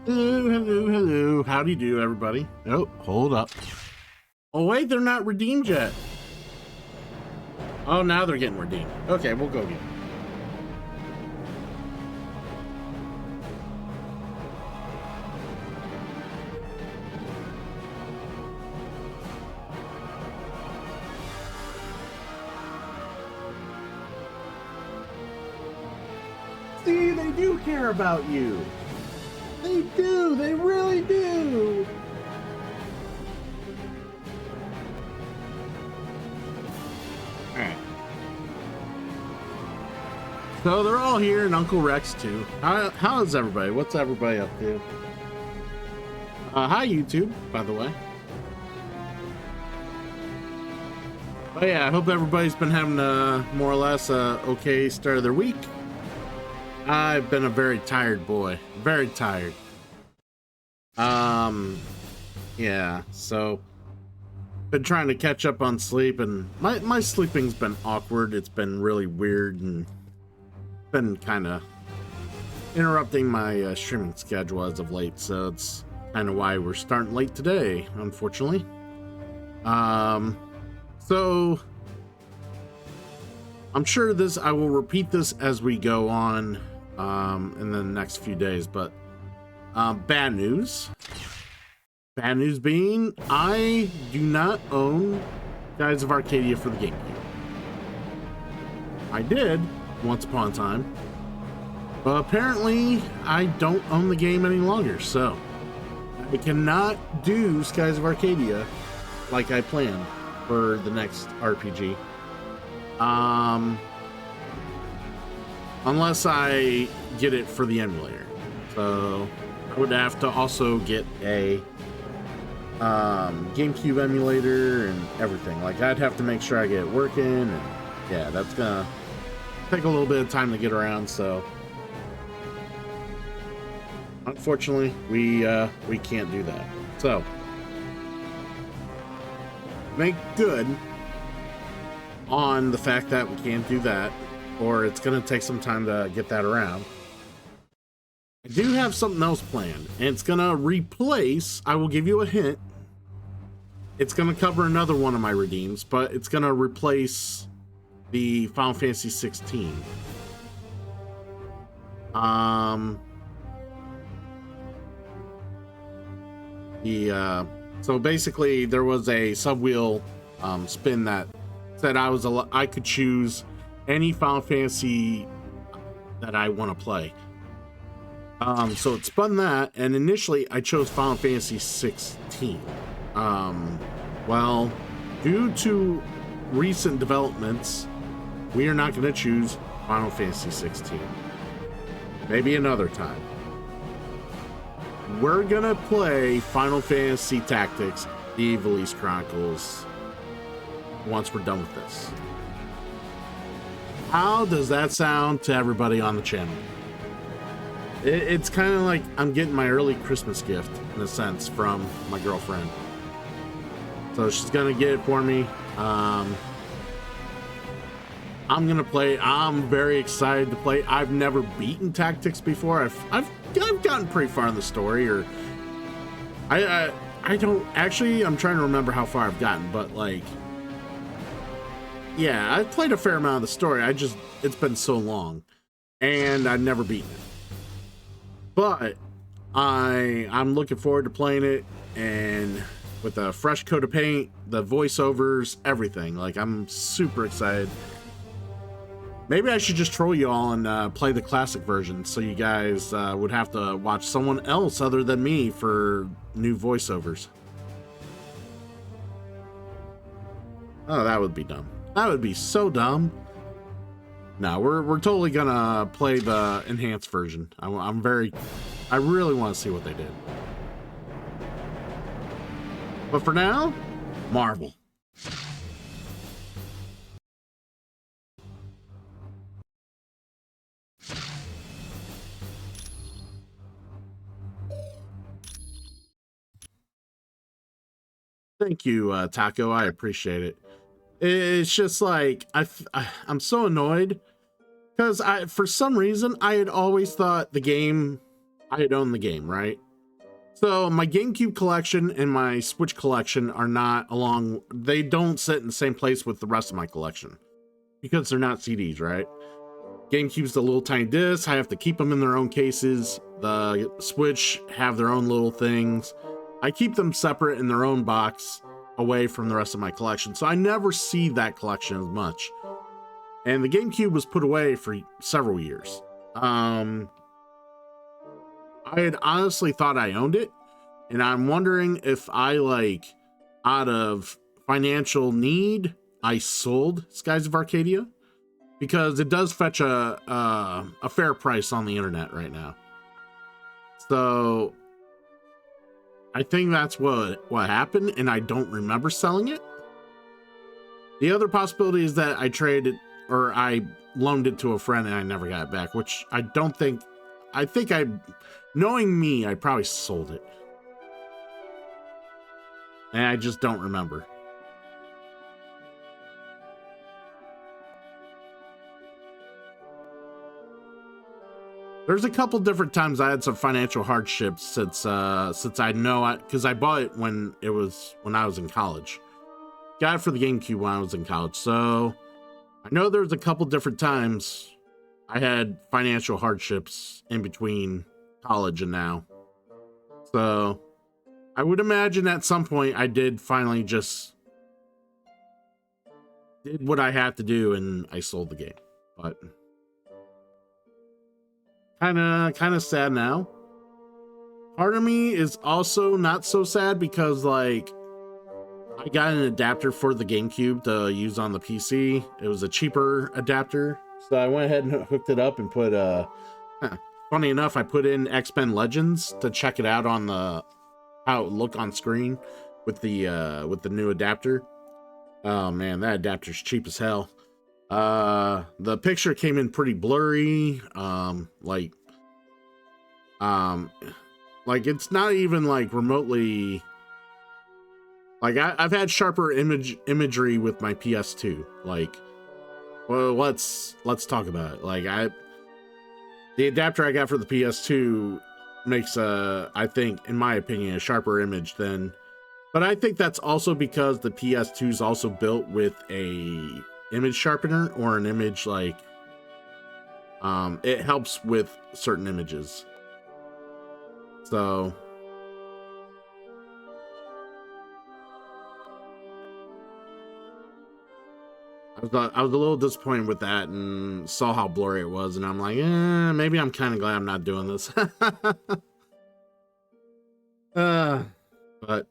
Hello, hello, hello. Howdy do, everybody. Oh, hold up. Oh, wait, they're not redeemed yet. Oh, now they're getting redeemed. Okay, we'll go get them. See, they do care about you. They do. They really do. All right. So they're all here, and Uncle Rex too. How's everybody? What's everybody up to? Hi YouTube, by the way. But yeah, I hope everybody's been having a more or less okay start of their week. I've been a very tired boy. Very tired. Yeah, so been trying to catch up on sleep, and my sleeping's been awkward. It's been really weird and been kind of interrupting my streaming schedule as of late, so it's kind of why we're starting late today, unfortunately. So I'm sure I will repeat this as we go on in the next few days, but bad news. Bad news being, I do not own Skies of Arcadia for the GameCube. I did once upon a time, but apparently I don't own the game any longer, so I cannot do Skies of Arcadia like I planned for the next RPG. Unless I get it for the emulator. So I would have to also get a GameCube emulator and everything. Like, I'd have to make sure I get it working, and yeah, that's gonna take a little bit of time to get around, so unfortunately we can't do that. So make good on the fact that we can't do that, or it's gonna take some time to get that around. I do have something else planned, and it's gonna replace, I will give you a hint, it's gonna cover another one of my redeems, but it's gonna replace the Final Fantasy 16. So basically there was a subwheel spin that said I could choose any Final Fantasy that I want to play. So it spun that, and initially I chose Final Fantasy 16. Well, due to recent developments, we are not going to choose Final Fantasy 16. Maybe another time. We're going to play Final Fantasy Tactics, the Ivalice Chronicles, once we're done with this. How does that sound to everybody on the channel? It's kind of like I'm getting my early Christmas gift, in a sense, from my girlfriend. So she's gonna get it for me. I'm gonna play. I'm very excited to play. I've never beaten Tactics before. I've gotten pretty far in the story, or I don't actually. I'm trying to remember how far I've gotten, but like, yeah, I've played a fair amount of the story. It's been so long, and I've never beaten it. But I'm looking forward to playing it, and with a fresh coat of paint, the voiceovers, everything. Like, I'm super excited. Maybe I should just troll you all and play the classic version, so you guys would have to watch someone else other than me for new voiceovers. Oh, that would be dumb. That would be so dumb. No, we're totally gonna play the enhanced version. I really want to see what they did. But for now, Marvel. Thank you, Taco. I appreciate it. It's just like I'm so annoyed because for some reason I had always thought I had owned the game, right? So my GameCube collection and my Switch collection are not along. They don't sit in the same place with the rest of my collection because they're not CDs, right? GameCube's the little tiny discs. I have to keep them in their own cases. The Switch have their own little things. I keep them separate in their own box away from the rest of my collection. So I never see that collection as much. And the GameCube was put away for several years. I had honestly thought I owned it, and I'm wondering if I, like, out of financial need, I sold Skies of Arcadia, because it does fetch a fair price on the internet right now. So I think that's what happened, and I don't remember selling it. The other possibility is that I traded, or I loaned it to a friend and I never got it back, which I don't think. I think knowing me, I probably sold it. And I just don't remember. There's a couple different times I had some financial hardships since I know because I bought it when I was in college. Got it for the GameCube when I was in college. So I know there's a couple different times I had financial hardships in between college and now. So I would imagine at some point I did finally just did what I had to do and I sold the game. But kind of sad now. Part of me is also not so sad because, like, I got an adapter for the GameCube to use on the PC. It was a cheaper adapter. So I went ahead and hooked it up and put funny enough, I put in X-Men Legends to check it out on how it looked on screen with the new adapter. Oh man, that adapter's cheap as hell. The picture came in pretty blurry. Like it's not even like remotely. Like I've had sharper imagery with my PS2. Like, well, let's talk about it. Like the adapter I got for the PS2 makes I think, in my opinion, a sharper image than. But I think that's also because the PS2 is also built with a image sharpener or an image like it helps with certain images. So I was a little disappointed with that and saw how blurry it was, and I'm like, maybe I'm kind of glad I'm not doing this. But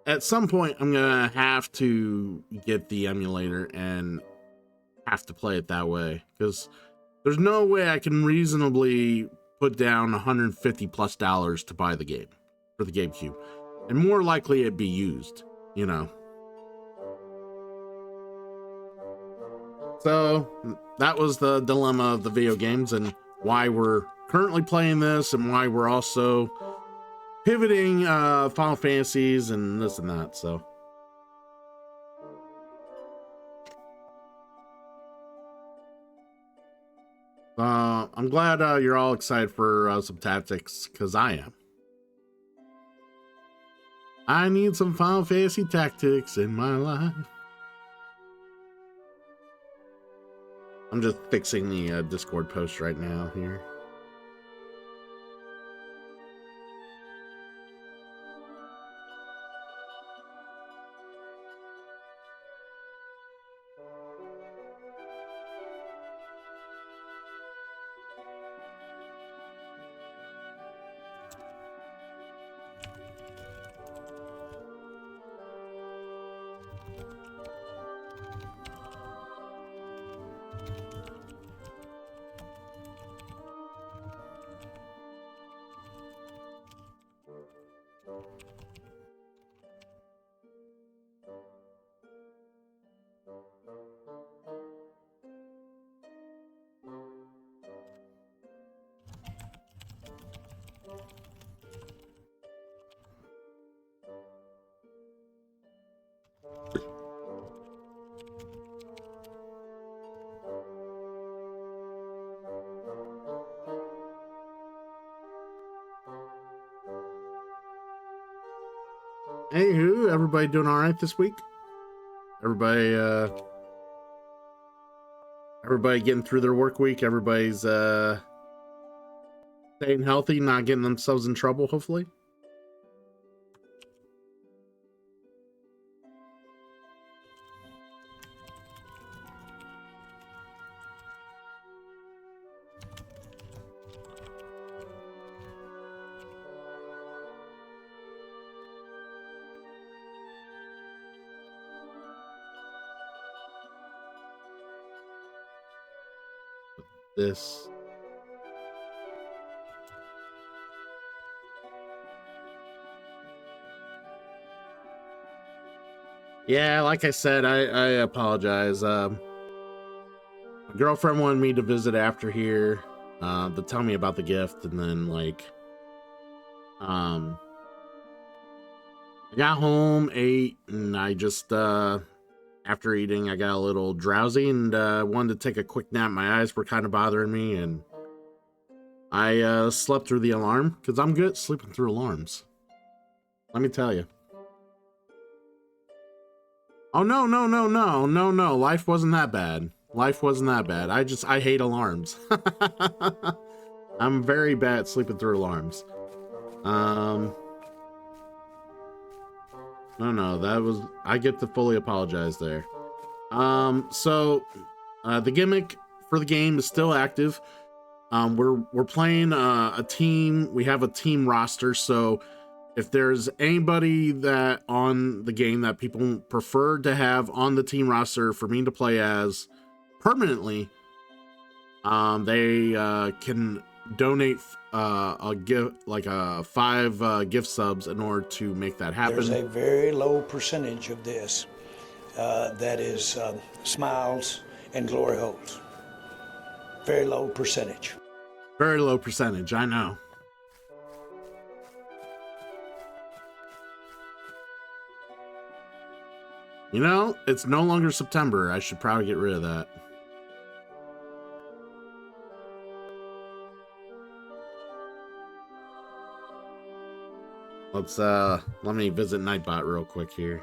at some point, I'm gonna have to get the emulator and have to play it that way, because there's no way I can reasonably put down $150+ to buy the game for the GameCube, and more likely it'd be used, you know. So that was the dilemma of the video games and why we're currently playing this and why we're also pivoting Final Fantasies and this and that. So I'm glad you're all excited for some tactics, because I am. I need some Final Fantasy tactics in my life. I'm just fixing the Discord post right now here. Hey, who? Everybody doing all right this week? Everybody, everybody getting through their work week. Everybody's staying healthy, not getting themselves in trouble. Hopefully. This. Yeah, like I said, I apologize. My girlfriend wanted me to visit after here, to tell me about the gift, and then I got home, ate, and I just after eating, I got a little drowsy and wanted to take a quick nap. My eyes were kind of bothering me, and I slept through the alarm because I'm good at sleeping through alarms. Let me tell you. Oh, no, no, no, no, no, no. Life wasn't that bad. Life wasn't that bad. I hate alarms. I'm very bad at sleeping through alarms. No, I get to fully apologize there. So the gimmick for the game is still active. We're playing a team. We have a team roster, so if there's anybody that on the game that people prefer to have on the team roster for me to play as permanently, they can donate a gift, like a 5 gift subs, in order to make that happen. There's a very low percentage of this that is smiles and glory holes. Very low percentage. Very low percentage, I know. You know, it's no longer September. I should probably get rid of that. Let me visit Nightbot real quick here.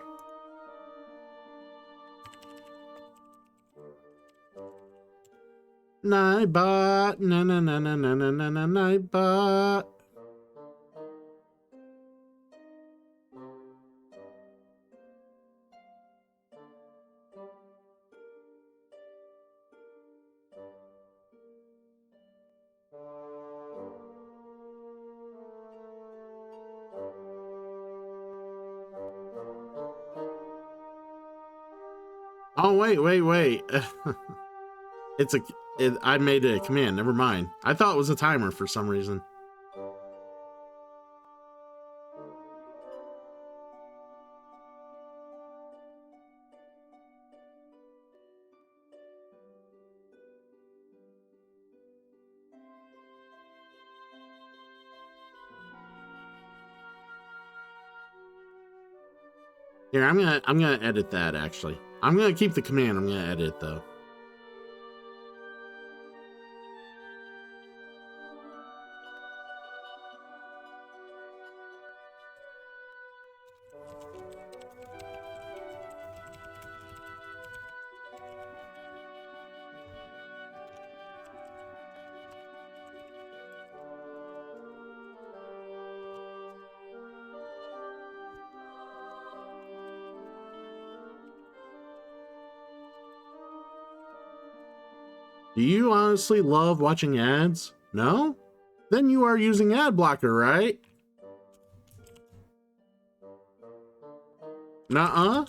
Nightbot, na na na na na na na na Nightbot. Oh, wait. I made it a command. Never mind. I thought it was a timer for some reason. Here, I'm gonna edit that actually. I'm gonna keep the command, I'm gonna edit it though. Do you honestly love watching ads? No? Then you are using ad blocker, right? Nuh-uh.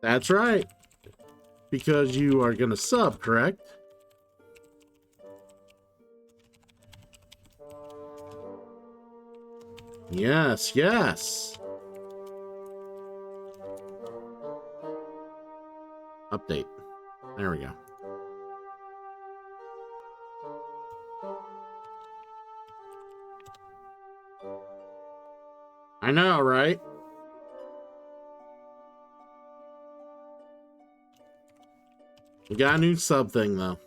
That's right. Because you are gonna sub, correct? Yes, yes. Update. There we go. I know, right? We got a new sub thing, though.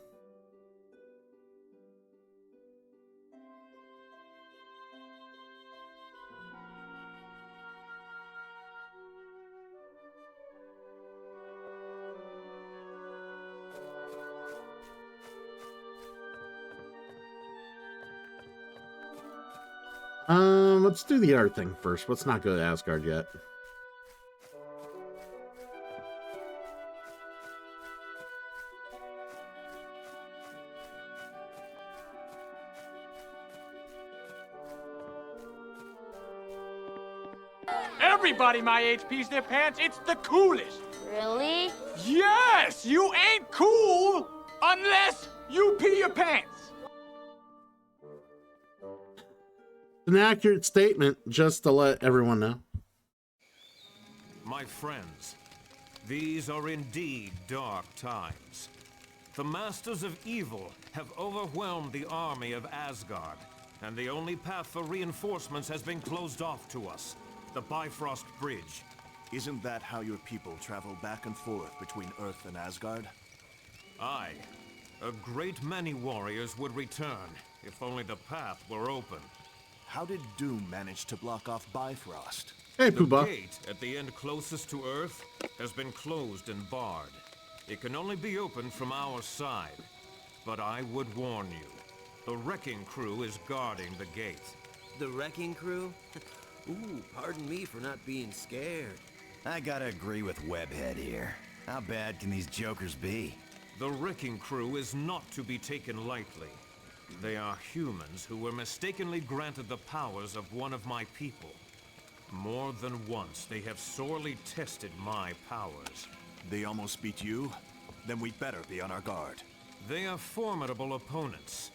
Let's do the art thing first. Let's not go to Asgard yet. Everybody my age pees their pants. It's the coolest. Really? Yes! You ain't cool unless you pee your pants. An accurate statement, just to let everyone know. My friends, these are indeed dark times. The Masters of Evil have overwhelmed the army of Asgard, and the only path for reinforcements has been closed off to us. The Bifrost Bridge. Isn't that how your people travel back and forth between Earth and Asgard? Aye. A great many warriors would return, if only the path were open. How did Doom manage to block off Bifrost? Hey, The Pooba. gate at the end closest to Earth has been closed and barred. It can only be opened from our side. But I would warn you, the Wrecking Crew is guarding the gate. The Wrecking Crew? Ooh, pardon me for not being scared. I gotta agree with Webhead here. How bad can these jokers be? The Wrecking Crew is not to be taken lightly. They are humans who were mistakenly granted the powers of one of my people. More than once, they have sorely tested my powers. They almost beat you? Then we better be on our guard. They are formidable opponents,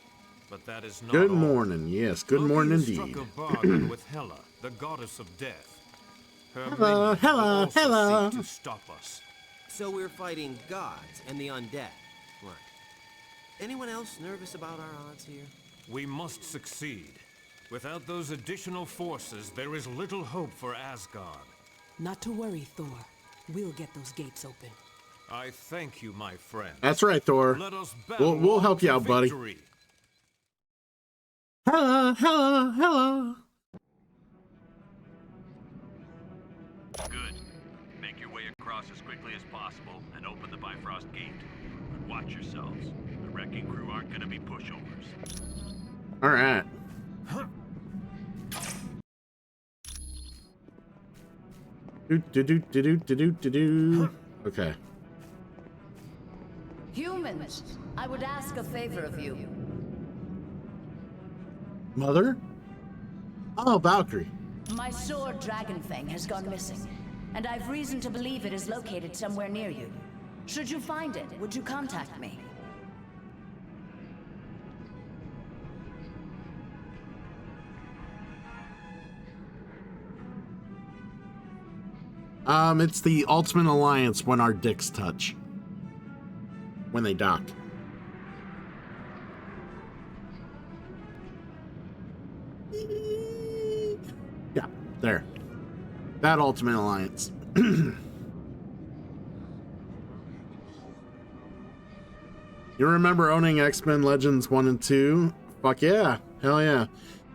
but that is not Good all. morning. Yes, good Loki morning struck indeed. a bargain with Hela, the goddess of death. Her Hela, minions Hela, will also Hela. seek to stop us. So we're fighting gods and the undead. Right. Anyone else nervous about our odds here? We must succeed. Without those additional forces, there is little hope for Asgard. Not to worry, Thor. We'll get those gates open. I thank you, my friend. That's right, Thor. Let us battle We'll on help you to out, buddy. victory. Hello, hello, hello. Good. Make your way across as quickly as possible and open the Bifrost gate. But watch yourselves. The Wrecking Crew aren't gonna be pushovers. All right. Do. Okay. Humans, I would ask a favor of you. Mother? Oh, Valkyrie. My sword Dragonfang has gone missing, and I've reason to believe it is located somewhere near you. Should you find it, would you contact me? It's the Ultimate Alliance when our dicks touch. When they dock. Yeah, there. That Ultimate Alliance. You remember owning X-Men Legends 1 and 2? Fuck yeah. Hell yeah.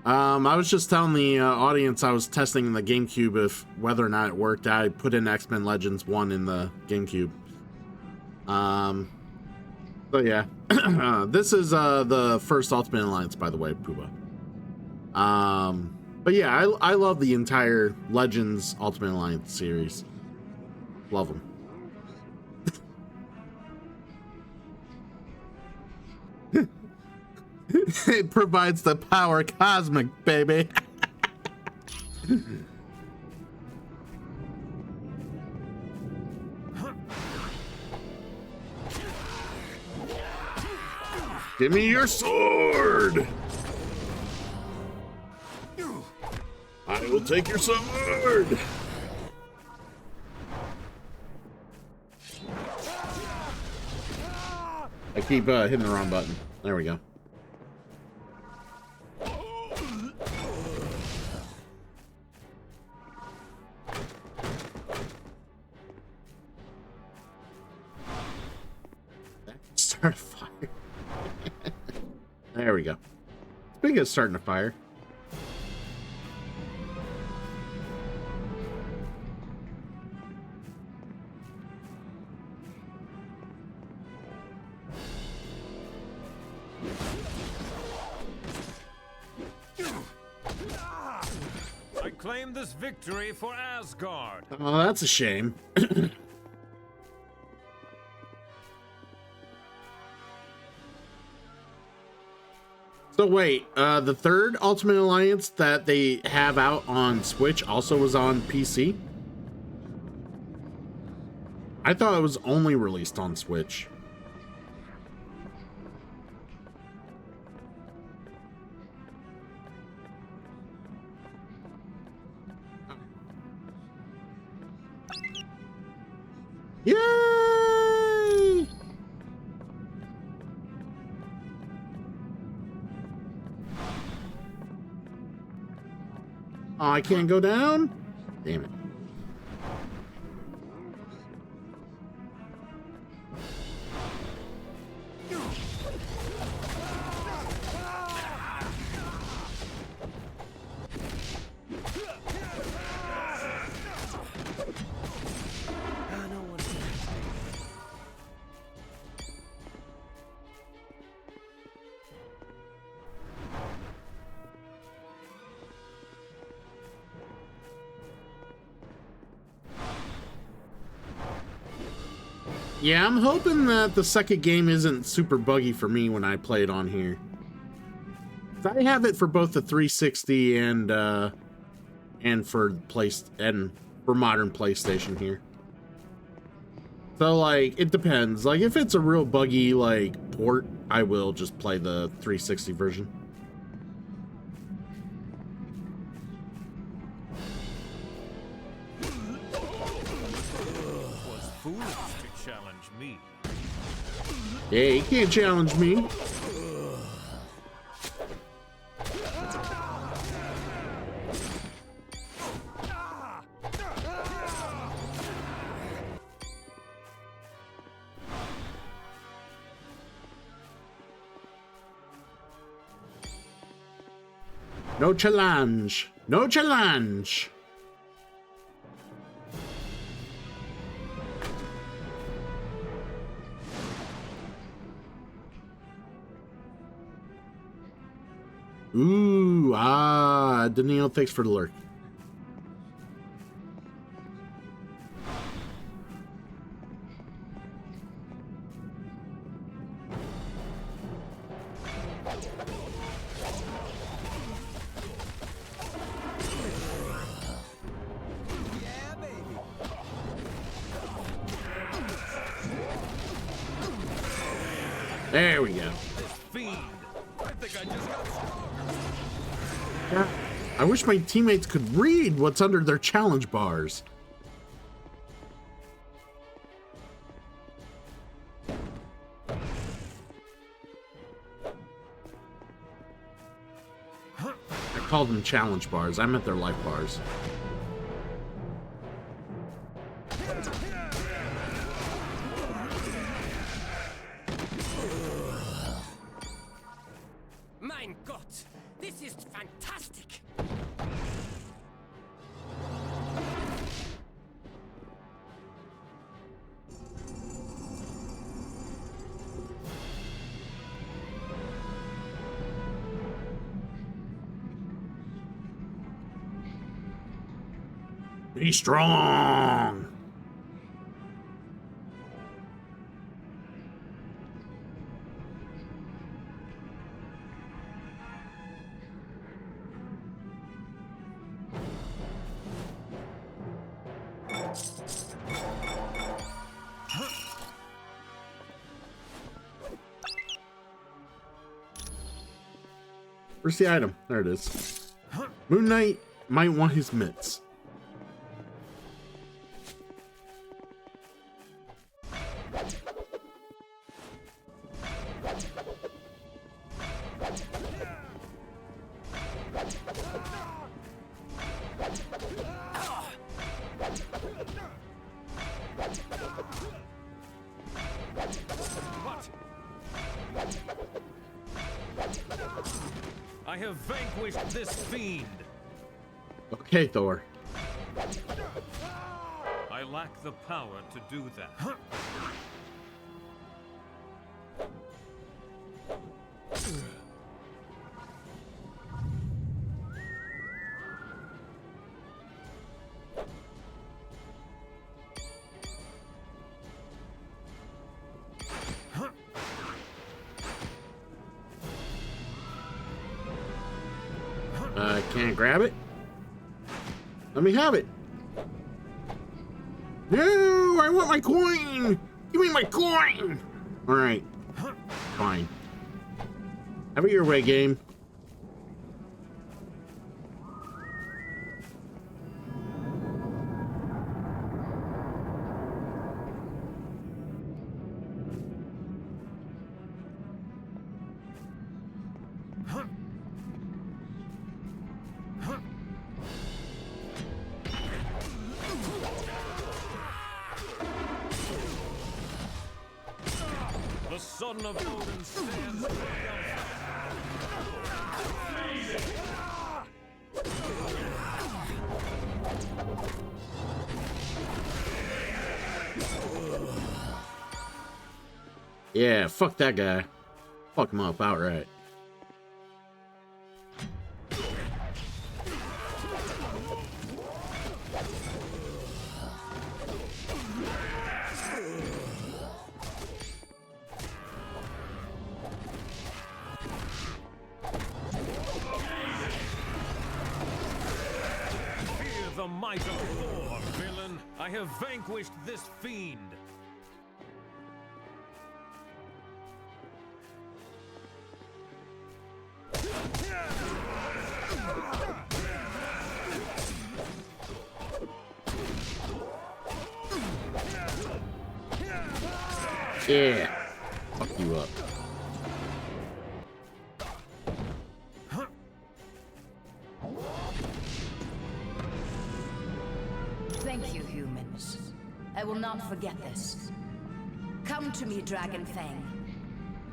I was just telling the audience I was testing the GameCube if whether or not it worked. I put in X-Men Legends 1 in the GameCube. So yeah. This is the first Ultimate Alliance, by the way, Pooba. But yeah, I love the entire Legends Ultimate Alliance series. Love them. It provides the power cosmic, baby. Give me your sword. I will take your sword. I keep hitting the wrong button. There we go. Start a fire. There we go. Speaking of starting a fire. claim this victory for Asgard. Oh, that's a shame. So wait, the third Ultimate Alliance that they have out on Switch also was on PC? I thought it was only released on Switch. Yay! Oh, I can't go down? Damn it. Yeah, I'm hoping that the second game isn't super buggy for me when I play it on here. I have it for both the 360 and for modern PlayStation here. So like it depends. Like if it's a real buggy like port, I will just play the 360 version. Yeah, you can't challenge me. No challenge. No challenge. Ooh, Daniel, thanks for the lurk. There we go. I wish my teammates could read what's under their challenge bars. I called them challenge bars. I meant their life bars. Mein Gott, this is fantastic. Be strong. Where's the item? There it is. Moon Knight might want his mitts. I have vanquished this fiend. Okay, Thor. I lack the power to do that. Can't grab it? Let me have it. No, I want my coin. Give me my coin. All right, fine. Have it your way, game. The son of Odin stands. Yeah, fuck that guy. Fuck him up outright. The might of Thor, villain! I have vanquished this fiend! Yeah. Fuck you up. Thank you, humans. I will not forget this. Come to me, Dragonfang.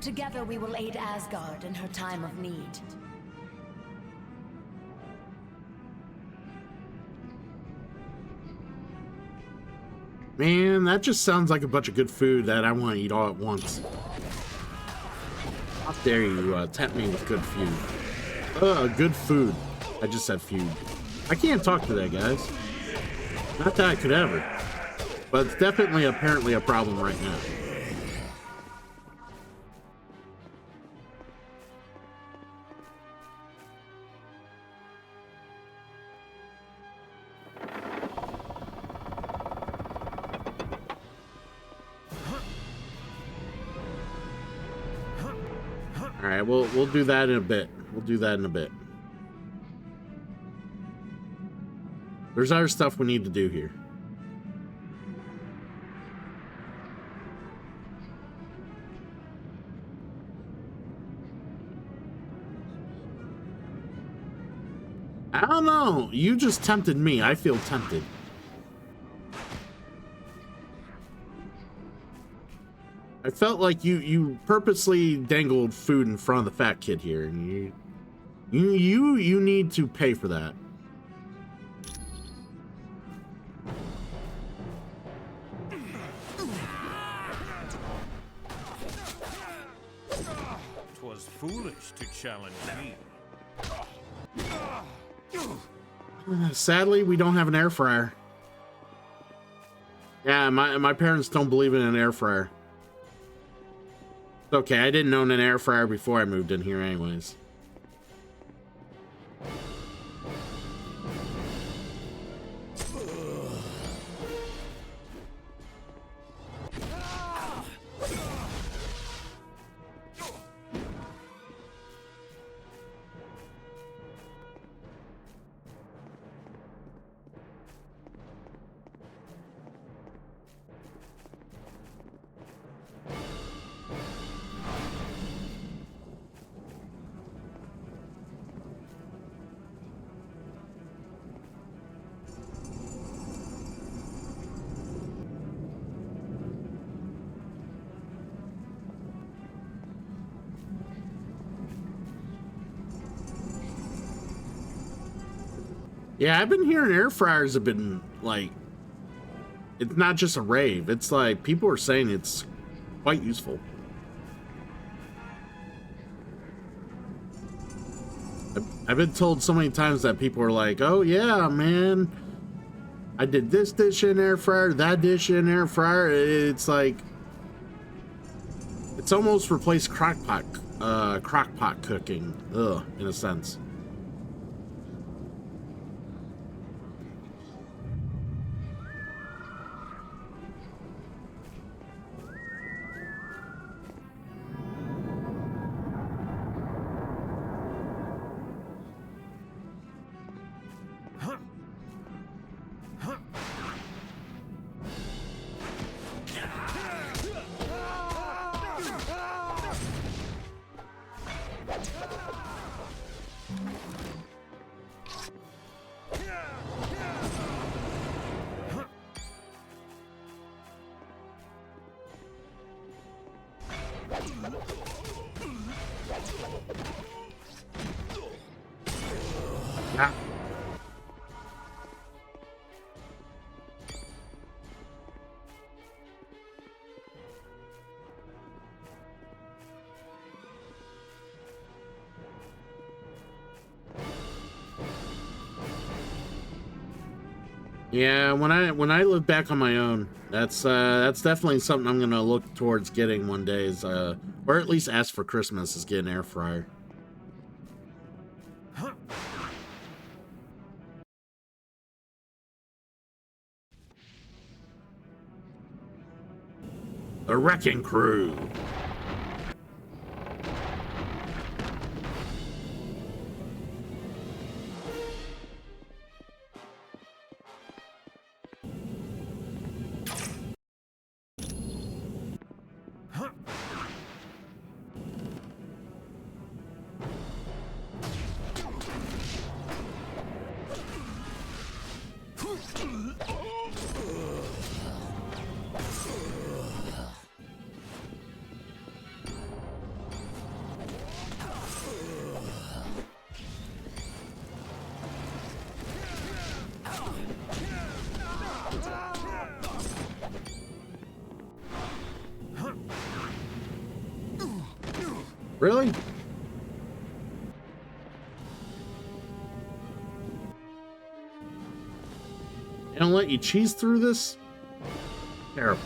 Together we will aid Asgard in her time of need. Man, that just sounds like a bunch of good food that I want to eat all at once. How dare you tempt me with good food. Good food. I just said food. I can't talk today, guys. Not that I could ever. But it's definitely apparently a problem right now. Alright, we'll do that in a bit. We'll do that in a bit. There's other stuff we need to do here. I don't know. You just tempted me. I feel tempted. I felt like you purposely dangled food in front of the fat kid here, and you need to pay for that. Twas foolish to challenge me. Sadly, we don't have an air fryer. Yeah, my parents don't believe in an air fryer. It's okay, I didn't own an air fryer before I moved in here anyways. Yeah, I've been hearing air fryers have been, like, it's not just a rave. It's like, people are saying it's quite useful. I've been told so many times that people are like, oh yeah, man, I did this dish in air fryer, that dish in air fryer. It's like, it's almost replaced crock pot cooking, in a sense. Ah. Yeah, when I live back on my own, that's definitely something I'm gonna look towards getting one day. Is or at least ask for Christmas is get an air fryer. The Wrecking Crew. Really? They don't let you cheese through this? Terrible.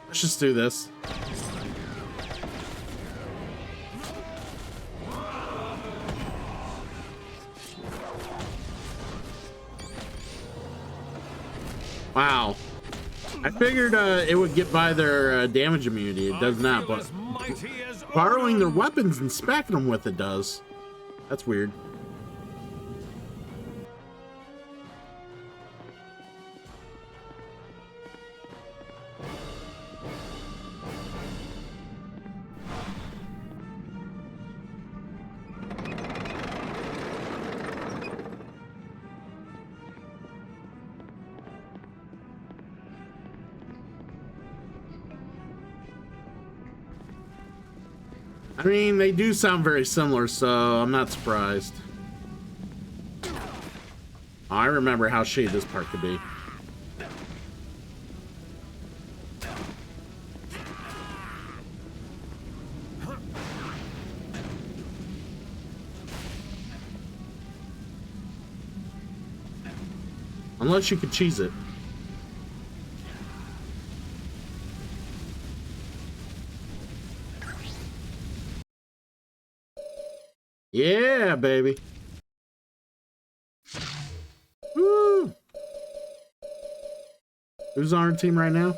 Let's just do this. Wow. I figured it would get by their damage immunity. It does not, but borrowing their weapons and smacking them with it does. That's weird. I mean, they do sound very similar, so I'm not surprised. Oh, I remember how shady this part could be. Unless you could cheese it. Yeah, baby. Woo! Who's on our team right now?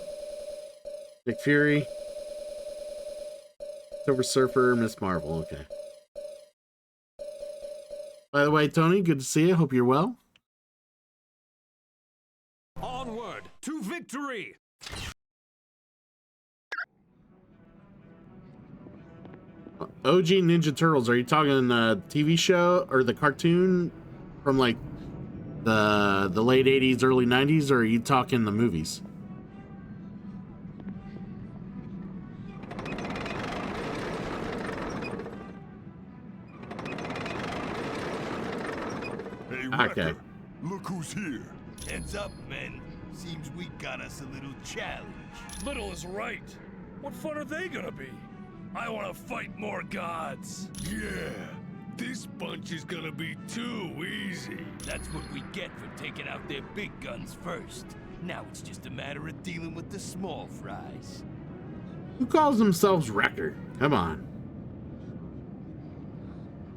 Nick Fury, Silver Surfer, Miss Marvel. Okay. By the way, Tony, good to see you. Hope you're well. Onward to victory! OG Ninja Turtles, are you talking the TV show or the cartoon from like the late 80s, early 90s, or are you talking the movies? Hey, okay. Wrecker, look who's here. Heads up, men. Seems we got us a little challenge. Little is right. What fun are they gonna be? I want to fight more gods. Yeah, this bunch is gonna be too easy. That's what we get for taking out their big guns first. Now it's just a matter of dealing with the small fries. Who calls themselves Wrecker? Come on.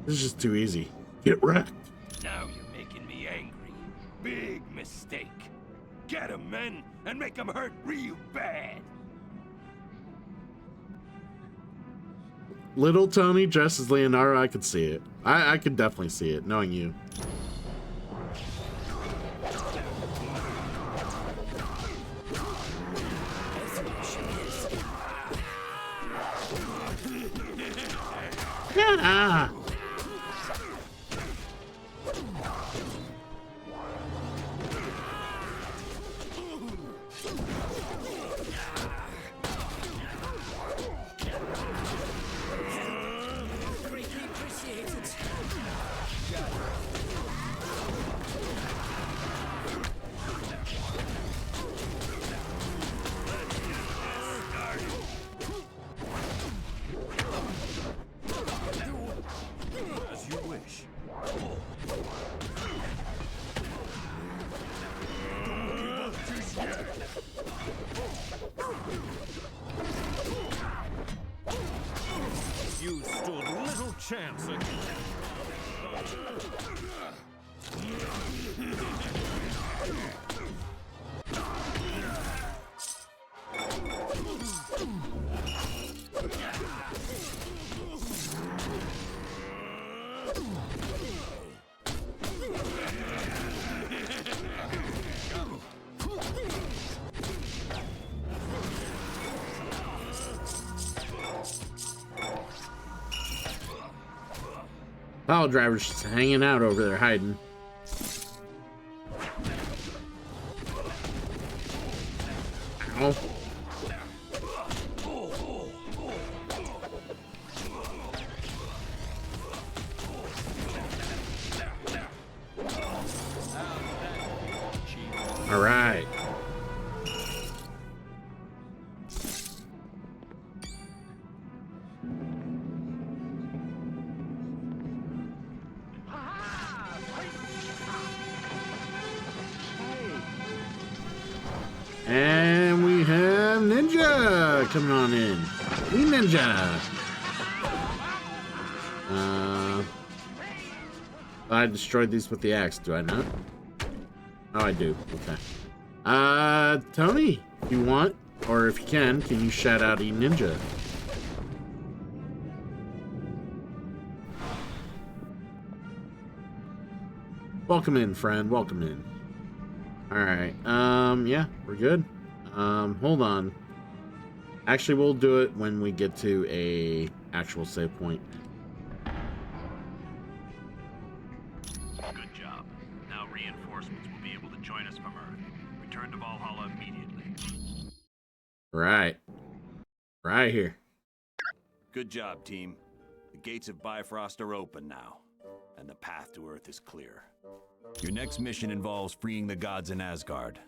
This is just too easy. Get wrecked. Now you're making me angry. Big mistake. Get 'em, men, and make 'em hurt real bad. Little Tony dressed as Leonardo, I could see it. I could definitely see it, knowing you. Ah! Greatly appreciated. As you wish. You stood little chance against. Pile driver's just hanging out over there, hiding. Ow. All right. And we have Ninja coming on in. We Ninja. I destroyed these with the axe, do I not? Oh, I do. Okay. Tony, if you want, or if you can you shout out E Ninja? Welcome in, friend. Welcome in. Alright, yeah, we're good. Hold on. Actually, we'll do it when we get to a actual save point. Good job. Now reinforcements will be able to join us from Earth. Return to Valhalla immediately. Right. Right here. Good job, team. The gates of Bifrost are open now, and the path to Earth is clear. Your next mission involves freeing the gods in Asgard.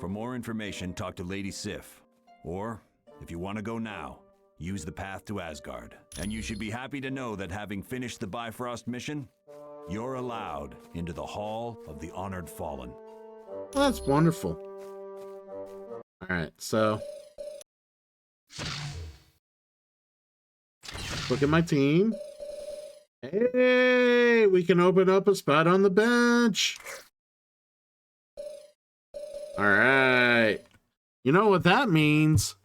For more information, talk to Lady Sif. Or, if you want to go now, use the path to Asgard. And you should be happy to know that having finished the Bifrost mission, you're allowed into the Hall of the Honored Fallen. Well, that's wonderful. Alright, so... look at my team. Hey, we can open up a spot on the bench. All right. You know what that means?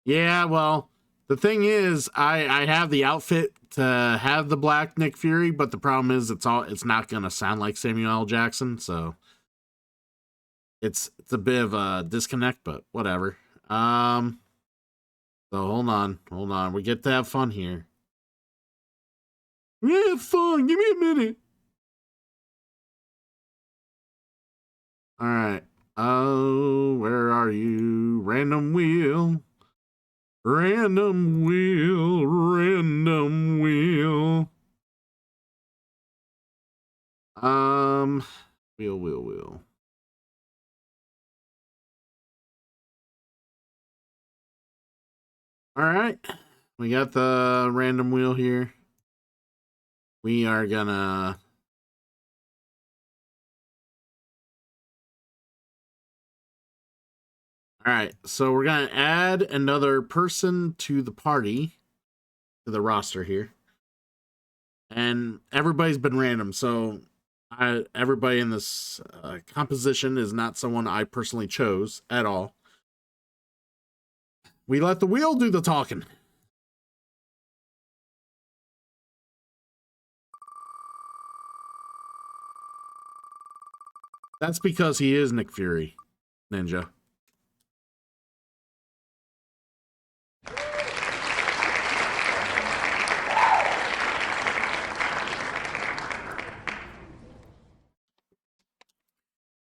Yeah, well, the thing is, I have the outfit to have the Black Nick Fury, but the problem is it's not gonna sound like Samuel L. Jackson, so it's a bit of a disconnect, but whatever. So hold on. We get to have fun here. Yeah, fun. Give me a minute. All right. Oh, where are you? Random wheel. Random wheel. Random wheel. Wheel. All right. We got the random wheel here. We are gonna... Alright, so we're gonna add another person to the party, to the roster here. And everybody's been random, so everybody in this composition is not someone I personally chose at all. We let the wheel do the talking. That's because he is Nick Fury, Ninja.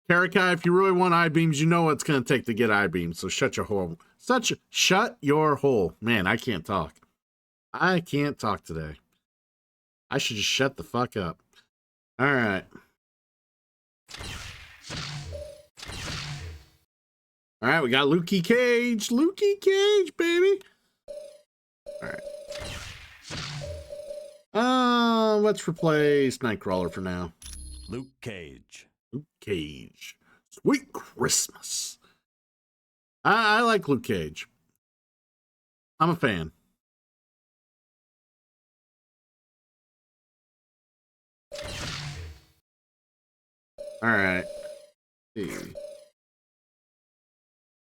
Karakai, if you really want I-beams, you know what it's going to take to get I-beams. So shut your hole. Shut your hole. Man, I can't talk. I can't talk today. I should just shut the fuck up. All right. All right, we got Lukey Cage. Lukey Cage, baby. All right. Let's replace Nightcrawler for now. Luke Cage. Luke Cage. Sweet Christmas. I like Luke Cage. I'm a fan. All right. Let's see.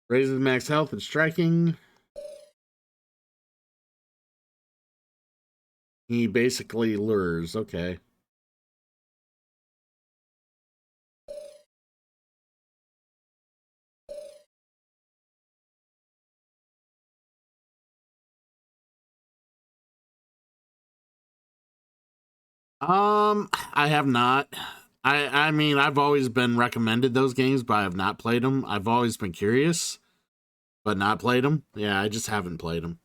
Raises max health and striking. He basically lures. Okay. I have not. I mean, I've always been recommended those games, but I have not played them. I've always been curious, but not played them. Yeah, I just haven't played them.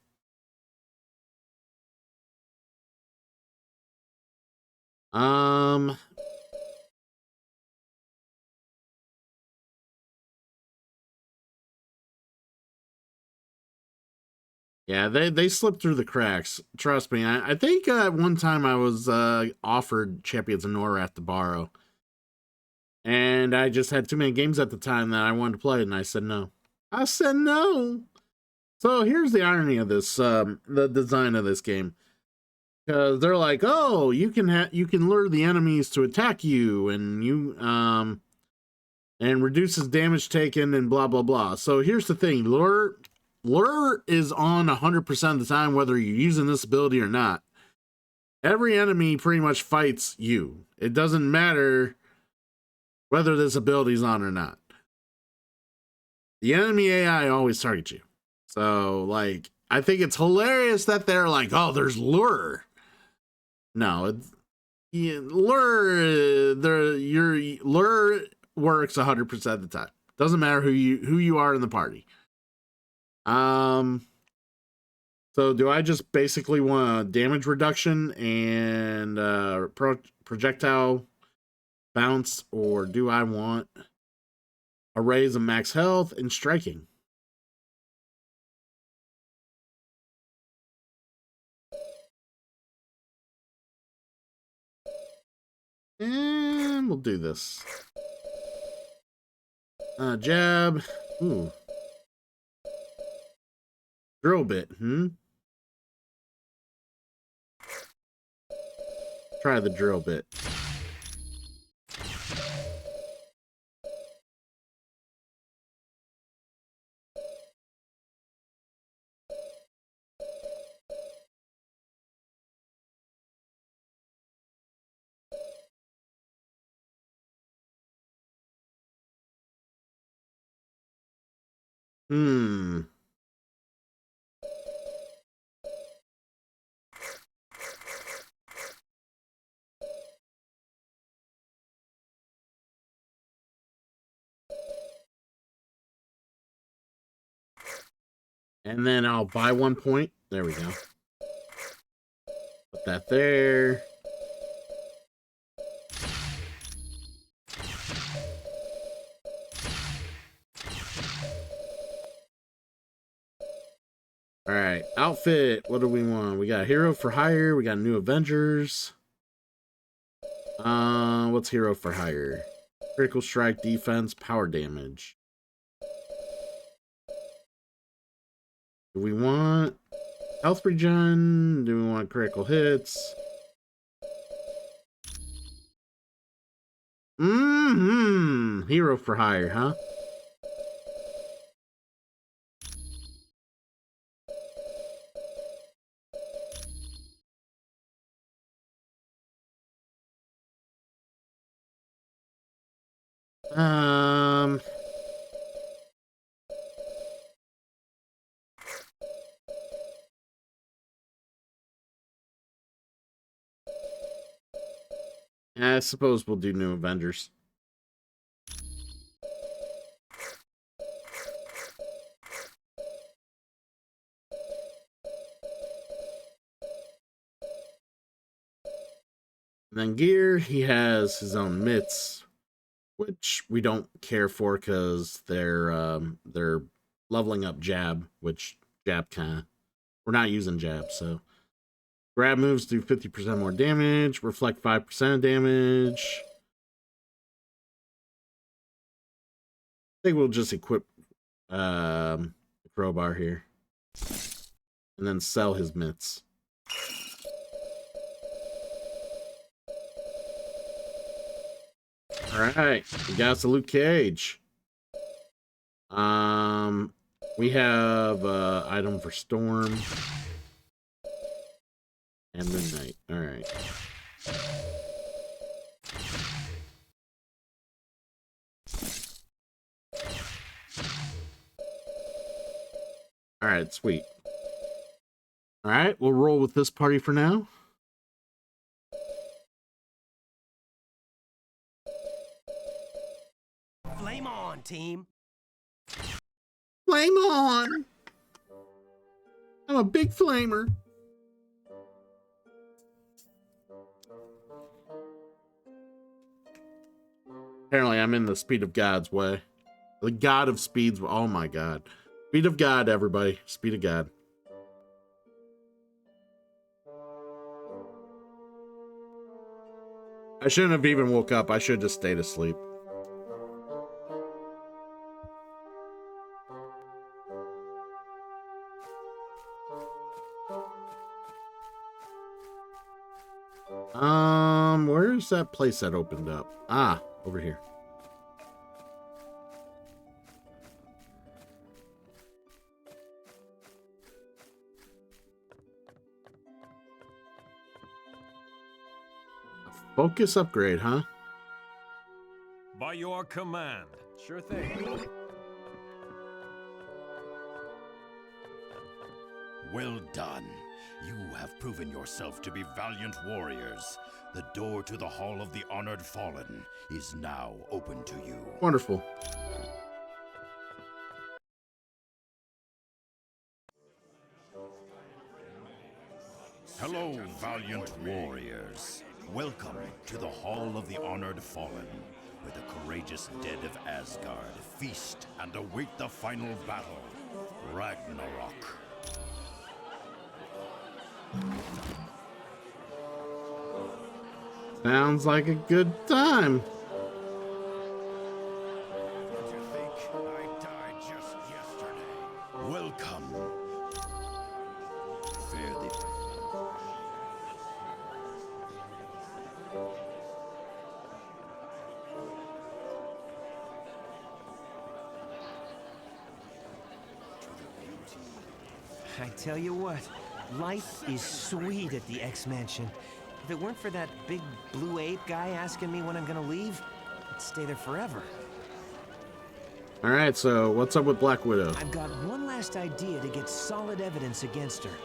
Yeah, they slipped through the cracks. Trust me. I think one time I was offered Champions of Norrath to borrow. And I just had too many games at the time that I wanted to play, and I said no. I said no. So here's the irony of this, the design of this game. Because they're like, oh, you can lure the enemies to attack you, and and reduces damage taken, and blah blah blah. So here's the thing, lure is on 100% of the time, whether you're using this ability or not. Every enemy pretty much fights you. It doesn't matter whether this ability is on or not. The enemy AI always targets you. So, like, I think it's hilarious that they're like, oh, there's lure. No, lure works 100% of the time. Doesn't matter who you are in the party. So do I just basically want damage reduction and projectile bounce, or do I want a raise of max health and striking? And we'll do this. Jab. Ooh. Drill bit, Try the drill bit. And then I'll buy 1 point. There we go. Put that there. All right, outfit. What do we want? We got Hero for Hire. We got New Avengers. What's Hero for Hire? Critical strike, defense, power damage. Do we want health regen? Do we want critical hits? Hero for Hire, huh? I suppose we'll do New Avengers. And then gear, he has his own mitts, which we don't care for because they're leveling up jab, which jab we're not using jab, so grab moves do 50% more damage, reflect 5% damage. I think we'll just equip the crowbar here and then sell his mitts. All right, we got us a Luke Cage. We have item for Storm and Midnight. All right. All right, sweet. All right, we'll roll with this party for now. Flame on, team. Flame on! I'm a big flamer. Apparently, I'm in the Speed of God's way. The God of Speeds. Oh my God. Speed of God, everybody. Speed of God. I shouldn't have even woke up. I should have just stayed asleep. Where's that place that opened up? Ah, over here. Focus upgrade, huh? By your command. Sure thing. Well done. You have proven yourself to be valiant warriors. The door to the Hall of the Honored Fallen is now open to you. Wonderful. Hello, valiant warriors. Welcome to the Hall of the Honored Fallen, where the courageous dead of Asgard feast and await the final battle, Ragnarok. Sounds like a good time. Did you think I died just yesterday? Welcome. Fare thee. I tell you what, life is sweet at the X-Mansion. If it weren't for that big blue ape guy asking me when I'm gonna leave, I'd stay there forever. All right, so what's up with Black Widow? I've got one last idea to get solid evidence against her,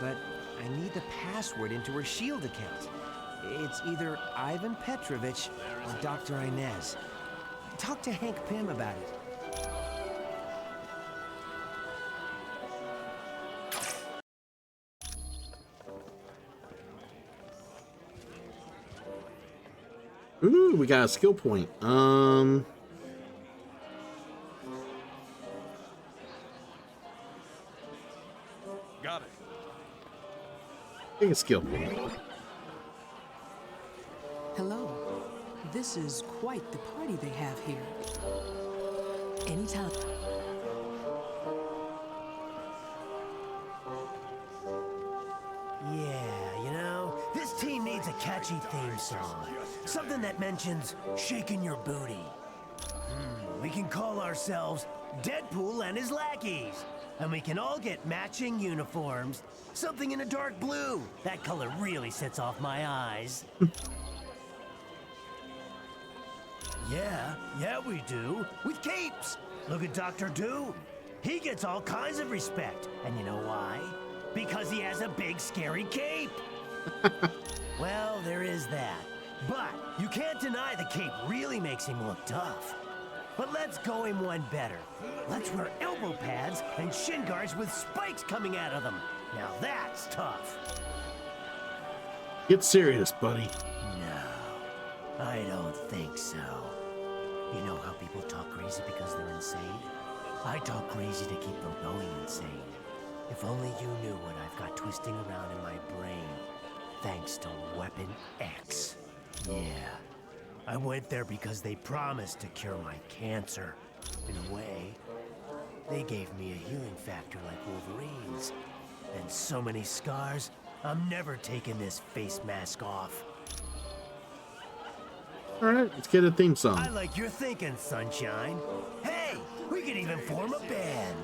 but I need the password into her SHIELD account. It's either Ivan Petrovich or Dr. Inez. Talk to Hank Pym about it. Ooh, we got a skill point. Got it. Take a skill point. Hello. This is quite the party they have here. Anytime. Yeah, you know, this team needs a catchy theme song. Something that mentions shaking your booty. We can call ourselves Deadpool and his lackeys. And we can all get matching uniforms. Something in a dark blue. That color really sets off my eyes. Yeah, we do. With capes. Look at Dr. Doom. He gets all kinds of respect. And you know why? Because he has a big, scary cape. Well, there is that. But you can't deny the cape really makes him look tough. But let's go him one better. Let's wear elbow pads and shin guards with spikes coming out of them. Now that's tough. Get serious, buddy. No. I don't think so. You know how people talk crazy because they're insane? I talk crazy to keep from going insane. If only you knew what I've got twisting around in my brain, thanks to Weapon X. Yeah, I went there because they promised to cure my cancer. In a way, they gave me a healing factor like Wolverine's. And so many scars, I'm never taking this face mask off. Alright, let's get a theme song. I like your thinking, Sunshine. Hey, we could even form a band.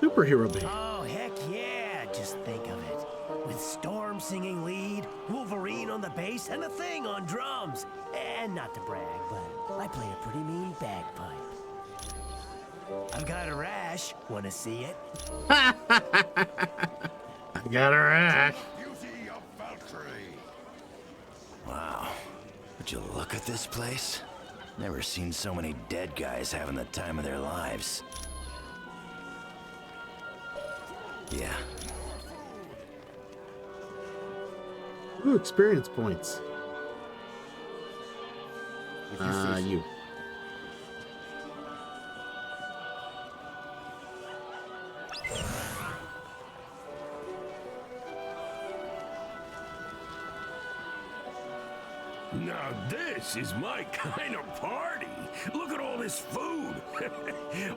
Superhero band. Oh, heck yeah, just think of it. With Storm singing lead, Wolverine on the bass, and a Thing on drums. And not to brag, but I play a pretty mean bagpipe. I've got a rash. Wanna see it? I got a rash. Beauty of Valkyrie. Wow. Would you look at this place? Never seen so many dead guys having the time of their lives. Yeah. Ooh, experience points. You. Now this is my kind of party. Look at all this food.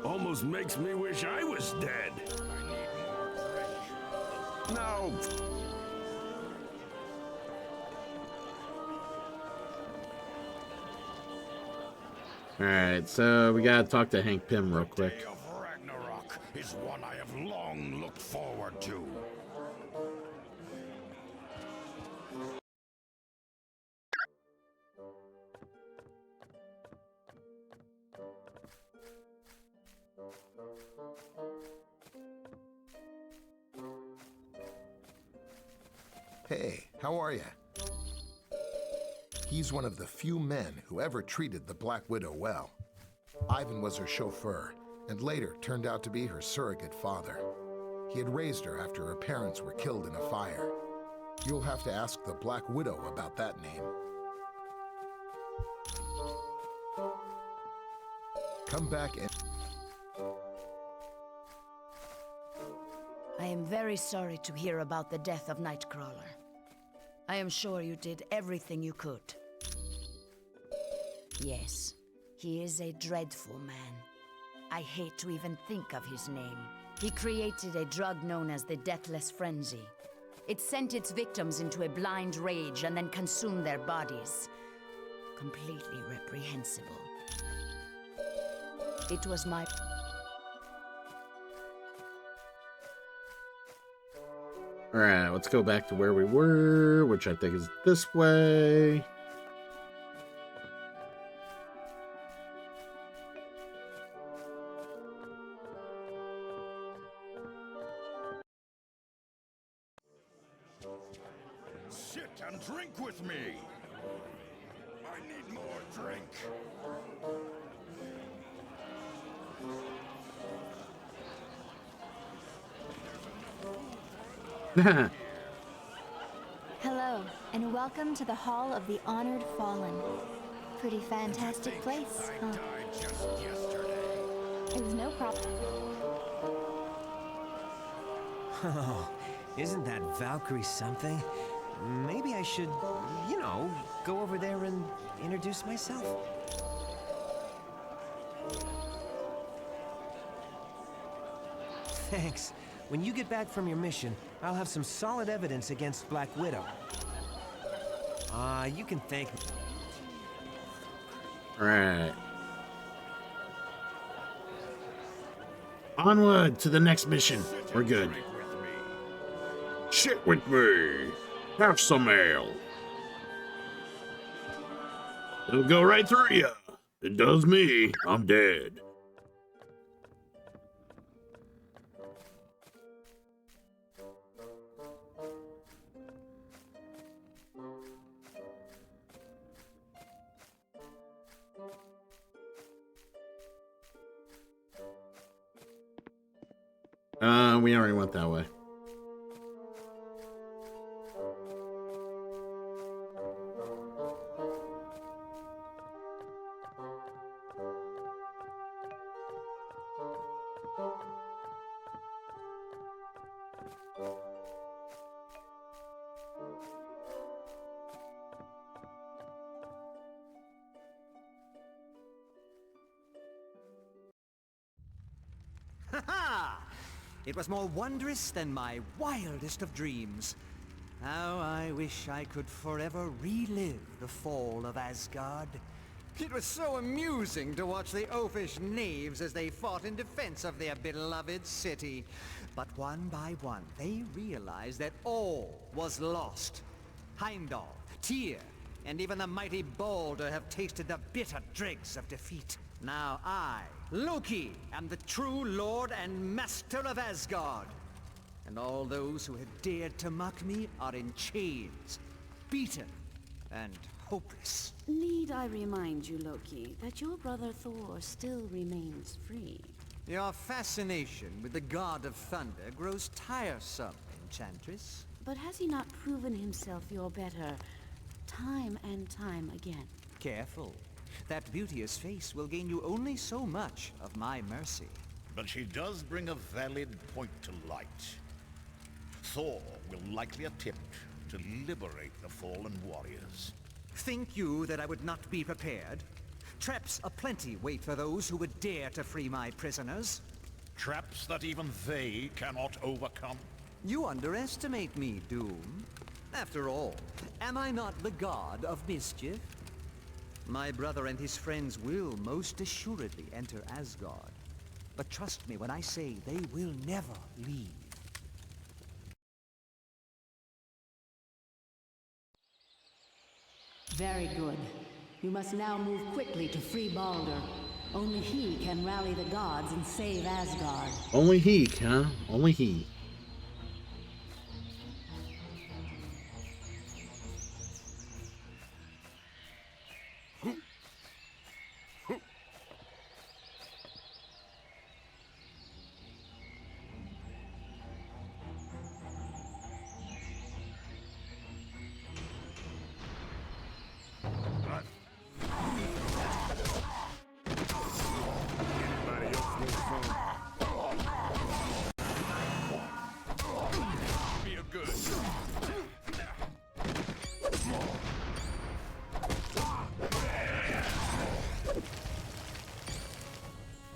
Almost makes me wish I was dead. No. Alright, so we gotta talk to Hank Pym real quick. Day of Ragnarok is one I have long looked forward to. Hey, how are ya? He's one of the few men who ever treated the Black Widow well. Ivan was her chauffeur, and later turned out to be her surrogate father. He had raised her after her parents were killed in a fire. You'll have to ask the Black Widow about that name. Come back and... I am very sorry to hear about the death of Nightcrawler. I am sure you did everything you could. Yes, he is a dreadful man. I hate to even think of his name. He created a drug known as the Deathless Frenzy. It sent its victims into a blind rage and then consumed their bodies. Completely reprehensible. It was my... Alright, let's go back to where we were, which I think is this way. Sit and drink with me. I need more drink. Hello, and welcome to the Hall of the Honored Fallen. Pretty fantastic place, huh? It was no problem. Oh, isn't that Valkyrie something? Maybe I should, you know, go over there and introduce myself. Thanks. When you get back from your mission, I'll have some solid evidence against Black Widow. You can thank me. Alright. Onward to the next mission. We're good. Sit with me. Have some ale. It'll go right through you. It does me. I'm dead. We already went that way. It was more wondrous than my wildest of dreams. How I wish I could forever relive the fall of Asgard. It was so amusing to watch the oafish knaves as they fought in defense of their beloved city. But one by one, they realized that all was lost. Heimdall, Tyr, and even the mighty Baldur have tasted the bitter dregs of defeat. Now I, Loki, am the true lord and master of Asgard. And all those who had dared to mock me are in chains, beaten, and hopeless. Need I remind you, Loki, that your brother Thor still remains free? Your fascination with the god of thunder grows tiresome, Enchantress. But has he not proven himself your better time and time again? Careful. That beauteous face will gain you only so much of my mercy. But she does bring a valid point to light. Thor will likely attempt to liberate the fallen warriors. Think you that I would not be prepared? Traps aplenty wait for those who would dare to free my prisoners. Traps that even they cannot overcome? You underestimate me, Doom. After all, am I not the god of mischief? My brother and his friends will most assuredly enter Asgard. But trust me when I say they will never leave. Very good. You must now move quickly to free Baldur. Only he can rally the gods and save Asgard. Only he, huh? Only he.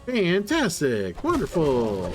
Fantastic! Wonderful!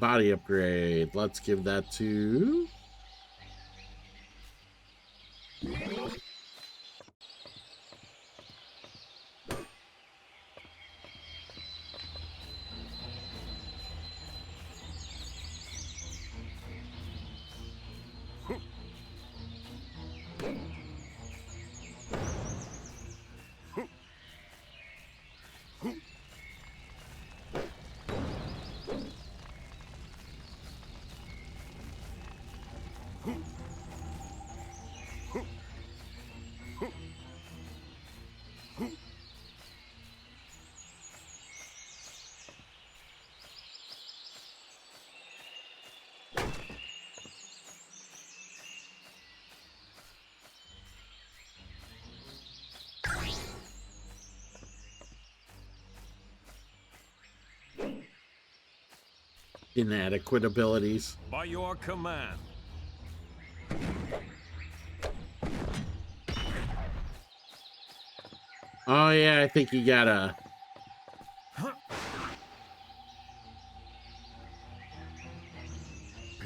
Body upgrade. Let's give that to... Inadequate abilities. By your command. Oh yeah, I think you gotta...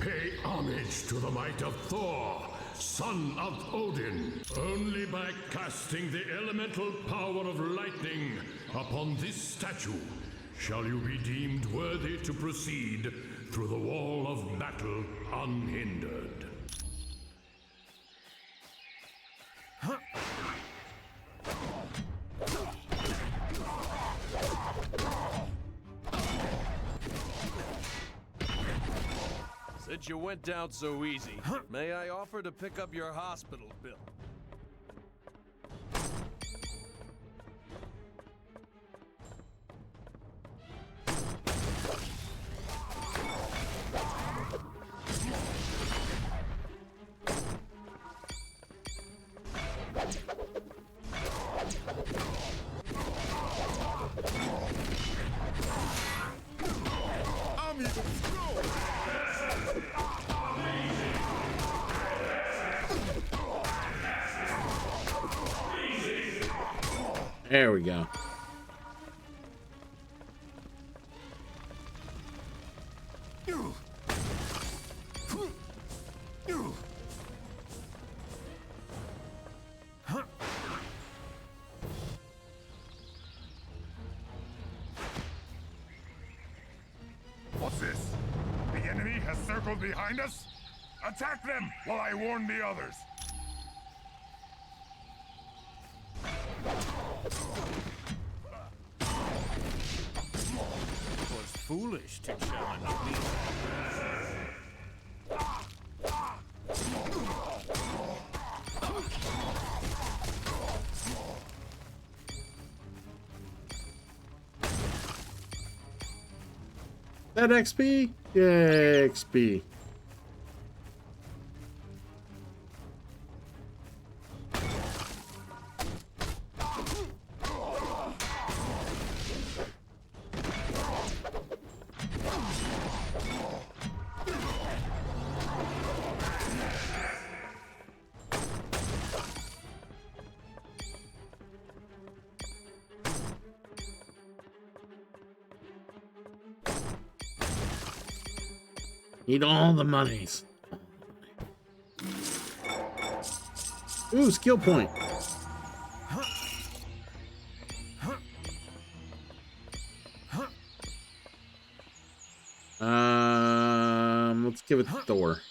Pay homage to the might of Thor, son of Odin. Only by casting the elemental power of lightning upon this statue shall you be deemed worthy to proceed through the wall of battle unhindered. Since you went down so easy, may I offer to pick up your hospital bill? There we go. What's this? The enemy has circled behind us? Attack them while I warn the others. It was foolish to challenge me. That XP? Yeah, XP. Need all the monies. Ooh, skill point. Let's give it Thor.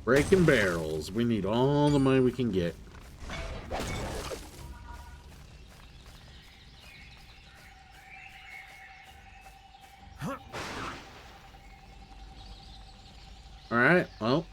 Breaking barrels. We need all the money we can get. All right, well.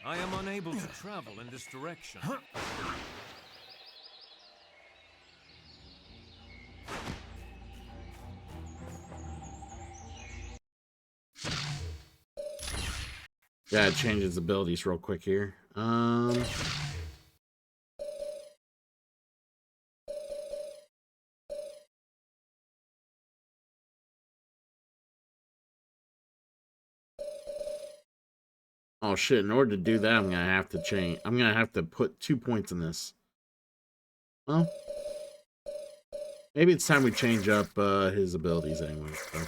I am unable to travel in this direction. Yeah, it changes abilities real quick here. Oh shit, in order to do that, I'm gonna have to change. I'm gonna have to put 2 points in this. Well, maybe it's time we change up his abilities anyway. So.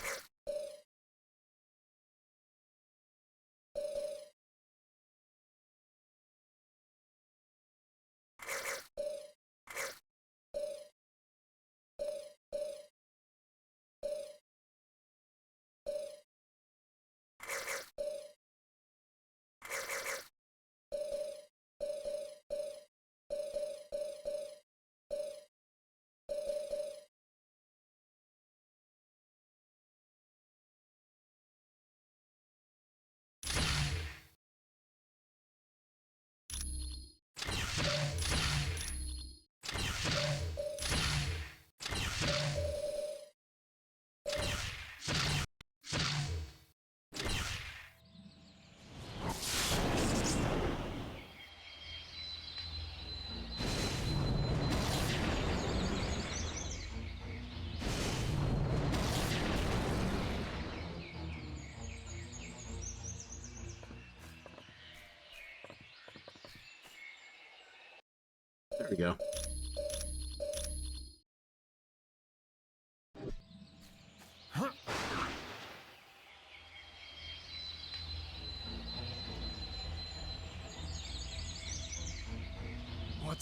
There we go.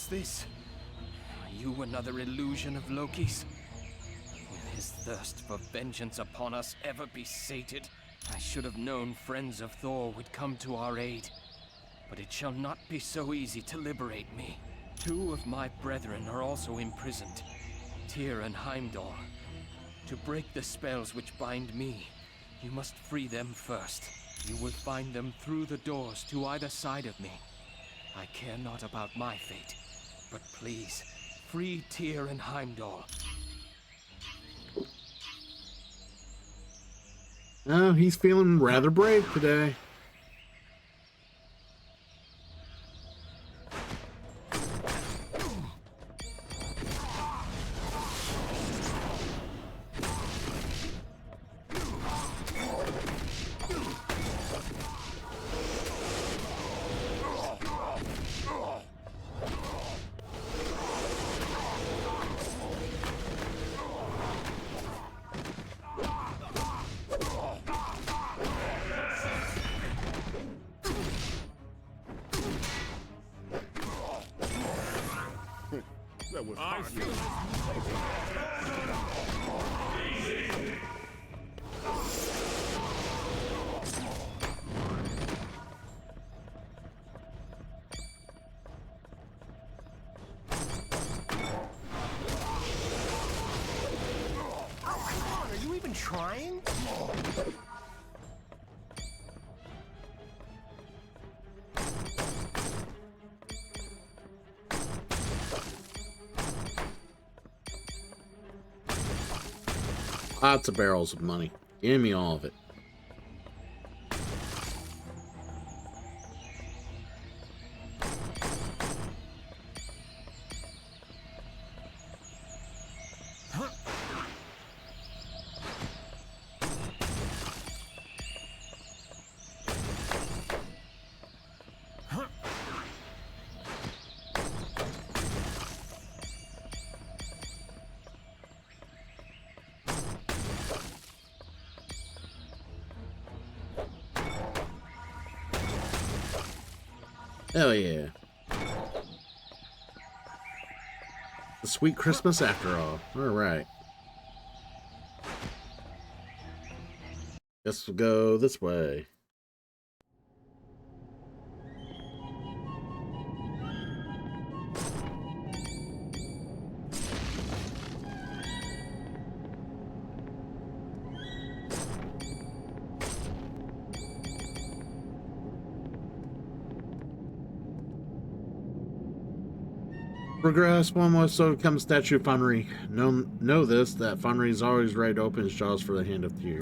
What's this? Are you another illusion of Loki's? Will his thirst for vengeance upon us ever be sated? I should have known friends of Thor would come to our aid. But it shall not be so easy to liberate me. 2 of my brethren are also imprisoned, Tyr and Heimdall. To break the spells which bind me, you must free them first. You will find them through the doors to either side of me. I care not about my fate, but please, free Tyr and Heimdall. Oh, he's feeling rather brave today. That was I feel Oh, come on, are you even trying? Lots of barrels of money. Give me all of it. Hell yeah. A sweet Christmas after all. Alright. Guess we'll go this way. Progress one more so becomes statue of Fenrir. Know this, that Fenrir is always ready to open his jaws for the hand of Tyr.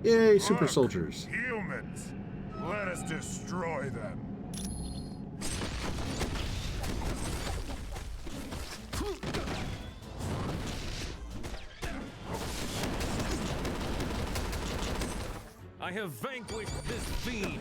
Yay, super soldiers. Humans! Let us destroy them! I have vanquished this fiend.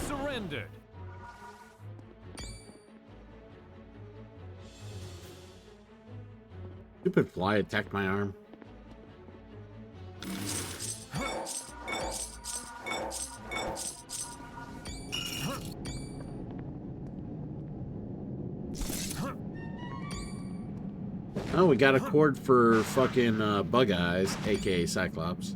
Surrendered. Stupid fly attacked my arm. Oh, we got a cord for fucking Bug Eyes, aka Cyclops.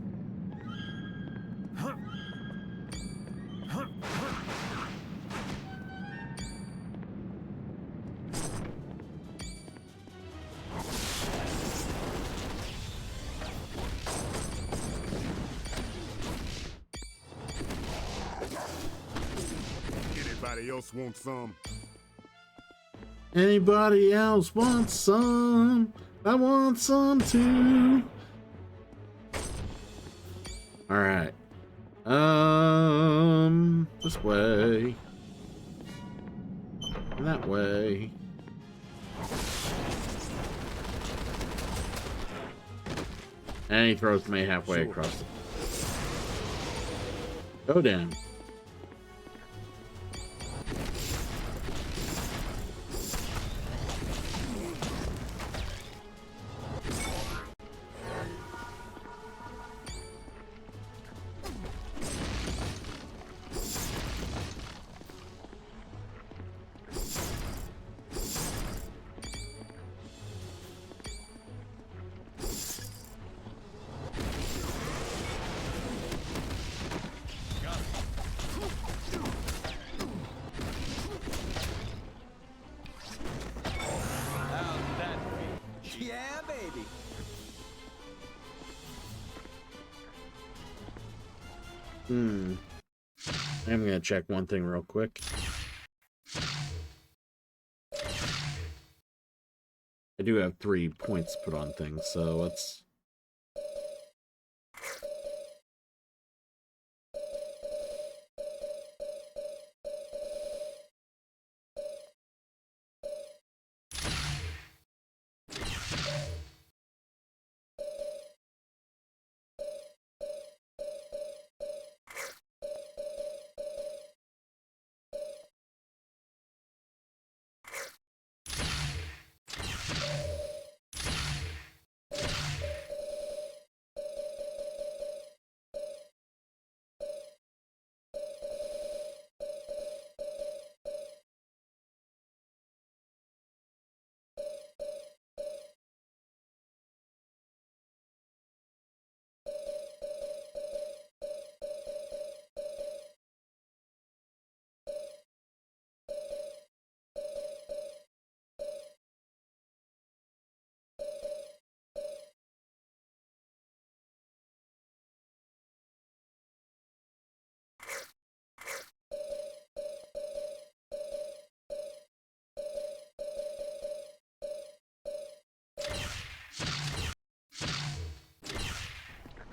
Anybody else want some? Anybody else want some? I want some too. All right. This way. And that way. And he throws me halfway across. Go down. Yeah, baby. I'm gonna check one thing real quick. I do have 3 points put on things, so let's...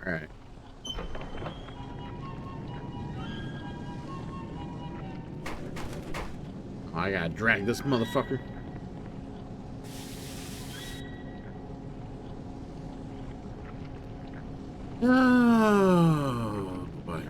All right. Oh, I gotta drag this motherfucker. Oh, boy.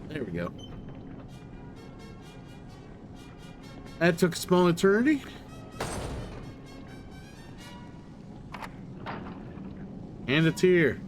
There we go. That took a small eternity. And a tear.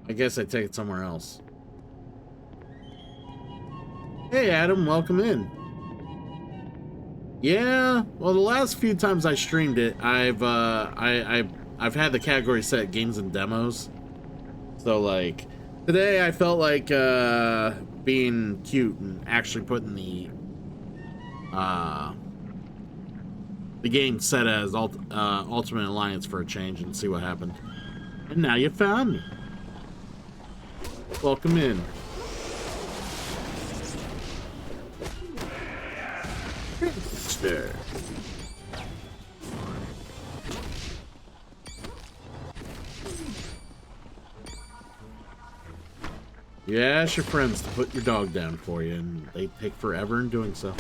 I guess I take it somewhere else. Hey Adam, welcome in. Yeah, well the last few times I streamed it, I've had the category set games and demos. So like today I felt like being cute and actually putting the game set as Ultimate Alliance for a change and see what happened. And now you found me. Welcome in. There. You ask your friends to put your dog down for you, and they take forever in doing so.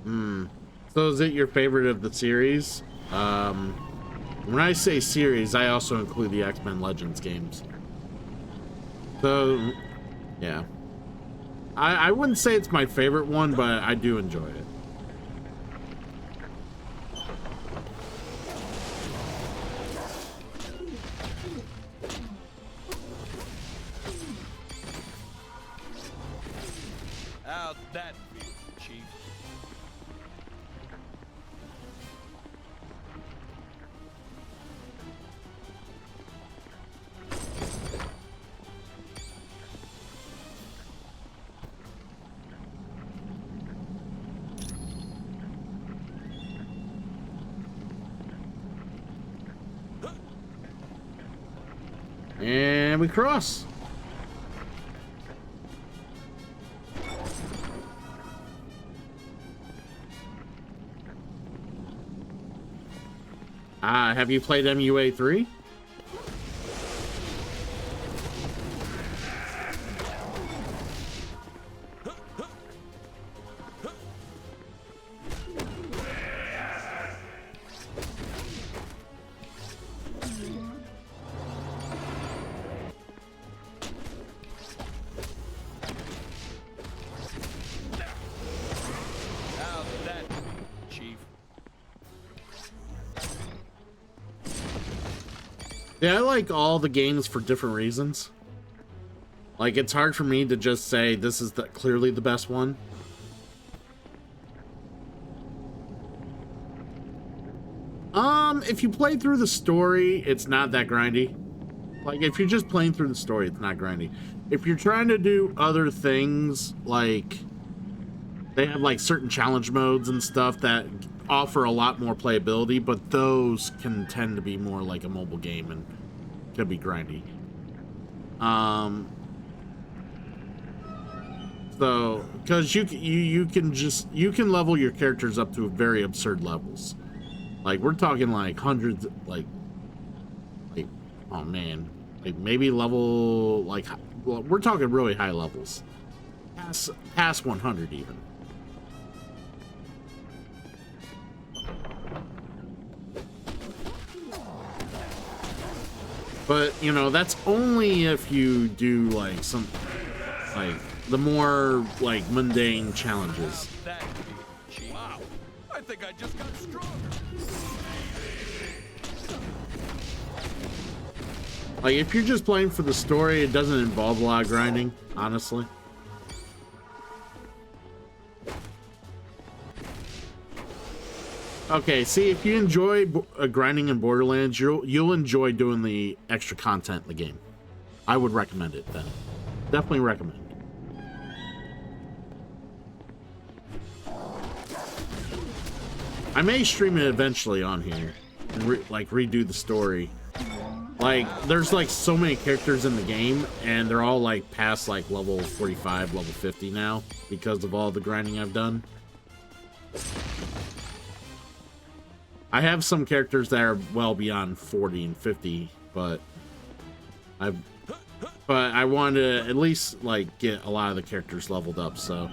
So is it your favorite of the series? When I say series, I also include the X-Men Legends games. So, yeah. I wouldn't say it's my favorite one, but I do enjoy it. How'd that feel, Chief? And we cross. Have you played MUA 3? How'd that feel, Chief? Yeah, I like all the games for different reasons. Like, it's hard for me to just say this is clearly the best one. If you play through the story, it's not that grindy. Like, if you're just playing through the story, it's not grindy. If you're trying to do other things, like, they have, like, certain challenge modes and stuff that offer a lot more playability, but those can tend to be more like a mobile game and can be grindy. So, because you can level your characters up to very absurd levels. Like, we're talking like hundreds, like oh man, like maybe level, like, well, we're talking really high levels, past 100 even. But, you know, that's only if you do, like, some, like, the more, like, mundane challenges. That feel, Chief. Wow, I think I just got stronger. Like, if you're just playing for the story, it doesn't involve a lot of grinding, honestly. Okay, see, if you enjoy grinding in Borderlands, you'll enjoy doing the extra content in the game. I would recommend it then. Definitely recommend it. I may stream it eventually on here and redo the story. Like, there's like so many characters in the game, and they're all like past like level 45, level 50 now because of all the grinding I've done. I have some characters that are well beyond 40 and 50, but I want to at least like get a lot of the characters leveled up, so.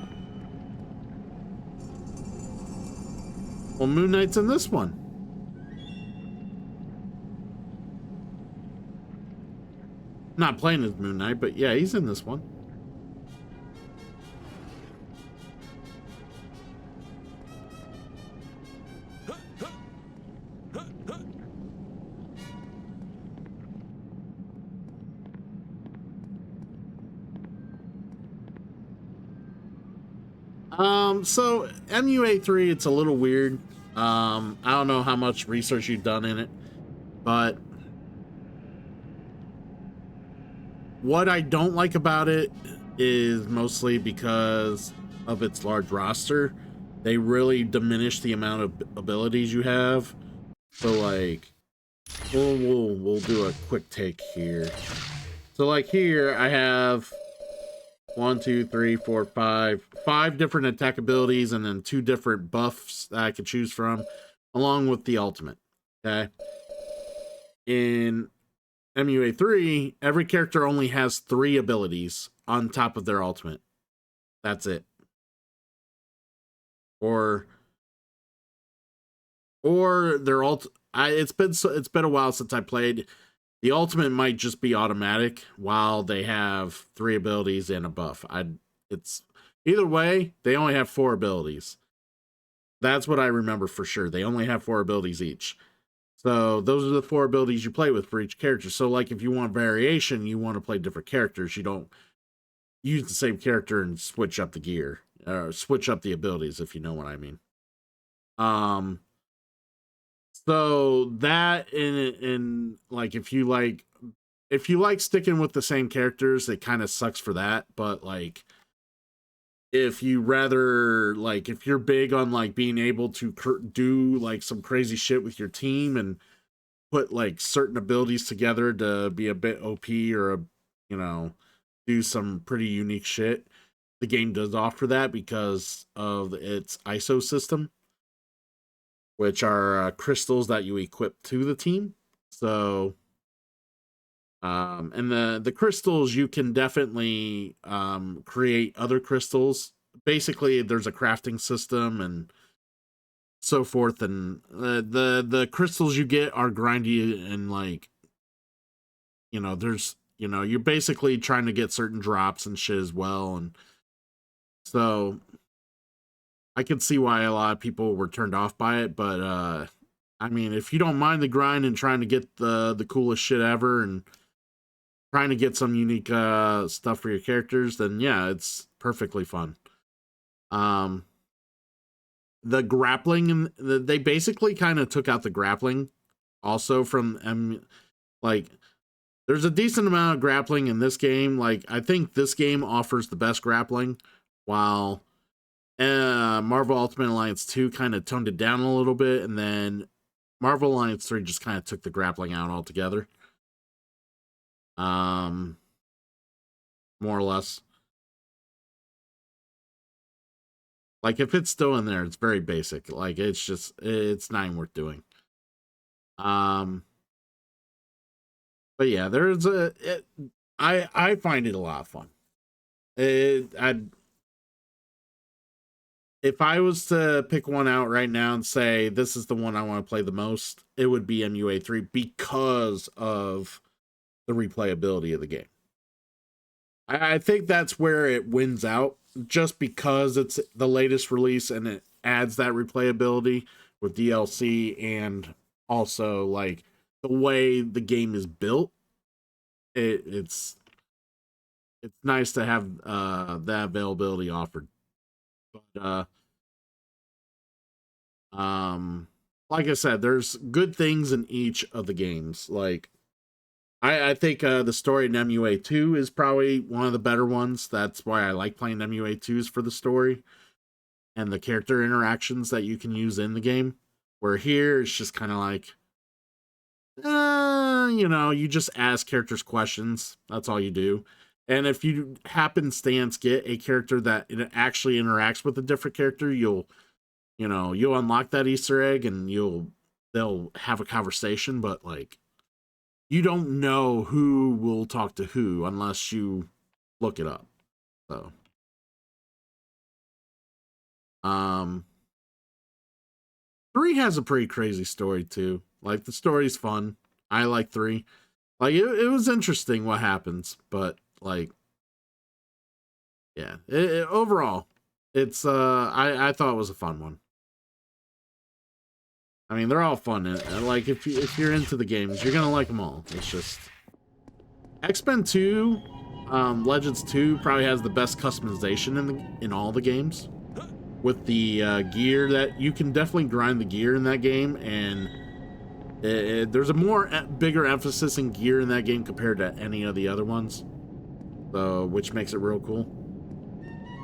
Well, Moon Knight's in this one. Not playing as Moon Knight, but yeah, he's in this one. So MUA 3, it's a little weird. I don't know how much research you've done in it, but what I don't like about it is mostly because of its large roster. They really diminish the amount of abilities you have. So like, we'll do a quick take here. So like here, I have 5 different attack abilities, and then 2 different buffs that I could choose from, along with the ultimate. Okay. In MUA 3, every character only has 3 abilities on top of their ultimate. That's it. Or or their it's been a while since I played. The ultimate might just be automatic while they have 3 abilities and a buff. It's either way, they only have 4 abilities. That's what I remember for sure. They only have 4 abilities each. So those are the 4 abilities you play with for each character. So like if you want variation, you want to play different characters. You don't use the same character and switch up the gear, or switch up the abilities, if you know what I mean. So that in like if you like sticking with the same characters, it kind of sucks for that. But like if you rather like if you're big on like being able to do like some crazy shit with your team and put like certain abilities together to be a bit OP or do some pretty unique shit, the game does offer that because of its ISO system, which are crystals that you equip to the team. So, and the crystals, you can definitely create other crystals. Basically, there's a crafting system and so forth. And the crystals you get are grindy and like, you're basically trying to get certain drops and shit as well. And so I could see why a lot of people were turned off by it, but I mean, if you don't mind the grind and trying to get the coolest shit ever and trying to get some unique stuff for your characters, then yeah, it's perfectly fun. The grappling, they basically kind of took out the grappling also from there's a decent amount of grappling in this game. Like I think this game offers the best grappling, while Marvel Ultimate Alliance 2 kind of toned it down a little bit, and then Marvel Alliance 3 just kind of took the grappling out altogether. More or less. Like if it's still in there, it's very basic. Like it's not even worth doing. But yeah, there's I find it a lot of fun. If I was to pick one out right now and say this is the one I want to play the most, it would be MUA3 because of the replayability of the game. I think that's where it wins out, just because it's the latest release and it adds that replayability with DLC, and also like the way the game is built. It's nice to have that availability offered. But like I said, there's good things in each of the games. Like I think the story in MUA2 is probably one of the better ones. That's why I like playing MUA2s, for the story and the character interactions that you can use in the game. Where here it's just kind of like, you just ask characters questions. That's all you do. And if you happenstance get a character that actually interacts with a different character, you'll unlock that Easter egg and they'll have a conversation, but like you don't know who will talk to who unless you look it up. So, 3 has a pretty crazy story too. Like the story's fun. I like 3. Like it was interesting what happens, but like, yeah, overall, it's I thought it was a fun one. I mean, they're all fun. Like if you're into the games, you're gonna like them all. It's just X-Men 2, Legends 2 probably has the best customization in all the games. With the gear, that you can definitely grind the gear in that game, and there's a bigger emphasis in gear in that game compared to any of the other ones, so which makes it real cool.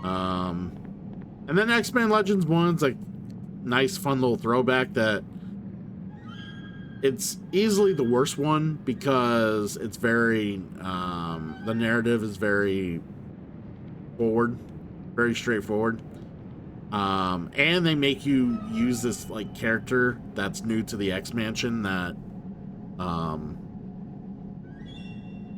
And then X-Men Legends 1's like nice, fun little throwback that it's easily the worst one because it's very the narrative is very straightforward. And they make you use this like character that's new to the X-Mansion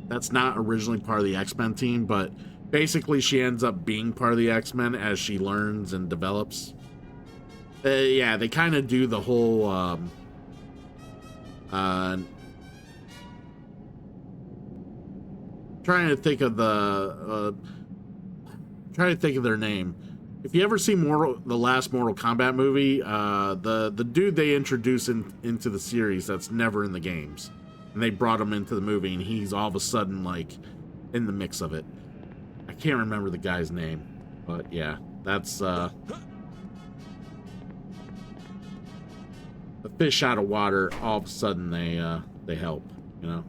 that's not originally part of the X-Men team, but basically she ends up being part of the X-Men as she learns and develops. Yeah, they kind of do the whole trying to think of their name. If you ever see the last Mortal Kombat movie, the dude they introduce into the series that's never in the games, and they brought him into the movie, and he's all of a sudden like in the mix of it. I can't remember the guy's name, but yeah, that's a fish out of water. All of a sudden they help, you know.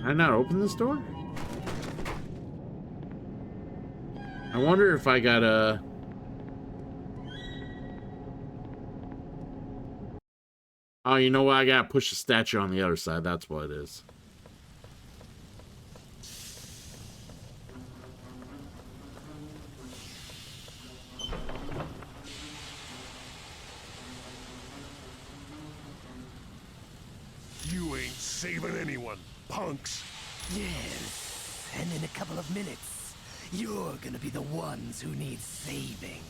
Can I not open this door? I wonder if I gotta... Oh, you know what? I gotta push the statue on the other side. That's what it is. You ain't saving anyone, punks. Yes, and in a couple of minutes, you're gonna be the ones who need saving.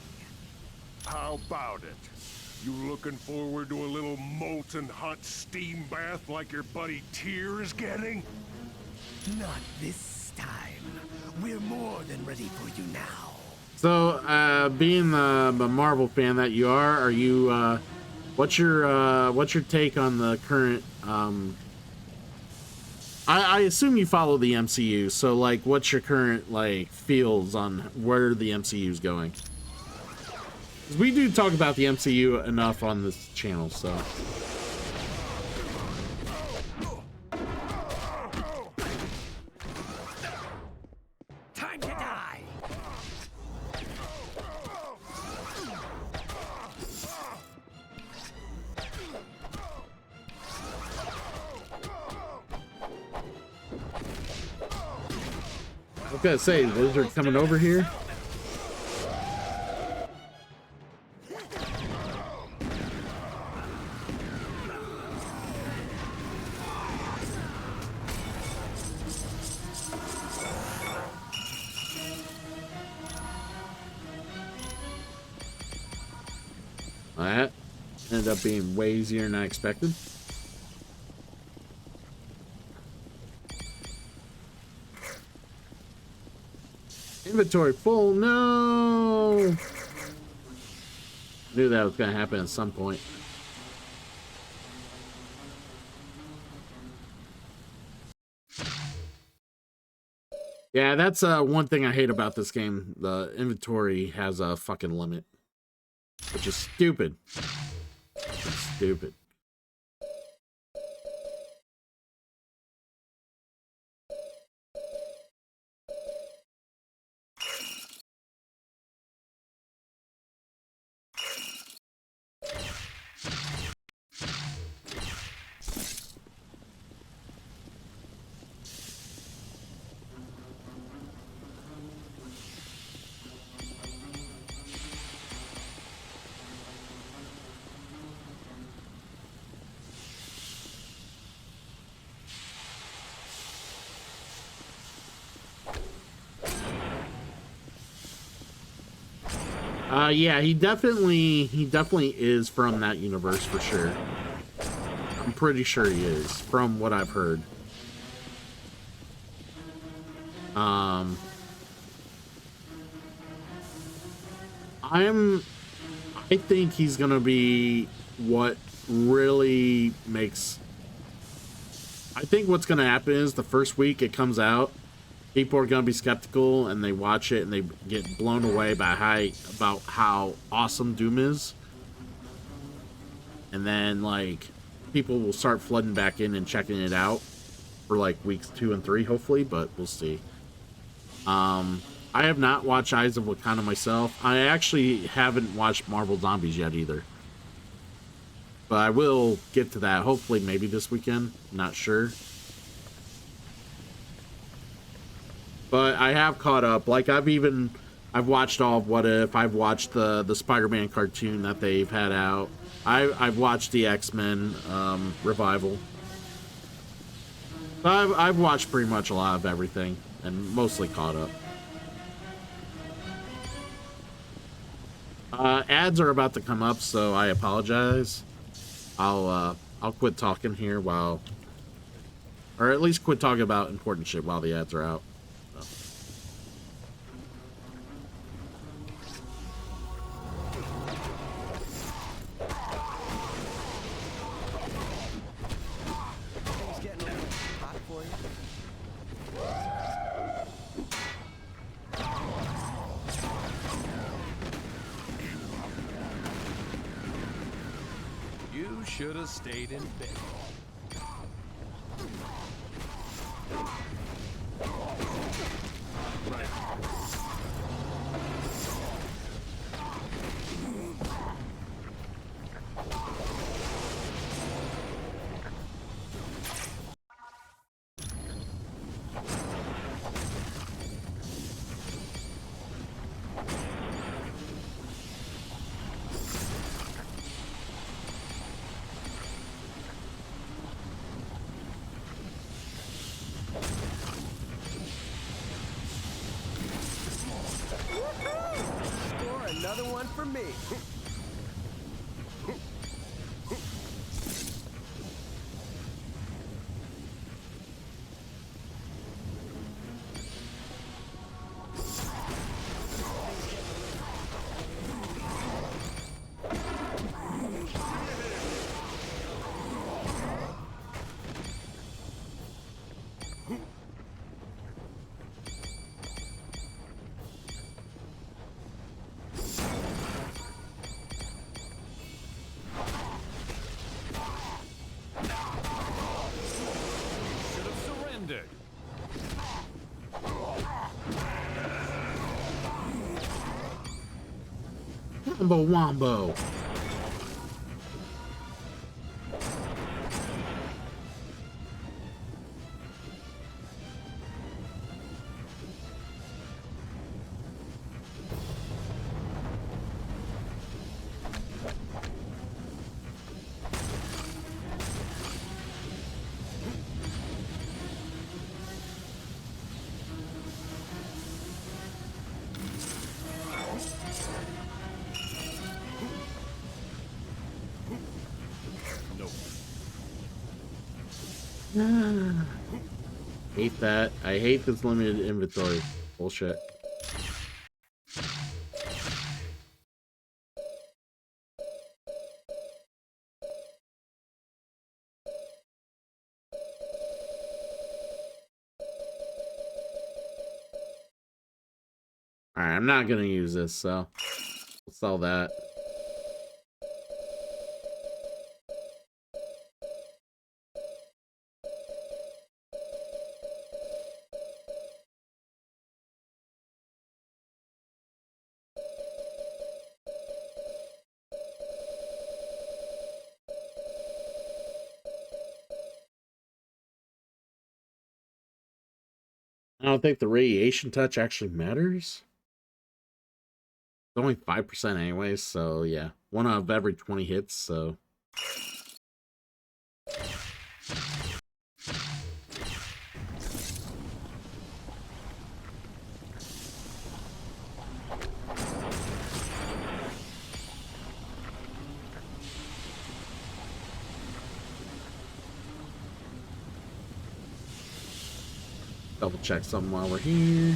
How about it? You looking forward to a little molten hot steam bath like your buddy Tyr is getting? Not this time. We're more than ready for you now. So, being the Marvel fan that you are you, what's your take on the current, I assume you follow the MCU, so, like, what's your current, like, feels on where the MCU's going? 'Cause we do talk about the MCU enough on this channel, so... Time to die! I was gonna say, Lizard coming over here? That ended up being way easier than I expected. Inventory full, no! Knew that was gonna happen at some point. Yeah, that's one thing I hate about this game. The inventory has a fucking limit. Which is stupid. It's stupid. Yeah, he definitely is from that universe for sure. I'm pretty sure he is, from what I've heard. I think he's gonna be what really makes... I think what's gonna happen is the first week it comes out, people are going to be skeptical and they watch it and they get blown away by how awesome Doom is. And then, like, people will start flooding back in and checking it out for, like, weeks 2 and 3, hopefully, but we'll see. I have not watched Eyes of Wakanda myself. I actually haven't watched Marvel Zombies yet either. But I will get to that, hopefully, maybe this weekend. Not sure. But I have caught up. Like, I've watched all of What If. I've watched the Spider-Man cartoon that they've had out. I've watched the X-Men revival. So I've watched pretty much a lot of everything and mostly caught up. Ads are about to come up, so I apologize. I'll quit talking here while, or at least quit talking about important shit while the ads are out. So. You should have stayed in bed. Or another one for me. Should have surrendered. Wombo wombo. Hate that. I hate this limited inventory bullshit. Alright, I'm not gonna use this, so we'll sell that. I don't think the radiation touch actually matters. It's only 5% anyways, so yeah. 1 out of every 20 hits, so. Double check something while we're here.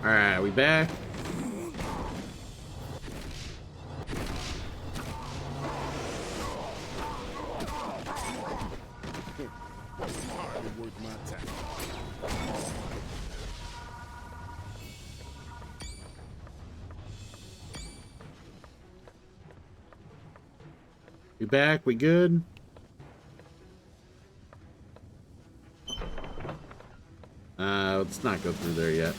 All right, we back. We back, we good? Let's not go through there yet.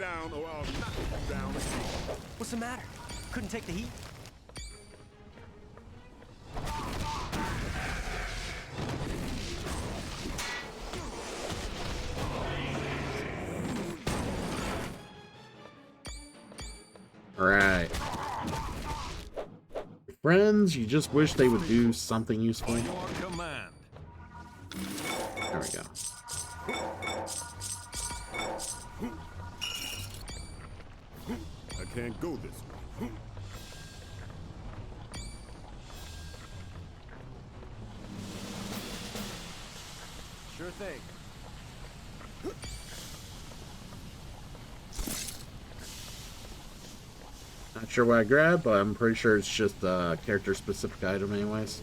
down or I'll knock you down again. What's the matter? Couldn't take the heat? All right. Friends, you just wish they would do something useful. On your command. There we go. I can't go this way. Sure thing. Not sure what I grabbed, but I'm pretty sure it's just a character-specific item anyways.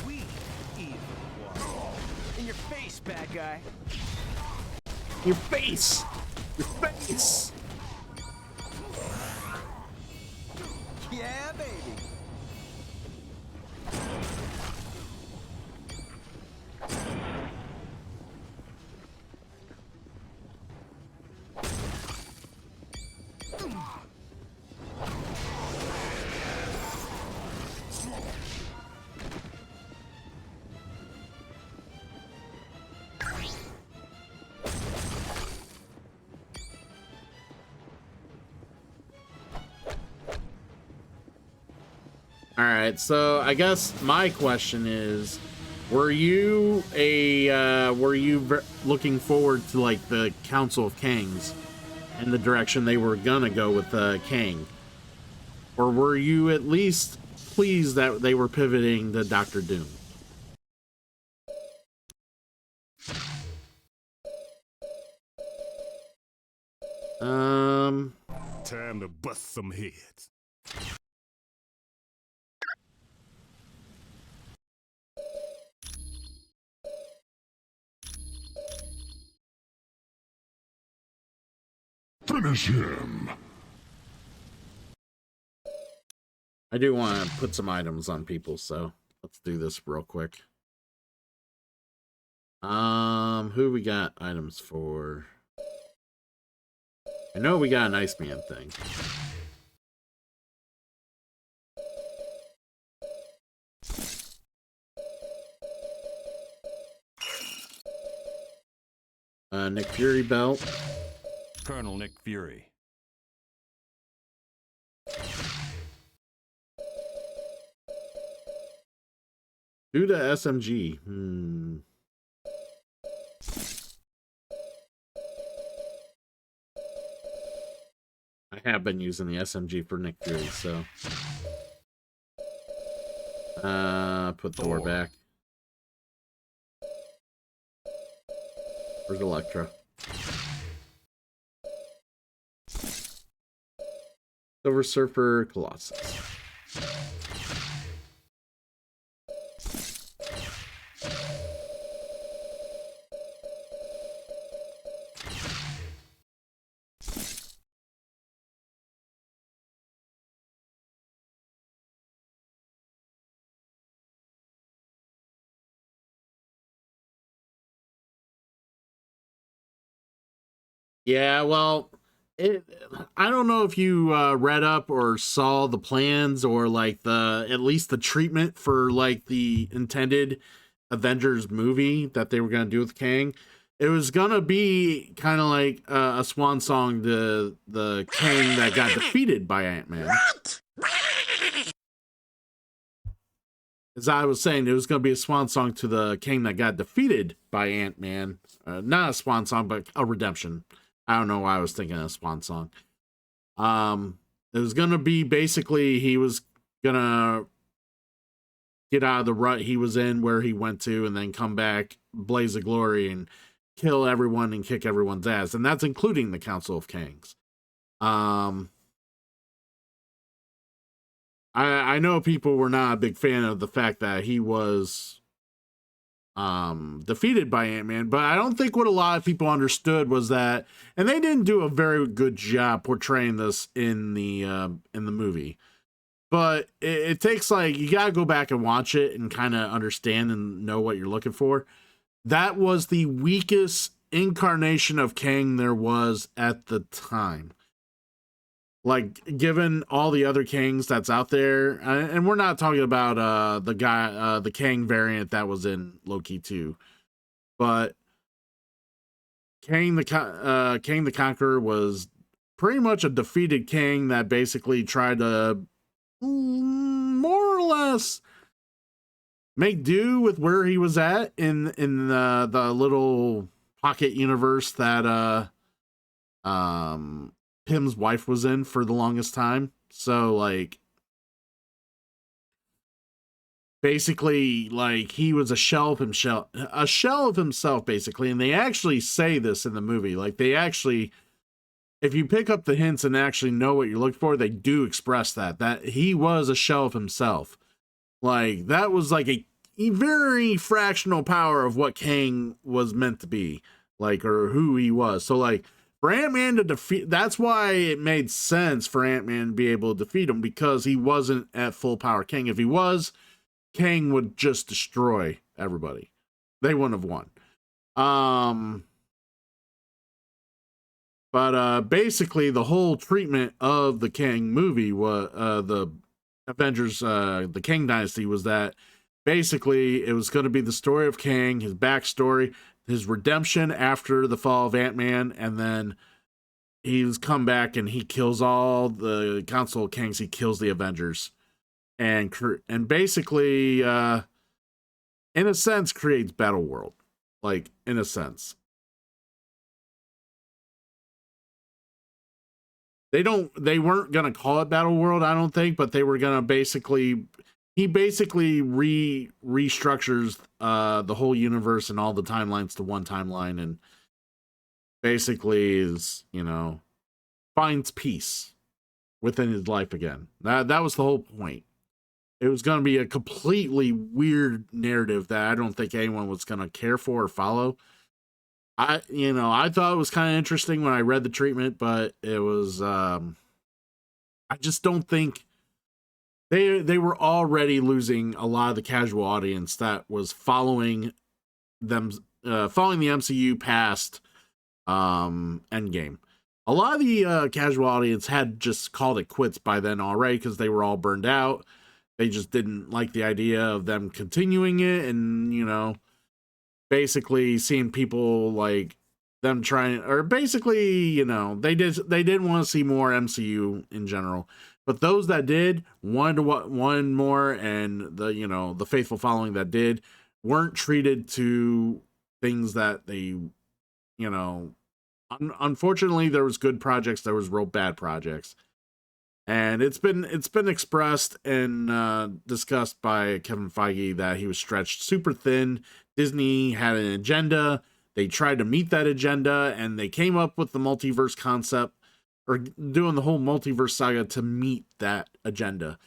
We evil one. In your face, bad guy. Your face! Your face! Yeah, baby. Alright, so I guess my question is, were you looking forward to like the Council of Kangs and the direction they were gonna go with Kang? Or were you at least pleased that they were pivoting to Doctor Doom? Time to bust some heads. Finish him. I do want to put some items on people, so let's do this real quick. Who we got items for? I know we got an Iceman thing. Nick Fury belt. Colonel Nick Fury. Due to SMG. I have been using the SMG for Nick Fury, so. Put Thor back. Where's Elektra? Silver Surfer, Colossus. Yeah, well, I don't know if you read up or saw the plans or like at least the treatment for like the intended Avengers movie that they were going to do with Kang. It was going to be kind of like a swan song to the Kang that got defeated by Ant-Man. As I was saying, it was going to be a swan song to the Kang that got defeated by Ant-Man. Not a swan song, but a redemption. I don't know why I was thinking of swan song. It was going to be basically he was going to get out of the rut he was in where he went to and then come back, blaze of glory, and kill everyone and kick everyone's ass. And that's including the Council of Kangs. I know people were not a big fan of the fact that he was defeated by Ant-Man. But I don't think what a lot of people understood was that, and they didn't do a very good job portraying this in the movie. But it takes, like, you gotta go back and watch it and kind of understand and know what you're looking for. That was the weakest incarnation of Kang there was at the time. Like, given all the other Kangs that's out there, and we're not talking about the Kang variant that was in Loki 2, but Kang the Conqueror was pretty much a defeated Kang that basically tried to more or less make do with where he was at in the little pocket universe that Pym's wife was in for the longest time. So, like, basically, like, he was a shell of himself, basically. And they actually say this in the movie. Like, they actually, if you pick up the hints and actually know what you're looking for, they do express that he was a shell of himself. Like, that was like a very fractional power of what Kang was meant to be, like, or who he was. So, like, for Ant-Man to defeat, that's why it made sense for Ant-Man to be able to defeat him, because he wasn't at full power Kang. If he was, Kang would just destroy everybody. They wouldn't have won. But basically, the whole treatment of the Kang movie was the Avengers, the Kang Dynasty, was that basically it was going to be the story of Kang, his backstory, his redemption after the fall of Ant-Man, and then he's come back and he kills all the Council of Kangs. He kills the Avengers, and basically, in a sense, creates Battle World. Like, in a sense, they weren't gonna call it Battle World, I don't think, but they were gonna basically. He basically restructures the whole universe and all the timelines to one timeline, and basically is, finds peace within his life again. That was the whole point. It was going to be a completely weird narrative that I don't think anyone was going to care for or follow. I thought it was kind of interesting when I read the treatment, but it was, I just don't think. They were already losing a lot of the casual audience that was following them, following the MCU past Endgame. A lot of the casual audience had just called it quits by then already, because they were all burned out. They just didn't like the idea of them continuing it, and basically seeing people like them trying, or basically, they didn't want to see more MCU in general. But those that did wanted more, and the faithful following that did weren't treated to things that they, unfortunately, there was good projects, there was real bad projects, and it's been expressed and discussed by Kevin Feige that he was stretched super thin. Disney had an agenda. They tried to meet that agenda, and they came up with the multiverse concept, or doing the whole multiverse saga to meet that agenda.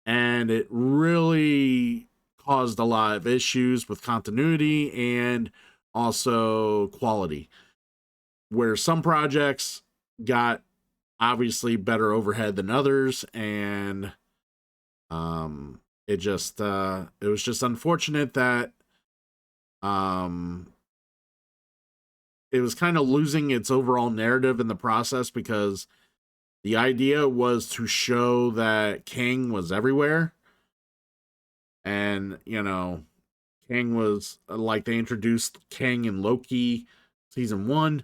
And it really caused a lot of issues with continuity and also quality, where some projects got obviously better overhead than others. And it was just unfortunate that it was kind of losing its overall narrative in the process, because the idea was to show that Kang was everywhere. And, Kang was, like, they introduced Kang in Loki season 1,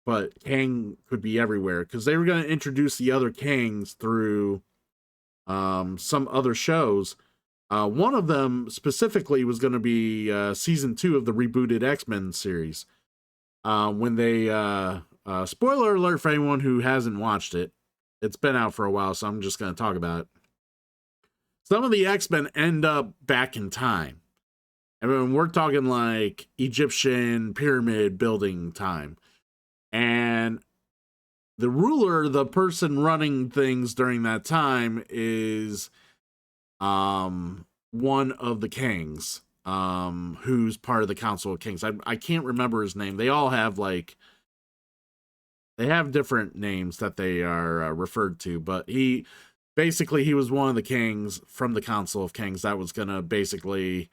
but Kang could be everywhere, because they were going to introduce the other Kangs through some other shows. One of them specifically was going to be season 2 of the rebooted X-Men series. When they, spoiler alert for anyone who hasn't watched it, it's been out for a while, so I'm just going to talk about it. Some of the X-Men end up back in time. I mean, we're talking like Egyptian pyramid building time. And the ruler, the person running things during that time, is one of the Kangs. who's part of the Council of Kings. I can't remember his name. They all have like, they have different names that they are referred to, but he was one of the kings from the Council of Kings that was going to basically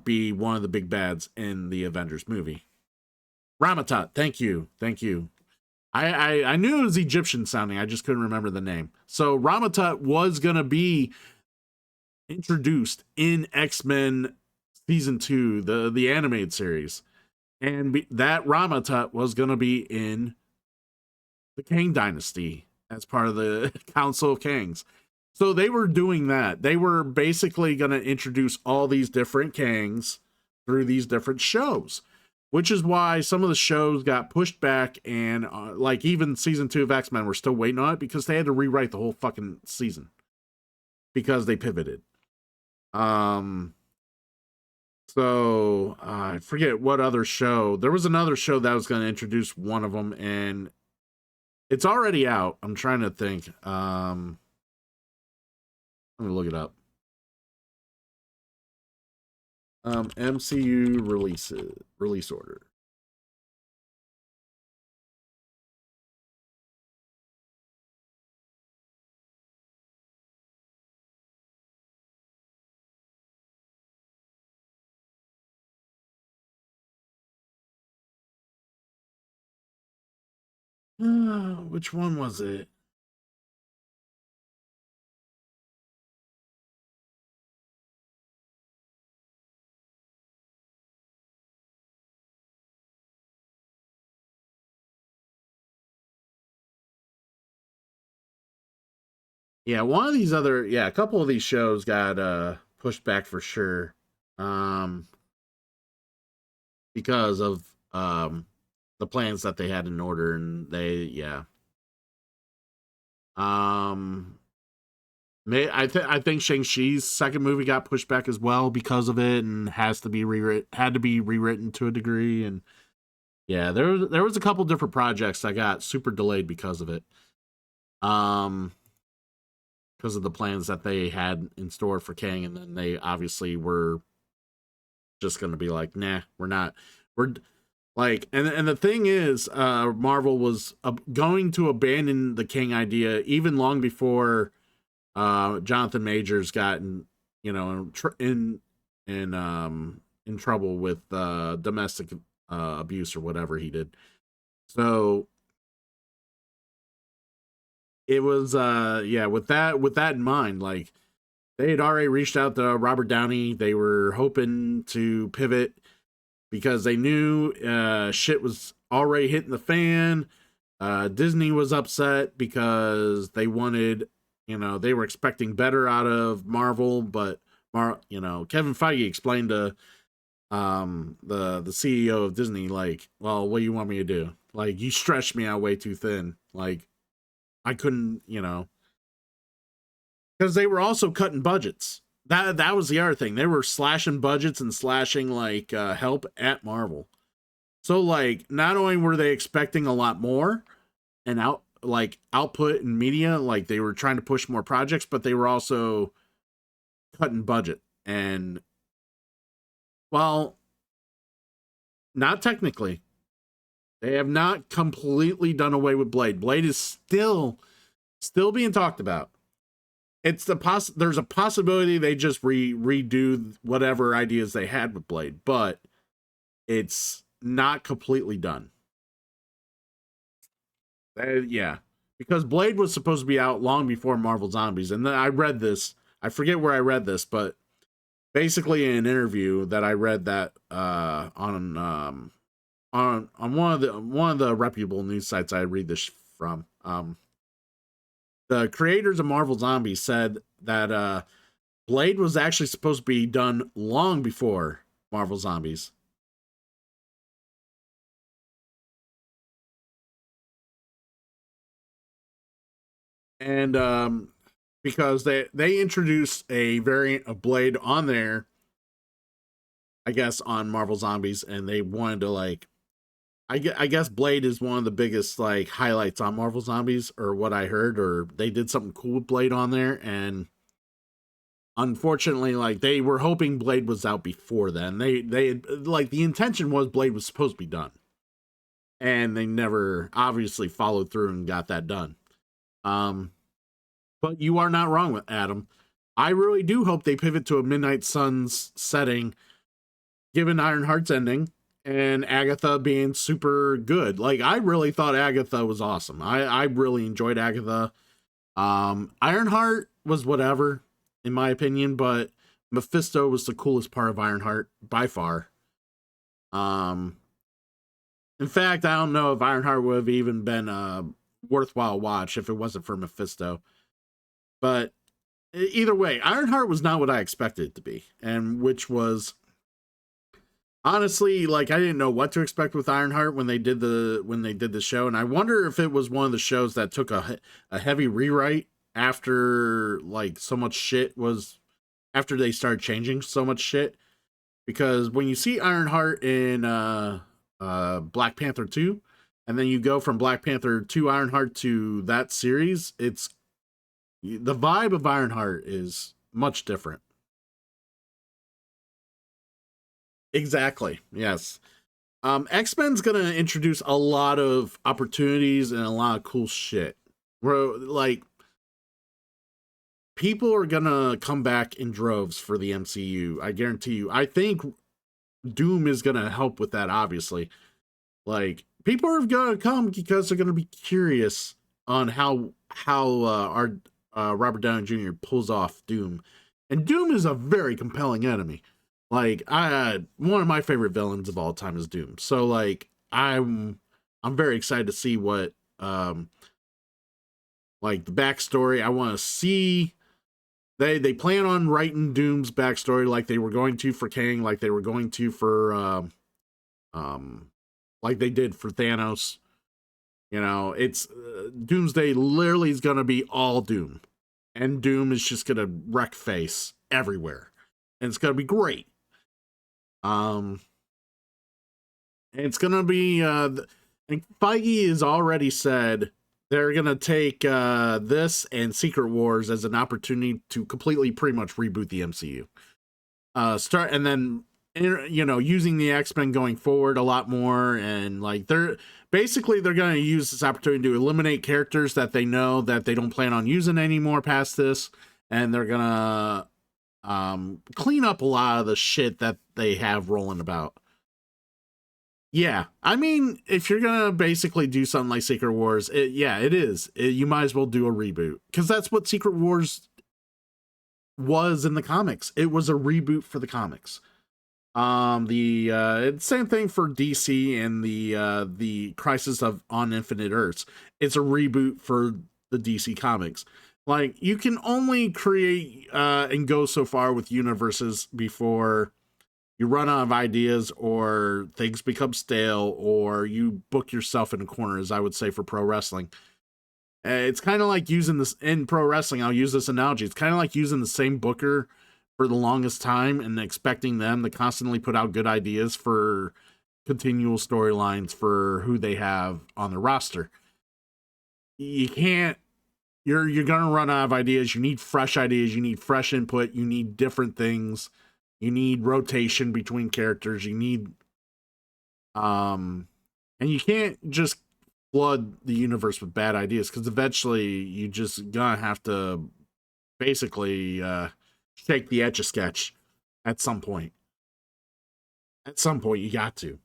be one of the big bads in the Avengers movie. Rama-Tut, thank you. I knew it was Egyptian sounding, I just couldn't remember the name. So Rama-Tut was going to be introduced in X-Men Season 2, the animated series. And that Rama-Tut was going to be in the Kang Dynasty as part of the Council of Kings. So they were doing that. They were basically going to introduce all these different Kangs through these different shows, which is why some of the shows got pushed back, and like even Season 2 of X-Men, we're still waiting on it because they had to rewrite the whole fucking season because they pivoted. So I forget what other show. There was another show that was going to introduce one of them, and it's already out. I'm trying to think. Let me look it up. MCU release order. Which one was it? Yeah, one of these other, a couple of these shows got pushed back for sure. Because of the plans that they had in order, and I think Shang-Chi's second movie got pushed back as well because of it, and had to be rewritten to a degree. And yeah, there was a couple different projects that got super delayed because of it. Because of the plans that they had in store for Kang, and then they obviously were just going to be like, nah, we're not. We're like, and the thing is, Marvel was going to abandon the Kang idea even long before Jonathan Majors got in trouble with domestic abuse or whatever he did. So it was with that in mind, like, they had already reached out to Robert Downey. They were hoping to pivot because they knew shit was already hitting the fan. Disney was upset because they wanted, they were expecting better out of Marvel, but Kevin Feige explained to the CEO of Disney, like, well, what do you want me to do? Like, you stretched me out way too thin. Like, I couldn't, because they were also cutting budgets. That was the other thing. They were slashing budgets and slashing help at Marvel. So like, not only were they expecting a lot more and output and media, like they were trying to push more projects, but they were also cutting budget. And well, not technically. They have not completely done away with Blade. Blade is still being talked about. It's there's a possibility they just redo whatever ideas they had with Blade, but it's not completely done. Because Blade was supposed to be out long before Marvel Zombies, and then I read this. I forget where I read this, but basically in an interview that I read that on one of the reputable news sites I read this from, the creators of Marvel Zombies said that Blade was actually supposed to be done long before Marvel Zombies. And because they introduced a variant of Blade on there, I guess, on Marvel Zombies, and they wanted to I guess Blade is one of the biggest highlights on Marvel Zombies, or what I heard, or they did something cool with Blade on there, and unfortunately, like, they were hoping Blade was out before then. They like, the intention was Blade was supposed to be done, and they never obviously followed through and got that done. But you are not wrong with Adam. I really do hope they pivot to a Midnight Suns setting, given Ironheart's ending and Agatha being super good. Like, I really thought Agatha was awesome. I really enjoyed Agatha. Ironheart was whatever, in my opinion, but Mephisto was the coolest part of Ironheart by far. In fact, I don't know if Ironheart would have even been a worthwhile watch if it wasn't for Mephisto. But either way, Ironheart was not what I expected it to be, and which was honestly, like, I didn't know what to expect with Ironheart when they did the show, and I wonder if it was one of the shows that took a heavy rewrite after, like, so much shit was, after they started changing so much shit. Because when you see Ironheart in Black Panther 2, and then you go from Black Panther to Ironheart to that series, it's, the vibe of Ironheart is much different. Exactly. Yes. X-Men's gonna introduce a lot of opportunities and a lot of cool shit. Where, like, people are gonna come back in droves for the MCU. I guarantee you. I think Doom is gonna help with that, obviously. Like, people are gonna come because they're gonna be curious on how our Robert Downey Jr. pulls off Doom. And Doom is a very compelling enemy. Like, one of my favorite villains of all time is Doom. So, like, I'm very excited to see what, like, the backstory. I want to see, they plan on writing Doom's backstory like they were going to for Kang, like they were going to for, like they did for Thanos. You know, it's, Doomsday literally is going to be all Doom. And Doom is just going to wreck face everywhere. And it's going to be great. It's gonna be and Feige has already said they're gonna take this and Secret Wars as an opportunity to completely pretty much reboot the MCU. Start, and then, you know, using the X-Men going forward a lot more, and like they're gonna use this opportunity to eliminate characters that they know that they don't plan on using anymore past this, and they're gonna clean up a lot of the shit that they have rolling about. Yeah, I mean, if you're gonna basically do something like Secret Wars, it is. You might as well do a reboot, because that's what Secret Wars was in the comics. It was a reboot for the comics. Same thing for DC and the Crisis on Infinite Earths. It's a reboot for the DC comics. Like, you can only create and go so far with universes before you run out of ideas, or things become stale, or you book yourself in a corner, as I would say for pro wrestling. It's kind of like using this in pro wrestling. I'll use this analogy. It's kind of like using the same booker for the longest time and expecting them to constantly put out good ideas for continual storylines for who they have on the roster. You can't. You're gonna run out of ideas. You need fresh ideas. You need fresh input. You need different things. You need rotation between characters. You need, and you can't just flood the universe with bad ideas, because eventually you just gonna have to basically shake the Etch-a-Sketch at some point. At some point, you got to,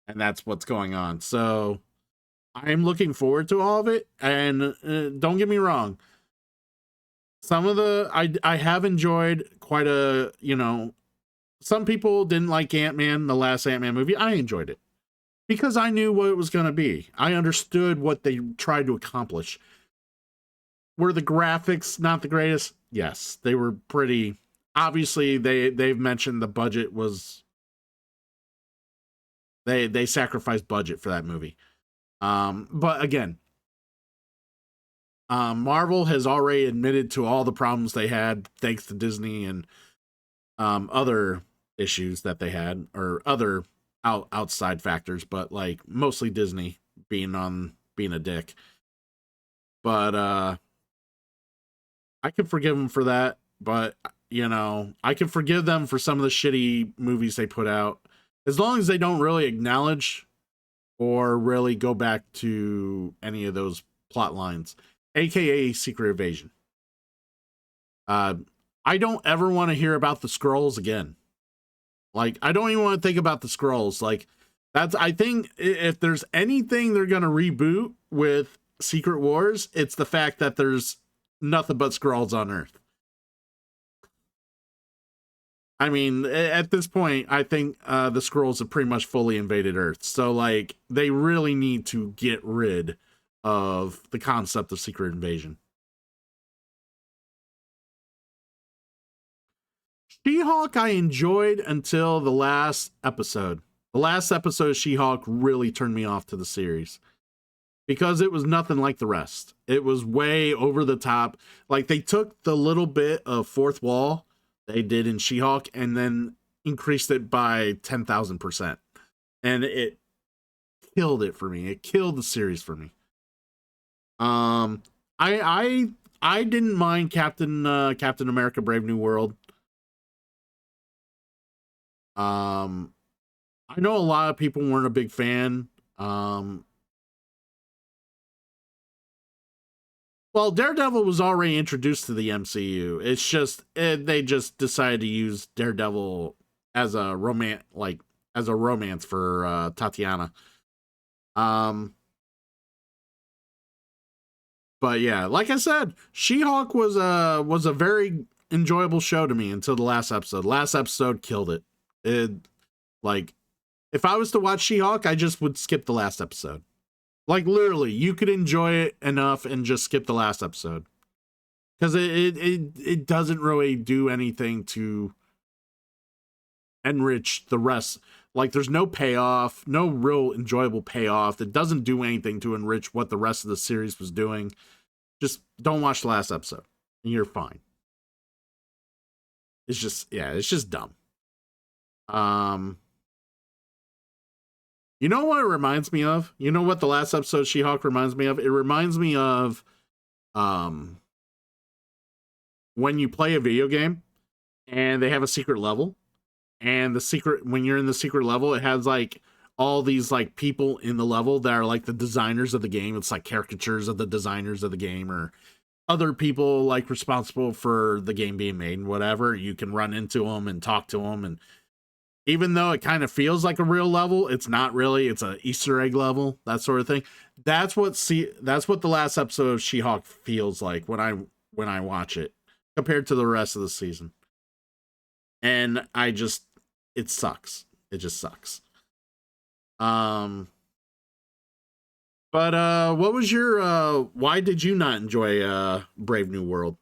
and that's what's going on. So I'm looking forward to all of it, and don't get me wrong. Some of I have enjoyed quite a, you know, some people didn't like Ant-Man, the last Ant-Man movie. I enjoyed it because I knew what it was going to be. I understood what they tried to accomplish. Were the graphics not the greatest? Yes, they were pretty. Obviously, they've mentioned the budget was. They sacrificed budget for that movie. But again, Marvel has already admitted to all the problems they had thanks to Disney and other issues that they had, or other outside factors, but like mostly Disney being a dick. But I could forgive them for that. But you know, I can forgive them for some of the shitty movies they put out, as long as they don't really acknowledge or really go back to any of those plot lines, aka Secret Invasion. I don't ever want to hear about the Skrulls again. Like, I don't even want to think about the Skrulls. Like, I think if there's anything they're going to reboot with Secret Wars, it's the fact that there's nothing but Skrulls on Earth. I mean, at this point, I think the Skrulls have pretty much fully invaded Earth. So, like, they really need to get rid of the concept of Secret Invasion. She-Hulk I enjoyed until the last episode. The last episode of She-Hulk really turned me off to the series. Because it was nothing like the rest. It was way over the top. Like, they took the little bit of fourth wall they did in She-Hulk and then increased it by 10,000%. And it killed it for me. It killed the series for me. I didn't mind Captain America Brave New World. I know a lot of people weren't a big fan. Well, Daredevil was already introduced to the MCU. It's just they just decided to use Daredevil as a romance for Tatiana. But yeah, like I said, She-Hulk was a very enjoyable show to me until the last episode. Last episode killed it. Like, if I was to watch She-Hulk, I just would skip the last episode. Like, literally, you could enjoy it enough and just skip the last episode. Because it doesn't really do anything to enrich the rest. Like, there's no payoff, no real enjoyable payoff. It doesn't do anything to enrich what the rest of the series was doing. Just don't watch the last episode, and you're fine. It's just dumb. You know what it reminds me of? You know what the last episode of She-Hulk reminds me of? It reminds me of when you play a video game and they have a secret level, and when you're in the secret level, it has like all these like people in the level that are like the designers of the game. It's like caricatures of the designers of the game or other people like responsible for the game being made and whatever. You can run into them and talk to them, and even though it kind of feels like a real level, it's not really. It's an Easter egg level, that sort of thing. That's what the last episode of She-Hulk feels like when I watch it compared to the rest of the season. And it sucks. It just sucks. But what was your why did you not enjoy Brave New World?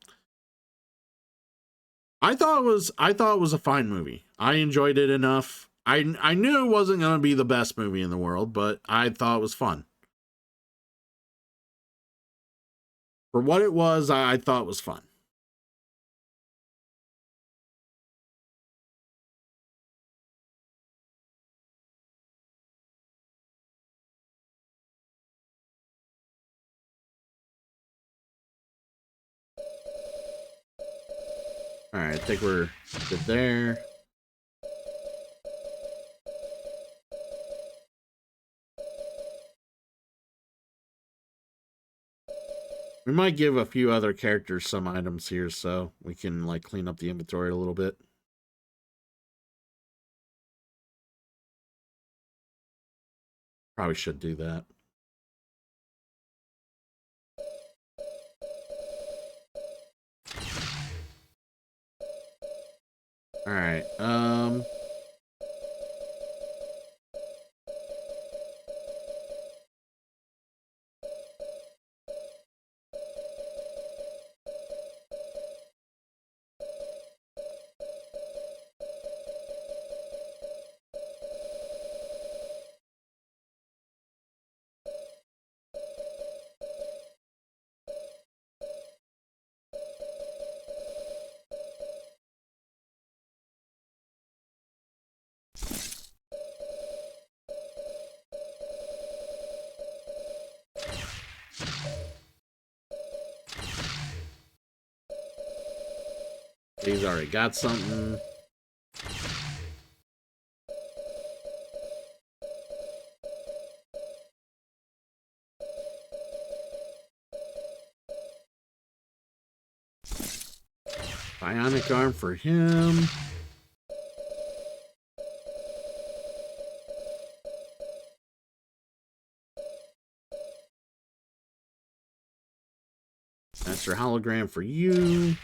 I thought it was a fine movie. I enjoyed it enough. I knew it wasn't going to be the best movie in the world, but I thought it was fun. For what it was, I thought it was fun. All right, I think we're good there. We might give a few other characters some items here so we can like clean up the inventory a little bit. Probably should do that. All right. These He's already got something. Bionic arm for him. Master hologram for you.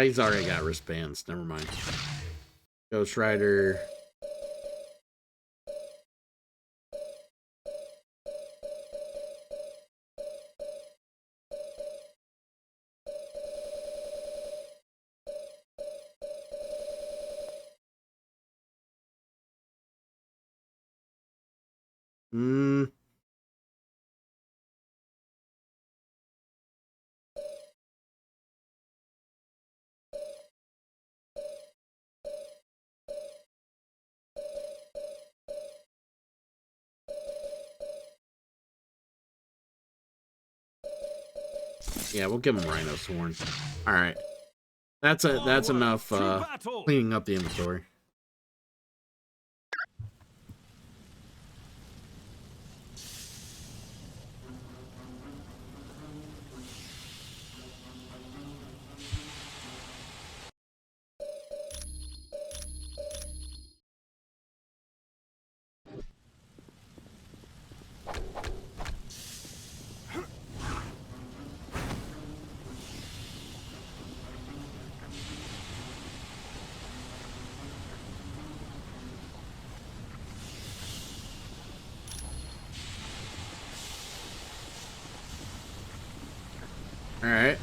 He's already got wristbands. Never mind. Ghost Rider. Yeah, we'll give him Rhino's horn. All right, that's enough cleaning up the inventory. All right.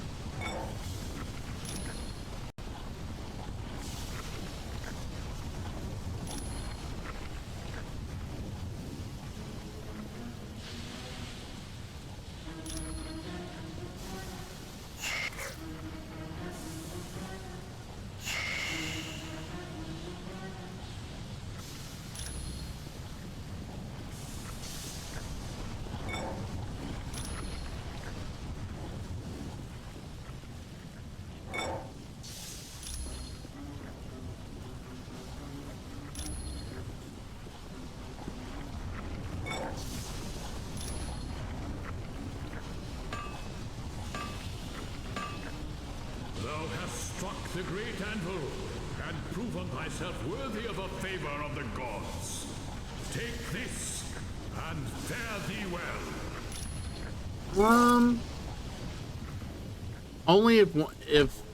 Thou hast struck the great anvil and proven thyself worthy of a favor of the gods. Take this and fare thee well. Only if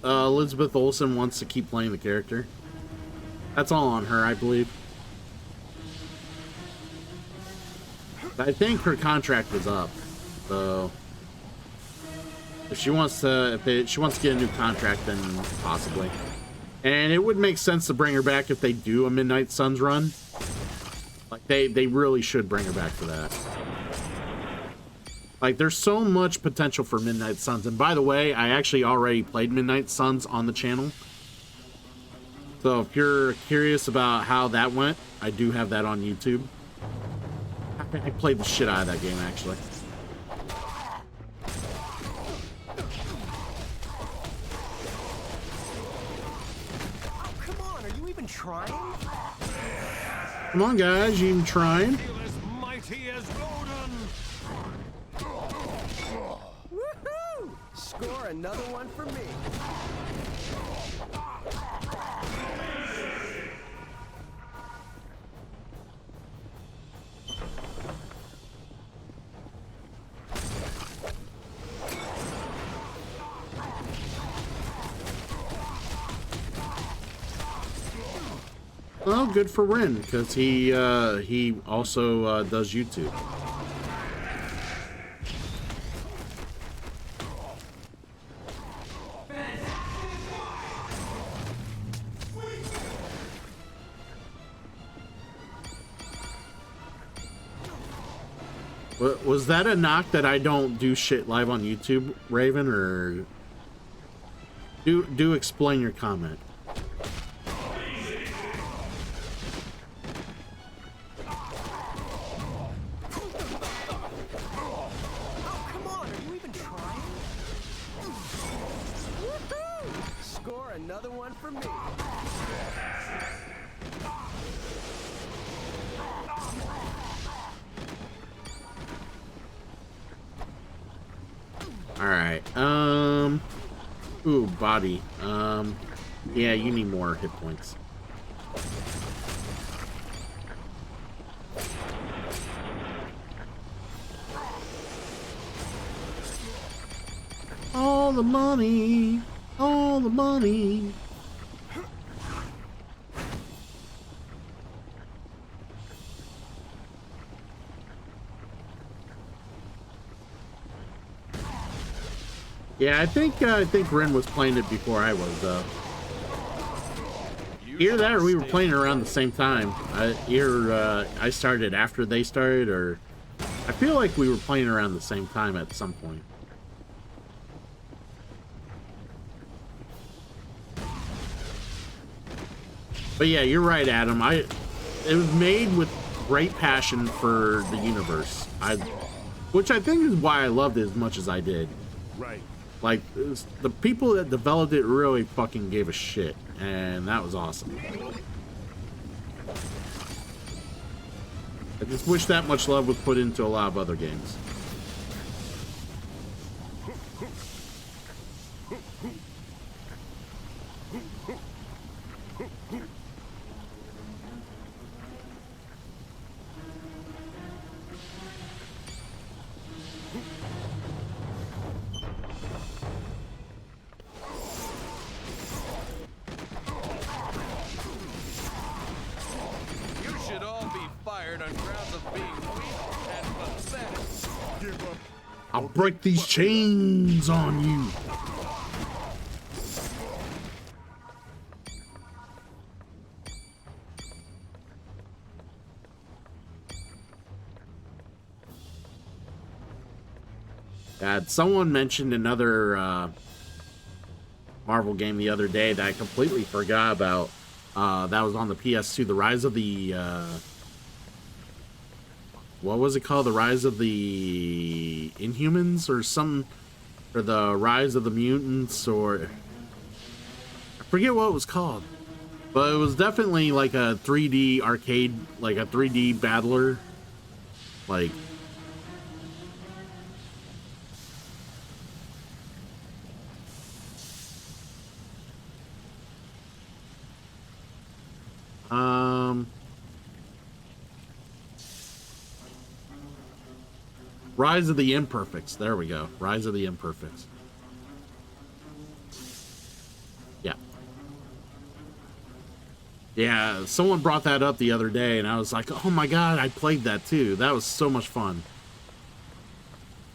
Elizabeth Olsen wants to keep playing the character. That's all on her, I believe. I think her contract is up, so if she wants to, she wants to get a new contract, then possibly. And it would make sense to bring her back if they do a Midnight Suns run. Like they really should bring her back for that. Like, there's so much potential for Midnight Suns. And by the way, I actually already played Midnight Suns on the channel. So if you're curious about how that went, I do have that on YouTube. I played the shit out of that game, actually. Oh, come on, are you even trying? Come on, guys, you even trying? As mighty as Odin. Woohoo! Score another one for me. Well, good for Rin, because he also does YouTube. Was that a knock that I don't do shit live on YouTube, Raven, or do explain your comment? Come on, are you even trying? Woohoo! Score another one for me. Alright, ooh, body. Yeah, you need more hit points. All the money, all the money. Yeah, I think Ren was playing it before I was, though. Either that or we were playing around the same time. I started after they started, or I feel like we were playing around the same time at some point. But yeah, you're right, Adam. It was made with great passion for the universe. Which I think is why I loved it as much as I did. Right. Like, the people that developed it really fucking gave a shit, and that was awesome. I just wish that much love was put into a lot of other games. I'll break these chains on you. God, someone mentioned another Marvel game the other day that I completely forgot about. That was on the PS2, The Rise of the... what was it called? The Rise of the Inhumans or something? Or the Rise of the Mutants, or... I forget what it was called. But it was definitely like a 3D arcade, like a 3D battler. Like... Rise of the Imperfects. There we go. Rise of the Imperfects. Yeah. Yeah, someone brought that up the other day, and I was like, oh my god, I played that too. That was so much fun.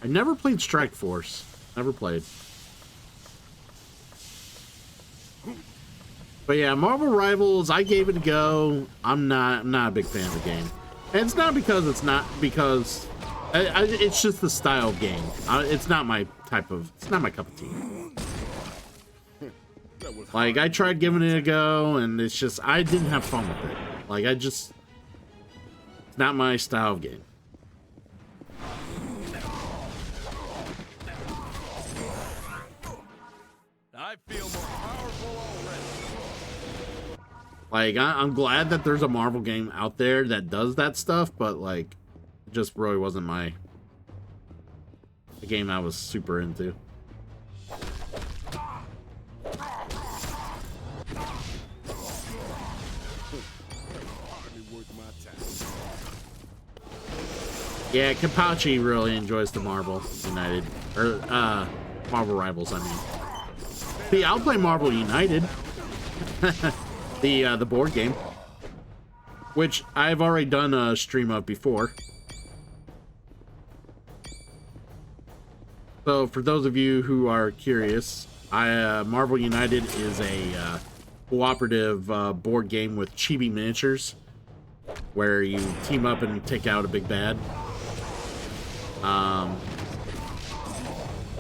I never played Strike Force. Never played. But yeah, Marvel Rivals, I gave it a go. I'm not a big fan of the game. And it's not because it's just the style of game. It's not my cup of tea. Like, I tried giving it a go, and it's just, I didn't have fun with it. Like, it's not my style of game. I feel more powerful already. Like, I'm glad that there's a Marvel game out there that does that stuff, but, like, it just really wasn't the game I was super into. Yeah, Kapachi really enjoys the Marvel United, or Marvel Rivals, I mean. See, I'll play Marvel United, the board game, which I've already done a stream of before. So for those of you who are curious, Marvel United is a cooperative board game with chibi miniatures, where you team up and take out a big bad.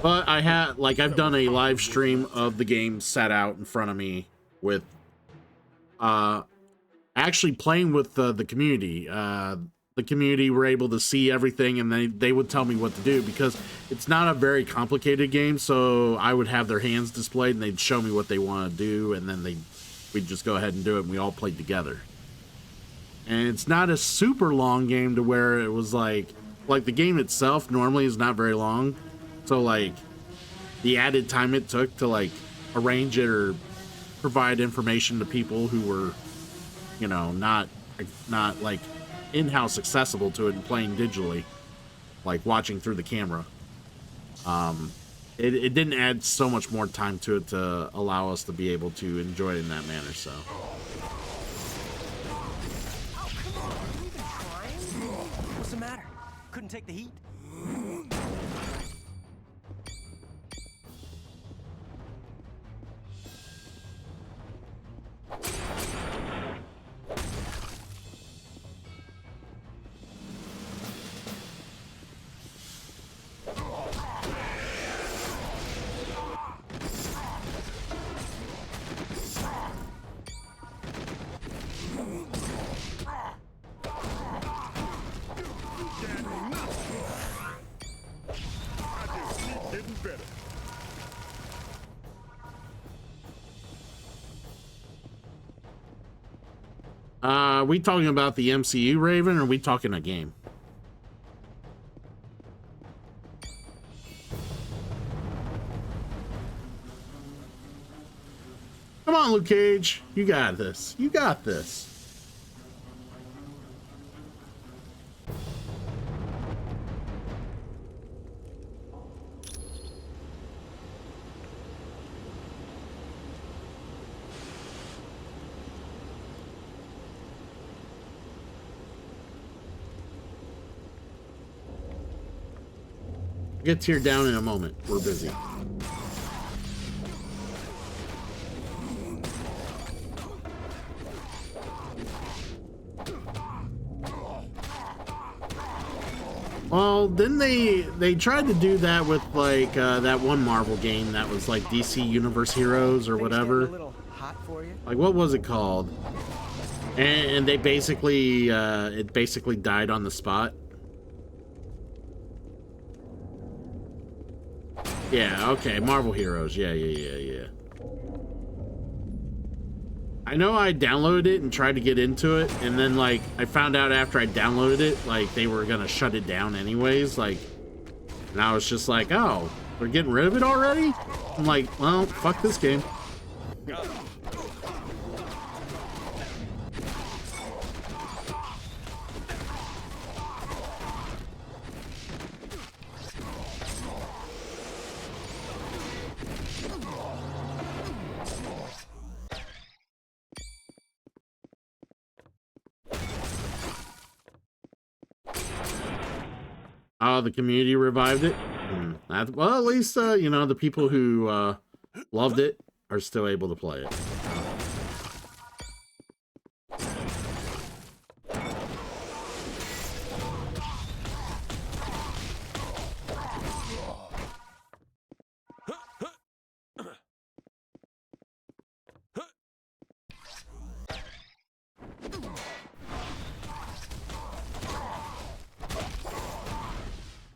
But I had, like, I've done a live stream of the game set out in front of me with, actually playing with the community. The community were able to see everything, and they would tell me what to do, because it's not a very complicated game. So I would have their hands displayed, and they'd show me what they want to do, and then we'd just go ahead and do it, and we all played together. And it's not a super long game to where it was like the game itself normally is not very long. So, like, the added time it took to, like, arrange it or provide information to people who were, you know, not like, in-house accessible to it and playing digitally, like, watching through the camera. It didn't add so much more time to it to allow us to be able to enjoy it in that manner, so. Oh, come on. We've been trying. What's the matter? Couldn't take the heat? Are we talking about the MCU, Raven, or are we talking a game? Come on, Luke Cage. You got this. You got this. Get teared down in a moment. We're busy. Well, then they tried to do that with like that one Marvel game that was like DC Universe Heroes or whatever. A little hot for you? Like, what was it called? And they basically it basically died on the spot. Yeah, okay, Marvel Heroes. Yeah. I know I downloaded it and tried to get into it, and then, like, I found out after I downloaded it, like, they were gonna shut it down anyways, like, and I was just like, oh, they're getting rid of it already? I'm like, well, fuck this game. Oh, the community revived it? Well, at least, you know, the people who loved it are still able to play it.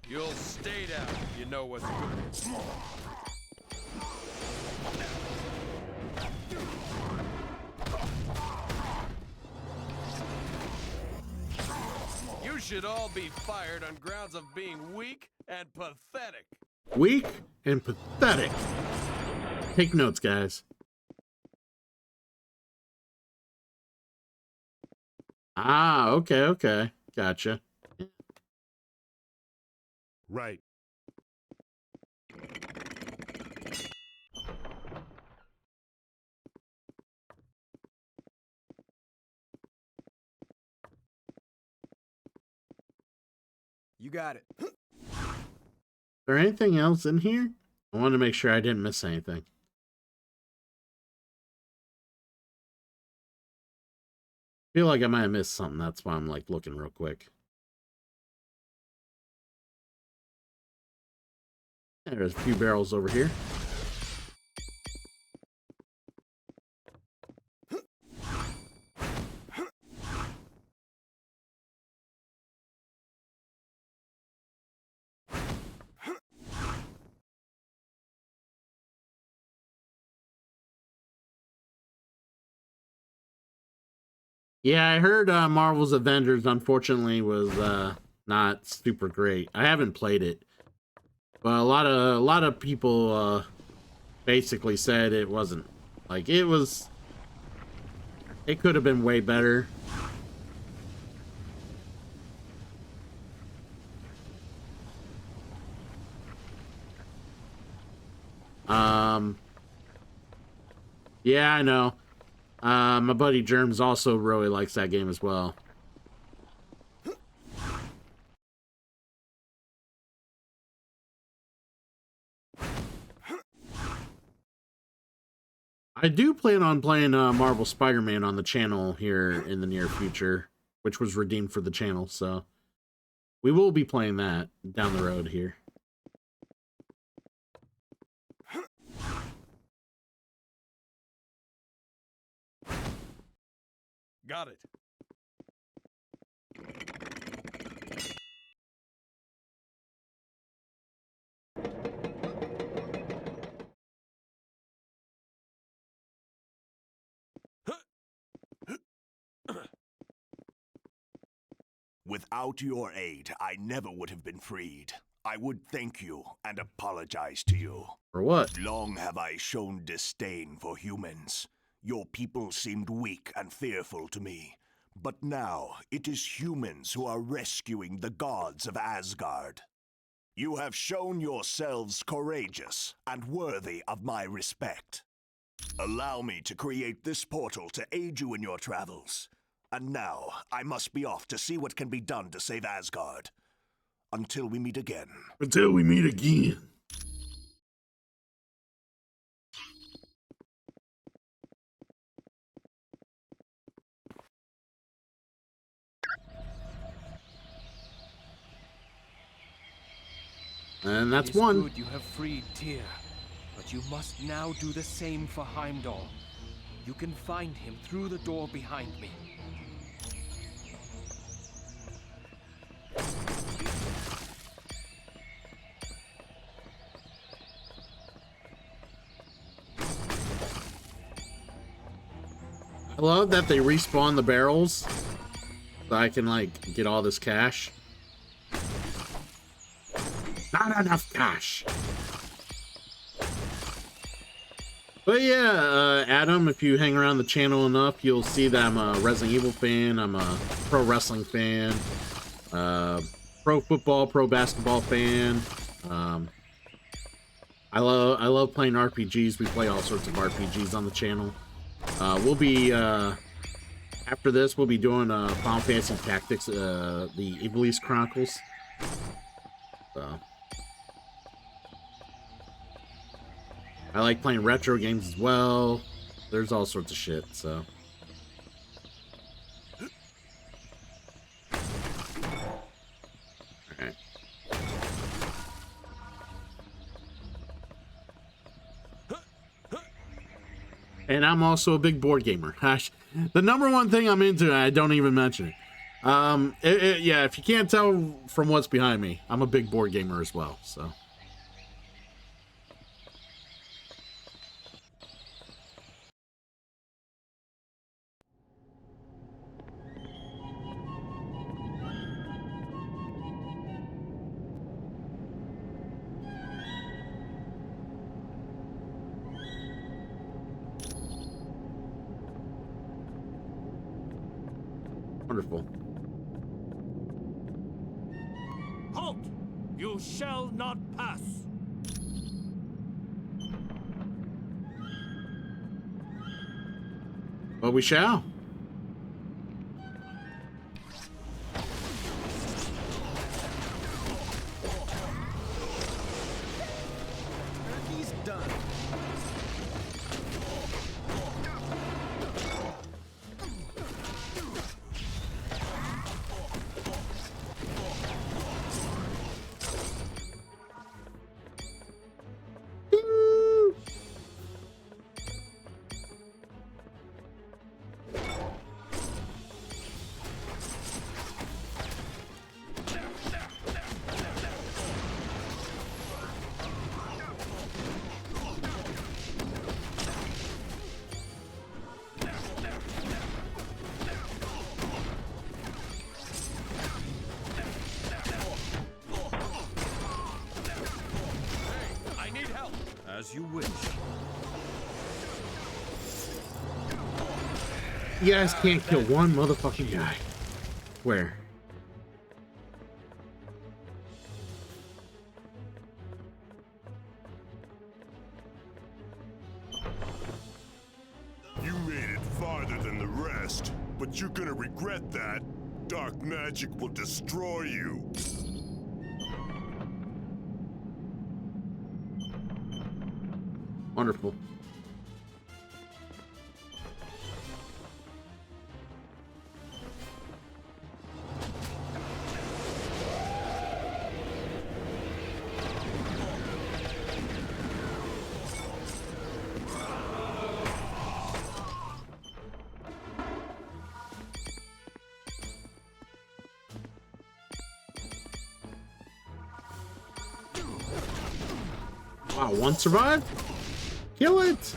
You'll stay down if you know what's good. You should all be fired on grounds of being weak and pathetic. Weak and pathetic. Take notes, guys. Ah, okay. Gotcha. Right. You got it. Is there anything else in here? I wanted to make sure I didn't miss anything. I feel like I might have missed something. That's why I'm like looking real quick. There's a few barrels over here. Yeah, I heard Marvel's Avengers, unfortunately, was not super great. I haven't played it, but a lot of people basically said it wasn't. Like, it could have been way better. Yeah, I know. My buddy Germs also really likes that game as well. I do plan on playing Marvel Spider-Man on the channel here in the near future, which was redeemed for the channel, so we will be playing that down the road here. Got it. Without your aid, I never would have been freed. I would thank you and apologize to you. For what? Long have I shown disdain for humans. Your people seemed weak and fearful to me. But now, it is humans who are rescuing the gods of Asgard. You have shown yourselves courageous and worthy of my respect. Allow me to create this portal to aid you in your travels. And now, I must be off to see what can be done to save Asgard. Until we meet again. Until we meet again. And that's one. Good you have freed Tyr, but you must now do the same for Heimdall. You can find him through the door behind me. I love that they respawn the barrels so I can, like, get all this cash. Not enough cash. But yeah, Adam, if you hang around the channel enough, you'll see that I'm a Resident Evil fan. I'm a pro wrestling fan. Pro football, pro basketball fan. I love playing RPGs. We play all sorts of RPGs on the channel. We'll be after this. We'll be doing Final Fantasy Tactics, the Ivalice Chronicles. So I like playing retro games as well. There's all sorts of shit. So. And I'm also a big board gamer. The number one thing I'm into, I don't even mention it. Yeah, if you can't tell from what's behind me, I'm a big board gamer as well, so. Wonderful. Halt! You shall not pass. Well, we shall. He's done. As you wish. You guys can't kill one motherfucking guy. Where? You made it farther than the rest, but you're gonna regret that. Dark magic will destroy you. Wonderful. Wow, one survived? Kill it!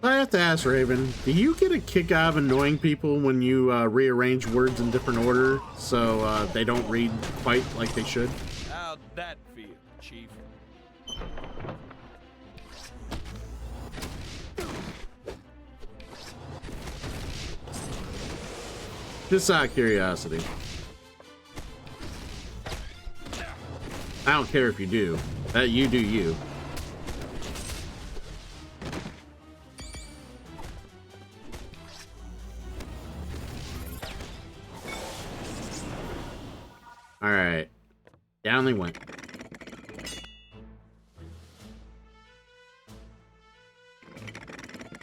I have to ask, Raven, do you get a kick out of annoying people when you rearrange words in different order so they don't read quite like they should? How'd that feel, Chief? Just out of curiosity. I don't care if you do. You do you. Alright. Down they went.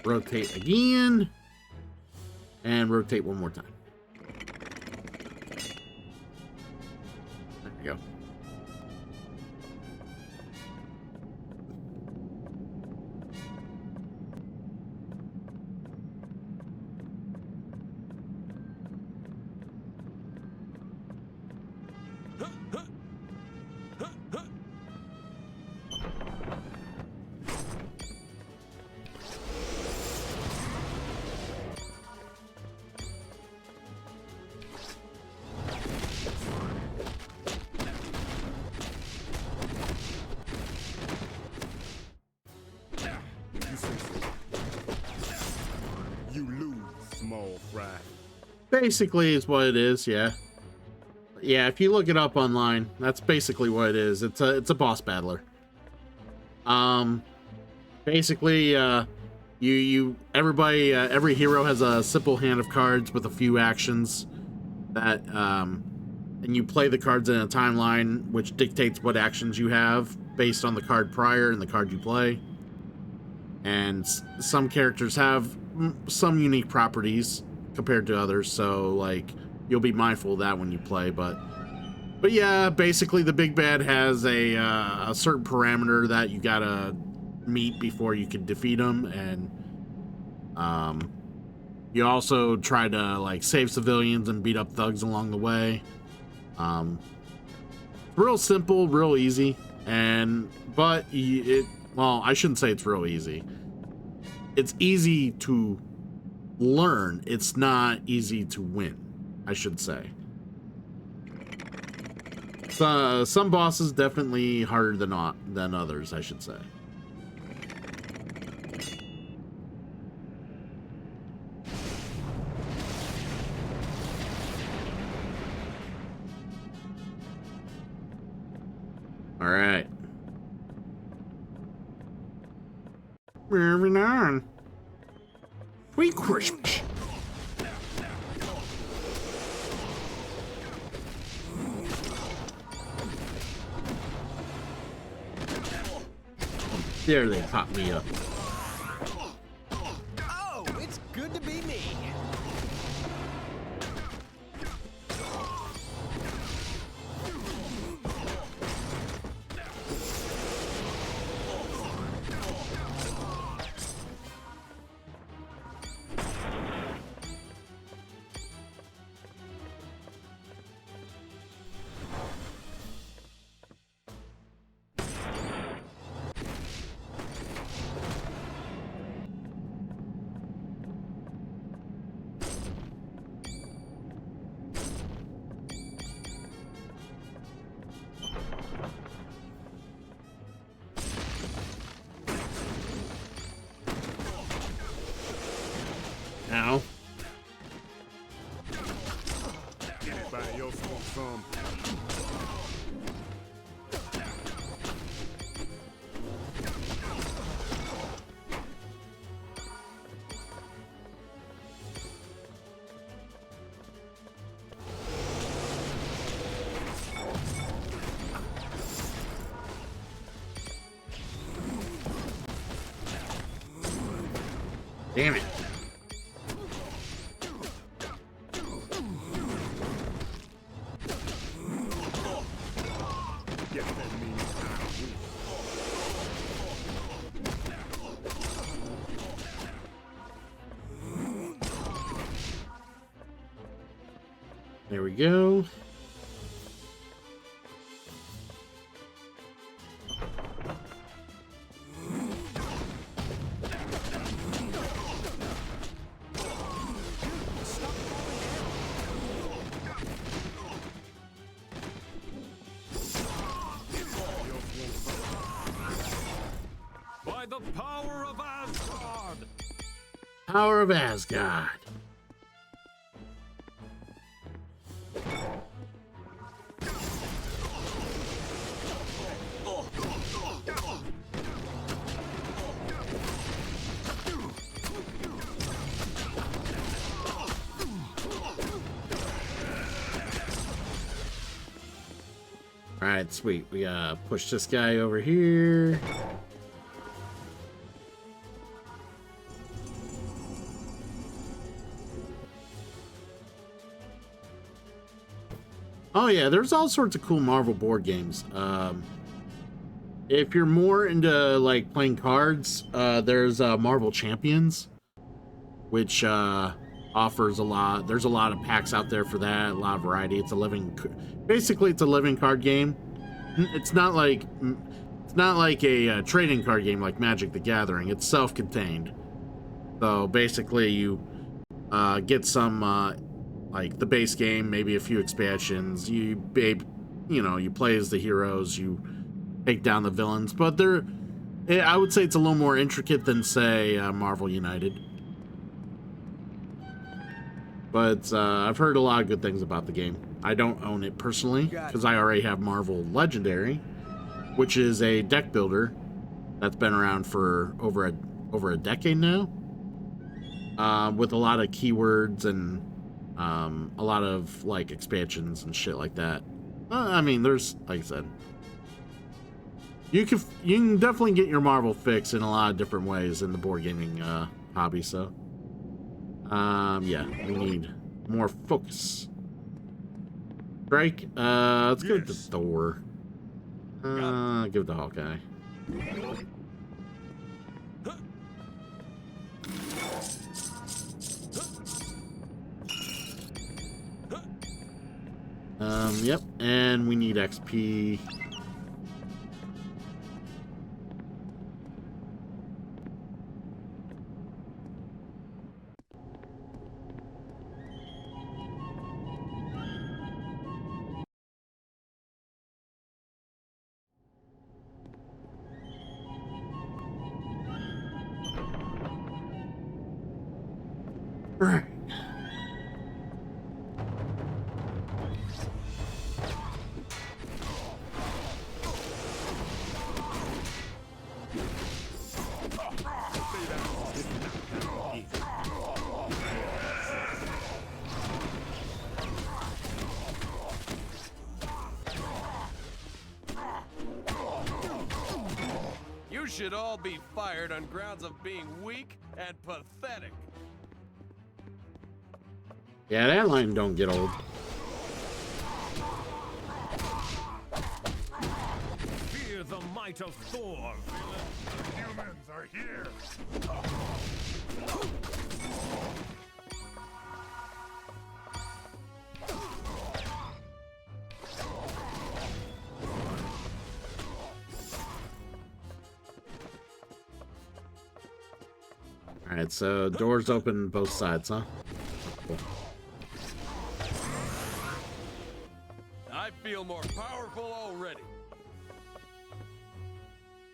Rotate again. And rotate one more time. There we go. You lose, small fry. Basically is what it is, yeah. Yeah, if you look it up online, that's basically what it is. It's a boss battler. Basically, everybody, every hero has a simple hand of cards with a few actions that, and you play the cards in a timeline, which dictates what actions you have based on the card prior and the card you play. And some characters have some unique properties compared to others, so like you'll be mindful of that when you play. But yeah, basically the big bad has a certain parameter that you gotta meet before you can defeat him, and you also try to like save civilians and beat up thugs along the way. Real simple, real easy, but well, I shouldn't say it's real easy. It's easy to learn. It's not easy to win, I should say. Some bosses definitely harder than others, I should say. All right. Moving on. Sweet Christmas. There they pop me up. Oh, it's good to be me. Ow. Anybody else want some? Damn it. There we go. By the power of Asgard! Power of Asgard. Alright, sweet. We gotta push this guy over here. Oh yeah, there's all sorts of cool Marvel board games. If you're more into like playing cards, there's Marvel Champions, which offers a lot. There's a lot of packs out there for that, a lot of variety. It's a basically it's a living card game. It's not like a trading card game like Magic the Gathering. It's self-contained. So basically you get some like the base game, maybe a few expansions. You play as the heroes, you take down the villains, but I would say it's a little more intricate than say Marvel United. But I've heard a lot of good things about the game. I don't own it personally because I already have Marvel Legendary, which is a deck builder that's been around for over a decade now, with a lot of keywords and a lot of like expansions and shit like that. I mean, there's, like I said, you can definitely get your Marvel fix in a lot of different ways in the board gaming hobby. So yeah, we need more focus. Strike. Let's go to Thor. Give it to Hawkeye. Yep, and we need XP. Right. You should all be fired on grounds of being weak and pathetic. Yeah, that line don't get old. Fear the might of Thor. The humans are here. Alright, so doors open both sides, huh? Cool. I feel more powerful already.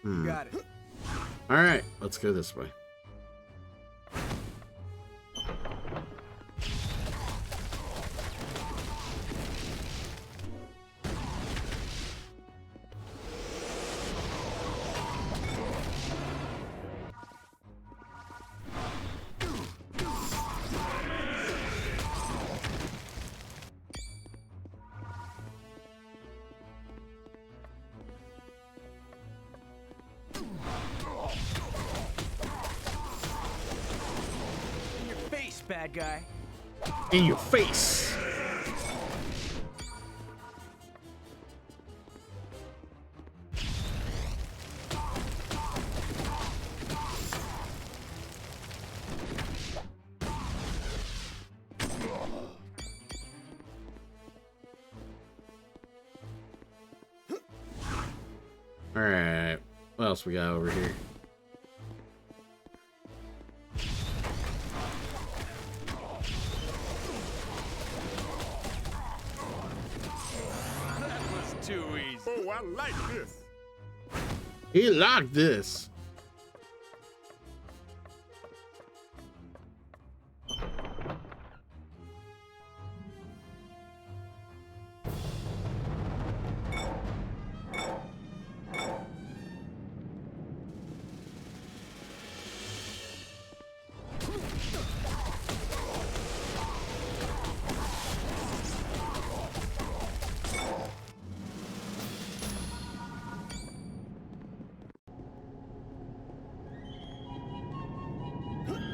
Got it. Alright, let's go this way. bad guy. In your face. All right, what else we got over here? That was too easy. Oh, I like this. He liked this.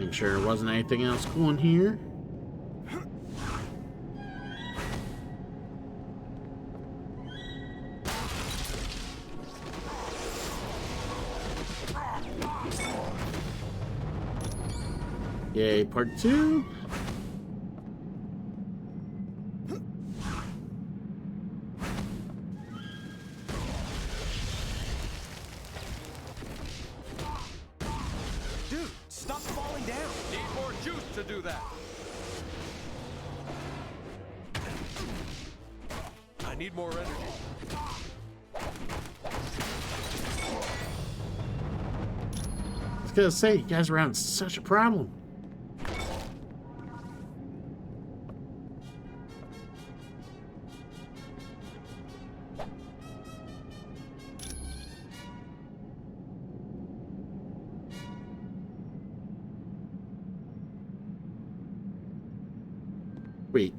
Make sure there wasn't anything else cool in here. Yay, part 2. Dude, stop falling down. Need more juice to do that. I need more energy. I was gonna say, you guys are having such a problem. Wait.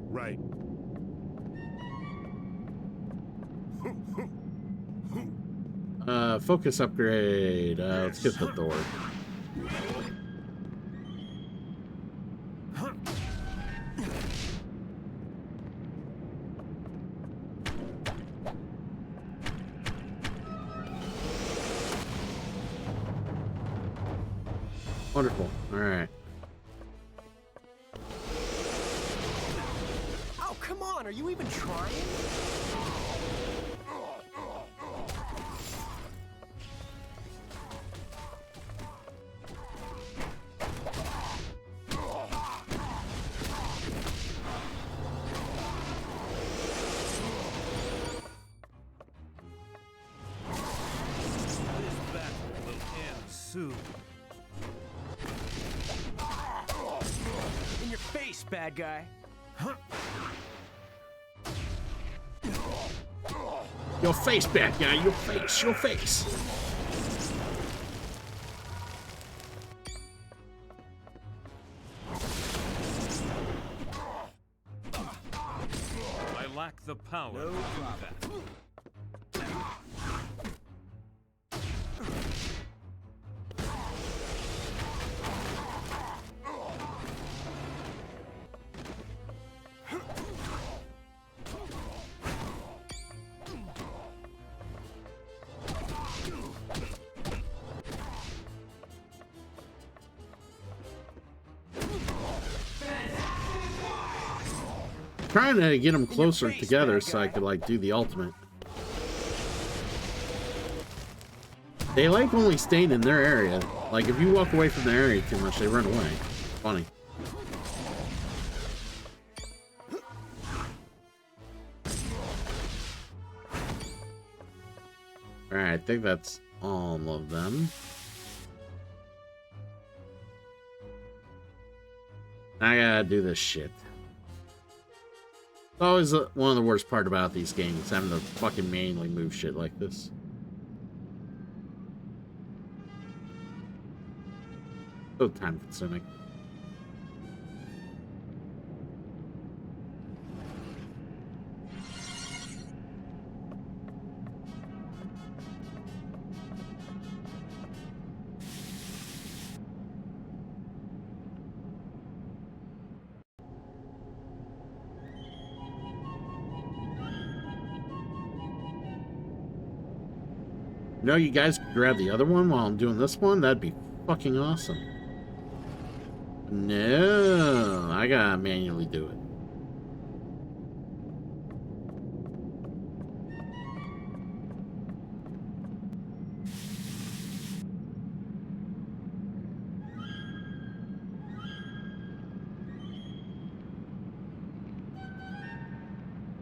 Right. Focus upgrade. Let's get the door. Wonderful. All right. Oh, come on. Are you even trying? In your face, bad guy. Your face, bad guy. Your face. Your face. I lack the power to do that. Trying to get them closer together so I could like do the ultimate. They like only staying in their area. Like if you walk away from the area too much, they run away. Funny. Alright, I think that's all of them. I gotta do this shit. It's always one of the worst part about these games, having to fucking manually move shit like this. So time consuming. No, you guys could grab the other one while I'm doing this one? That'd be fucking awesome. No, I gotta manually do it.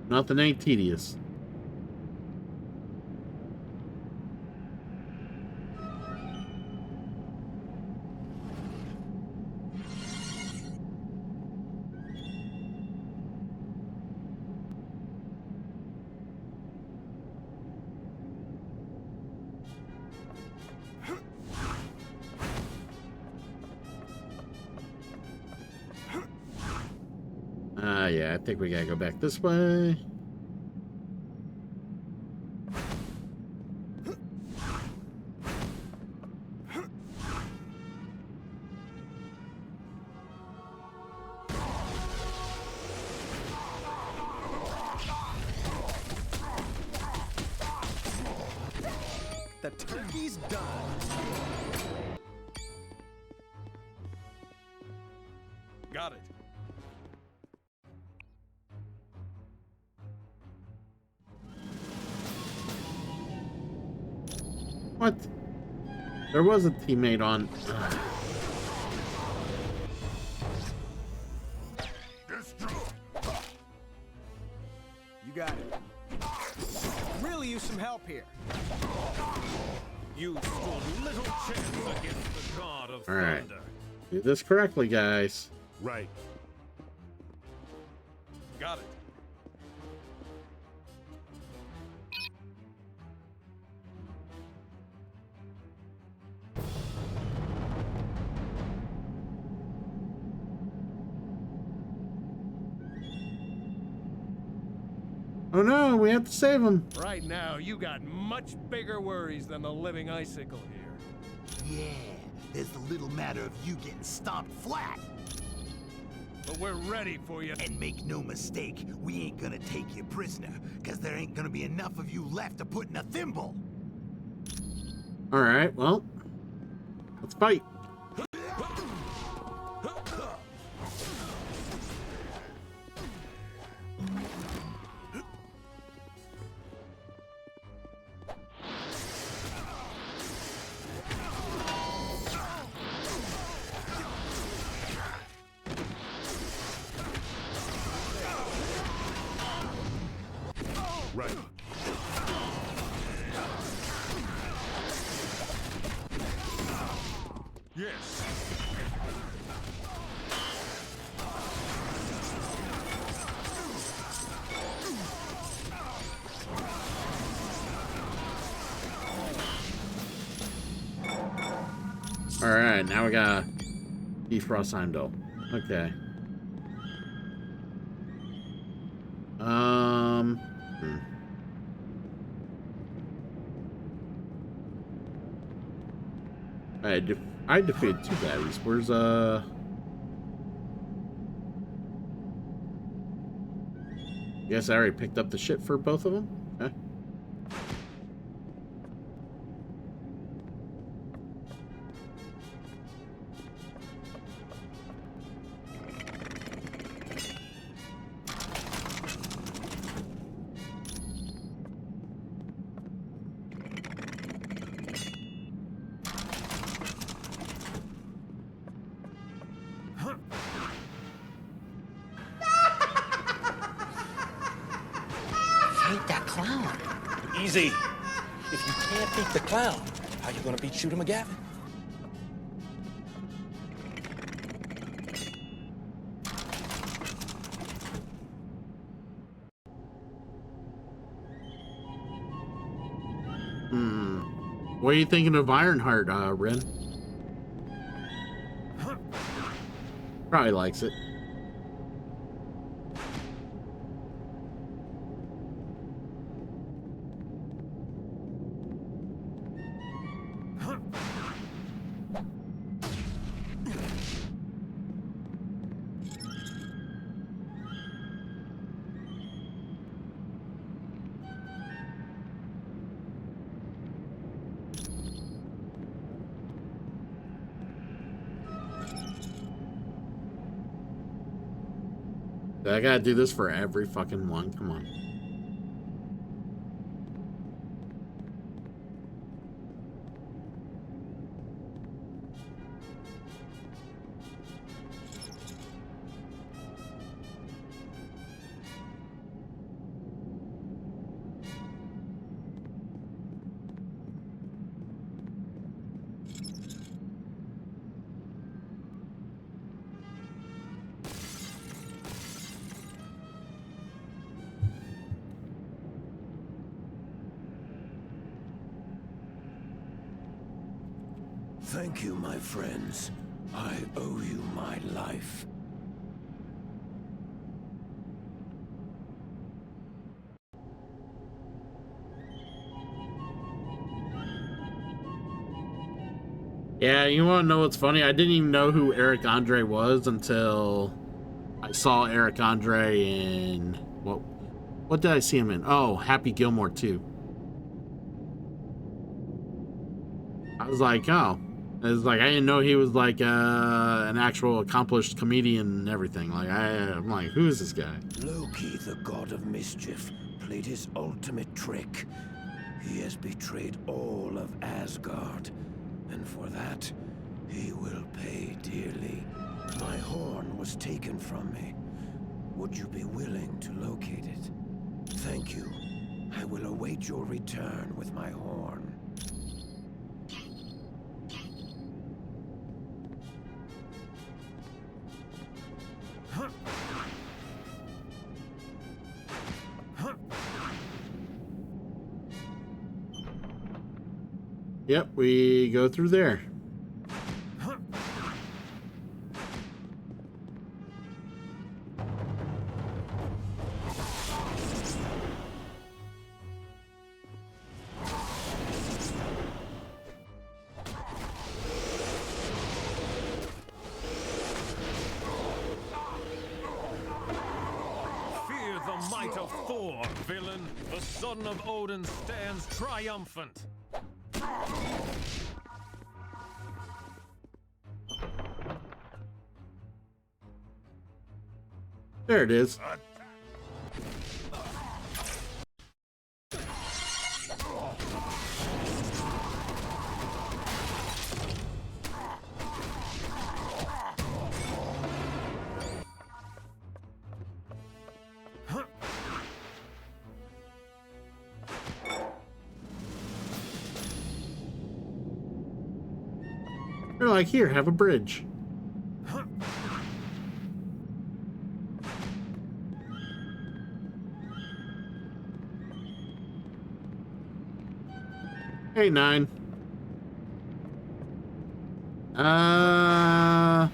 Nothing ain't tedious. Yeah, I think we gotta go back this way. The turkey's done. Got it. What? There was a teammate on. You got it. Really use some help here. You stood little chance against the god of All right. thunder. Do this correctly, guys. Right. Got it. Oh no, we have to save him. Right now, you got much bigger worries than the living icicle here. Yeah, there's the little matter of you getting stomped flat. But we're ready for you. And make no mistake, we ain't gonna take you prisoner, cause there ain't gonna be enough of you left to put in a thimble. Alright, well, let's fight. Right. Yes. Alright, now we got defrost Heimdall. Okay. I defeated two baddies. Where's Guess I already picked up the shit for both of them. Okay. Fight that clown. Easy. If you can't beat the clown, how you gonna beat Shooter McGavin? What are you thinking of Ironheart, Ren? Probably likes it. I gotta do this for every fucking one. Come on. Thank you, my friends. I owe you my life. Yeah, you want to know what's funny? I didn't even know who Eric Andre was until I saw Eric Andre in... What did I see him in? Oh, Happy Gilmore 2. I was like, oh. It was like, I didn't know he was like an actual accomplished comedian and everything. Like, I'm like, who is this guy? Loki, the god of mischief, played his ultimate trick. He has betrayed all of Asgard, and for that, he will pay dearly. My horn was taken from me. Would you be willing to locate it? Thank you. I will await your return with my horn. Yep, we go through there. Fear the might of Thor, villain. The son of Odin stands triumphant. There it is. They're like, here, have a bridge. Hey, 9. I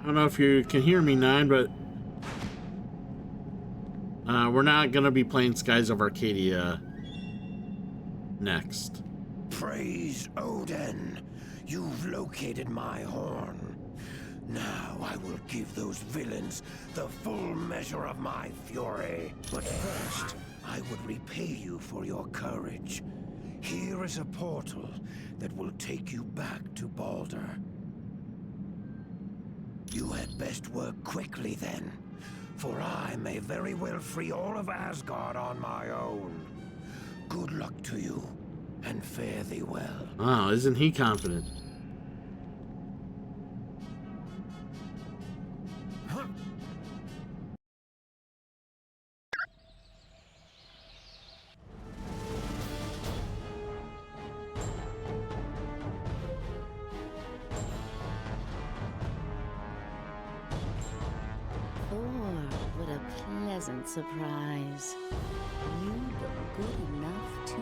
don't know if you can hear me, 9, but we're not gonna be playing Skies of Arcadia next. Praise Odin! You've located my horn. Now I will give those villains the full measure of my fury. But first, I would repay you for your courage. Here is a portal that will take you back to Baldur. You had best work quickly then, for I may very well free all of Asgard on my own. Good luck to you, and fare thee well. Oh, isn't he confident? Thor, what a pleasant surprise. You look good enough to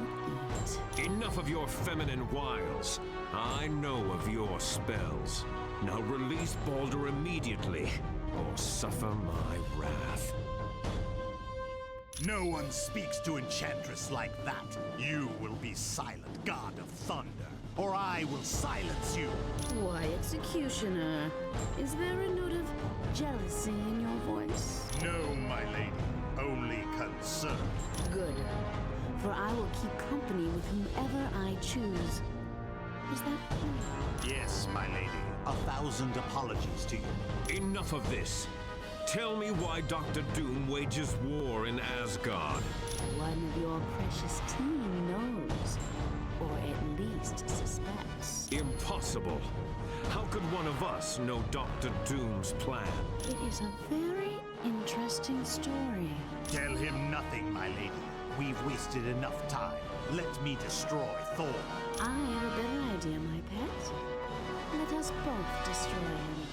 eat. Enough of your feminine wiles. I know of your spells. Now release Baldur immediately, or suffer my wrath. No one speaks to Enchantress like that. You will be silent, God of Thunder, or I will silence you. Why, Executioner, is there a note of jealousy in your voice? No, my lady, only concern. Good, for I will keep company with whomever I choose. Is that clear? Yes, my lady. 1,000 apologies to you. Enough of this. Tell me why Dr. Doom wages war in Asgard. One of your precious team knows, or at least suspects. Impossible. How could one of us know Dr. Doom's plan? It is a very interesting story. Tell him nothing, my lady. We've wasted enough time. Let me destroy Thor. I have a better idea, my pet. Let us both destroy him.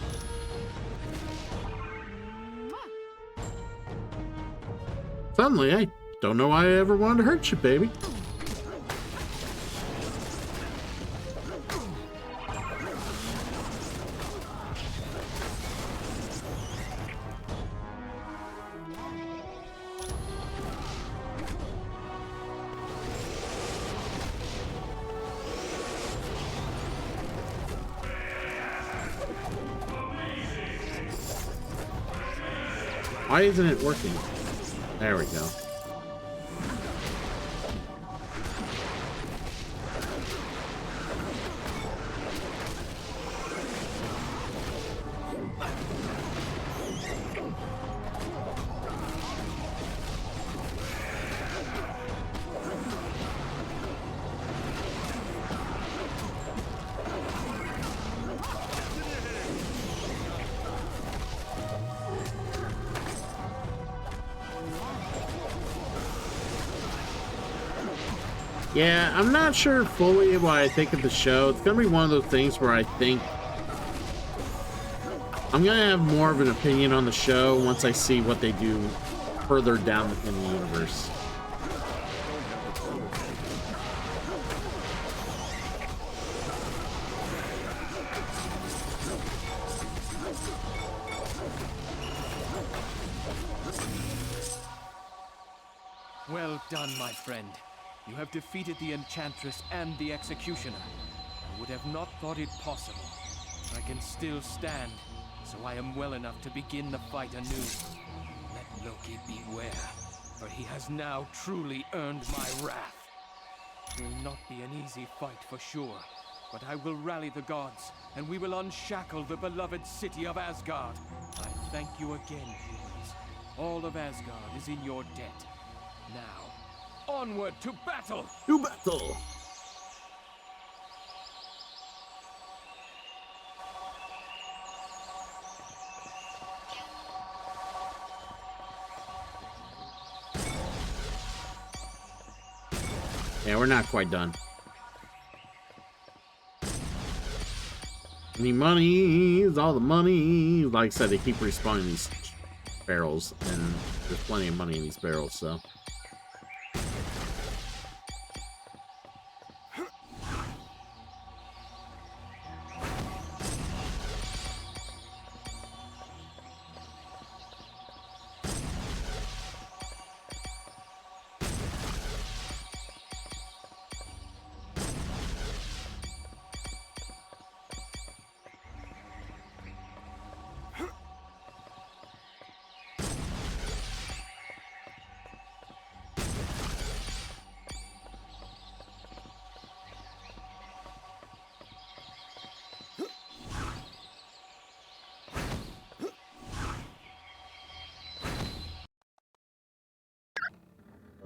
Suddenly, I don't know why I ever wanted to hurt you, baby. Why isn't it working? There we go. Yeah, I'm not sure fully what I think of the show. It's gonna be one of those things where I think I'm gonna have more of an opinion on the show once I see what they do further down in the universe. Well done, my friend. You have defeated the Enchantress and the Executioner. I would have not thought it possible. I can still stand, so I am well enough to begin the fight anew. Let Loki beware, for he has now truly earned my wrath. It will not be an easy fight for sure, but I will rally the gods, and we will unshackle the beloved city of Asgard. I thank you again, humans. All of Asgard is in your debt. Now, onward to battle! To battle! Yeah, we're not quite done. Any monies, all the money. Like I said, they keep respawning these barrels, and there's plenty of money in these barrels, so.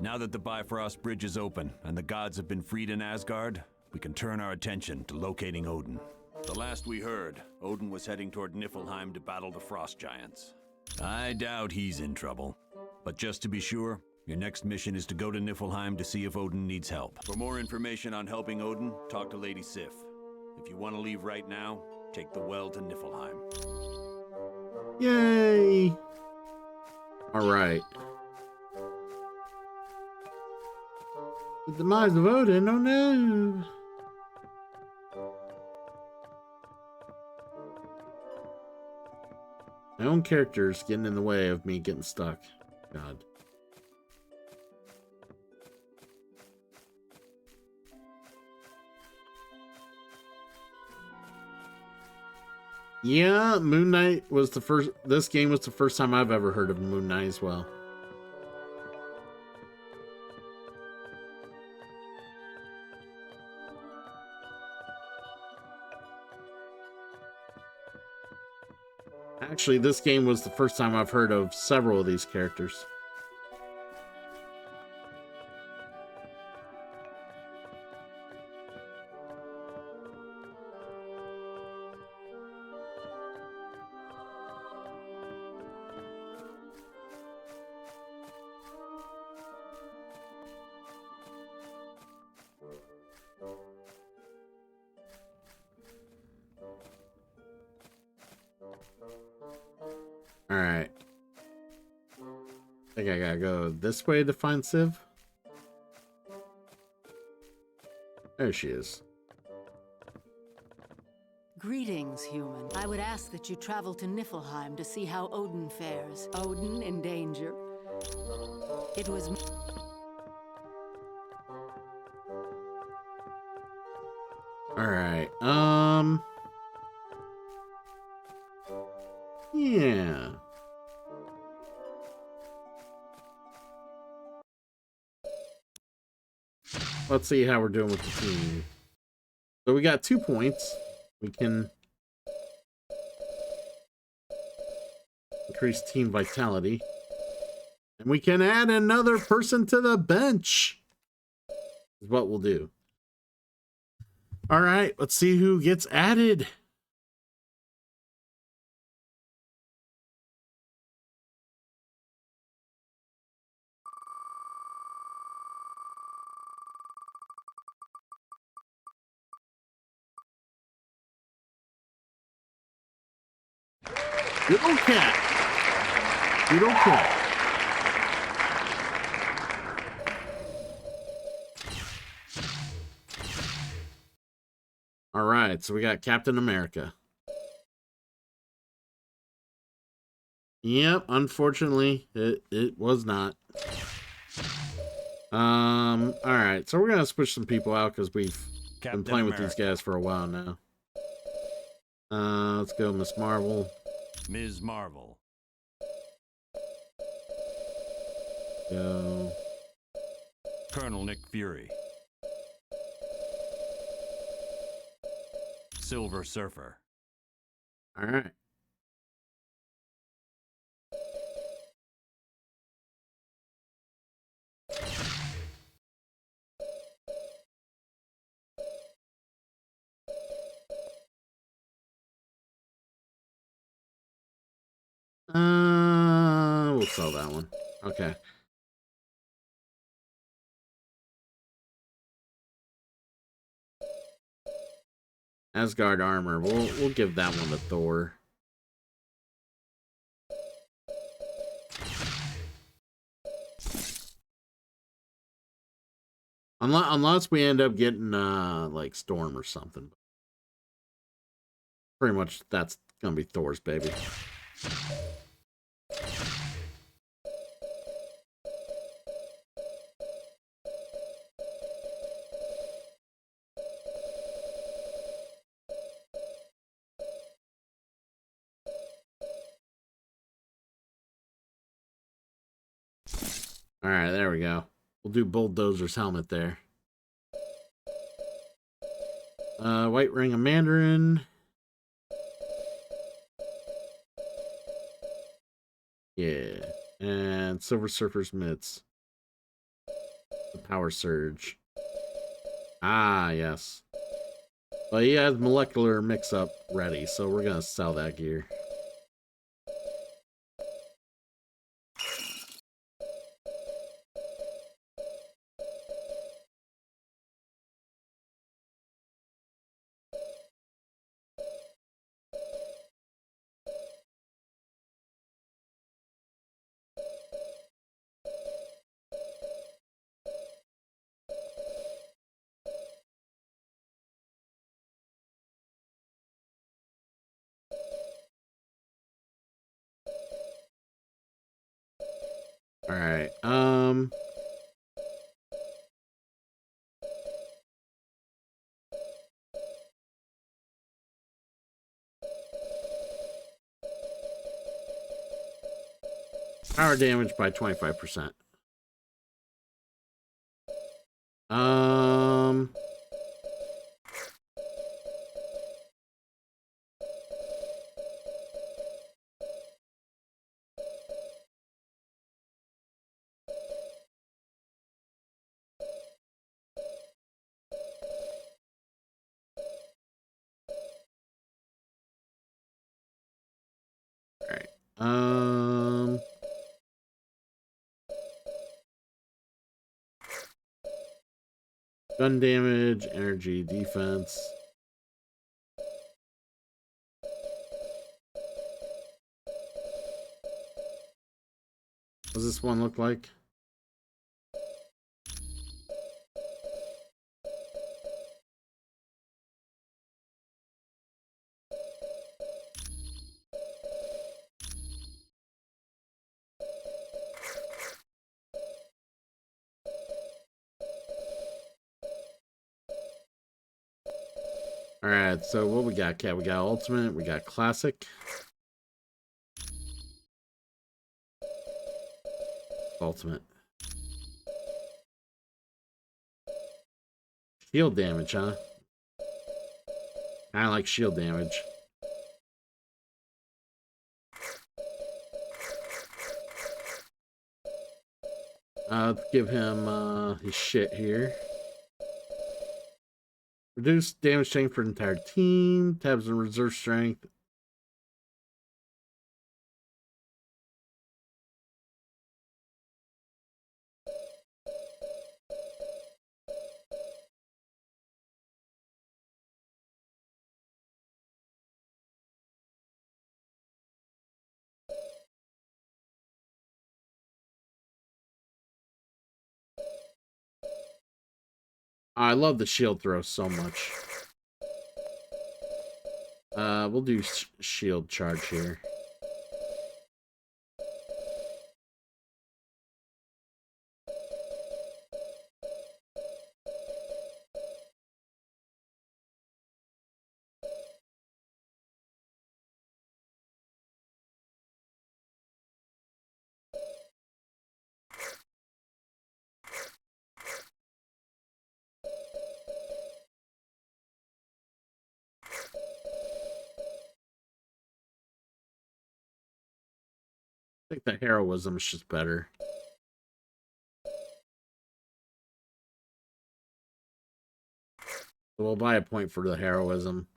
Now that the Bifrost Bridge is open and the gods have been freed in Asgard, we can turn our attention to locating Odin. The last we heard, Odin was heading toward Niflheim to battle the Frost Giants. I doubt he's in trouble. But just to be sure, your next mission is to go to Niflheim to see if Odin needs help. For more information on helping Odin, talk to Lady Sif. If you want to leave right now, take the well to Niflheim. Yay! All right. The demise of Odin. Oh no. My own character's getting in the way of me getting stuck. God. Yeah, Moon Knight was the first. This game was the first time I've ever heard of Moon Knight as well. Actually, this game was the first time I've heard of several of these characters. Alright. I think I gotta go this way to find Civ. There she is. Greetings, human. I would ask that you travel to Niflheim to see how Odin fares. Odin in danger. It was... Alright, yeah. Let's see how we're doing with the team. So we got 2 points. We can increase team vitality. And we can add another person to the bench. Is what we'll do. All right, let's see who gets added. Little cat. Little cat. All right, so we got Captain America. Yep, unfortunately, it was not. All right, so we're gonna switch some people out because we've been playing with these guys for a while now. Let's go Miss Marvel. Ms. Marvel. Go. Colonel Nick Fury. Silver Surfer. All right. We'll sell that one. Okay. Asgard armor. We'll give that one to Thor. Unless we end up getting like Storm or something. Pretty much that's gonna be Thor's baby. All right, there we go. We'll do Bulldozer's helmet there. White Ring of Mandarin. Yeah. And Silver Surfer's mitts. The Power Surge. Ah, yes. But he has molecular mix-up ready, so we're gonna sell that gear. All right. Power damage by 25%. All right. Gun damage, energy, defense. What does this one look like? Alright, so what we got, Cat? We got Ultimate, we got Classic. Ultimate. Shield damage, huh? I like shield damage. Let's give him his shit here. Reduce damage chain for the entire team. Tabs and reserve strength. I love the shield throw so much. We'll do shield charge here. I think the heroism is just better. So we'll buy a point for the heroism.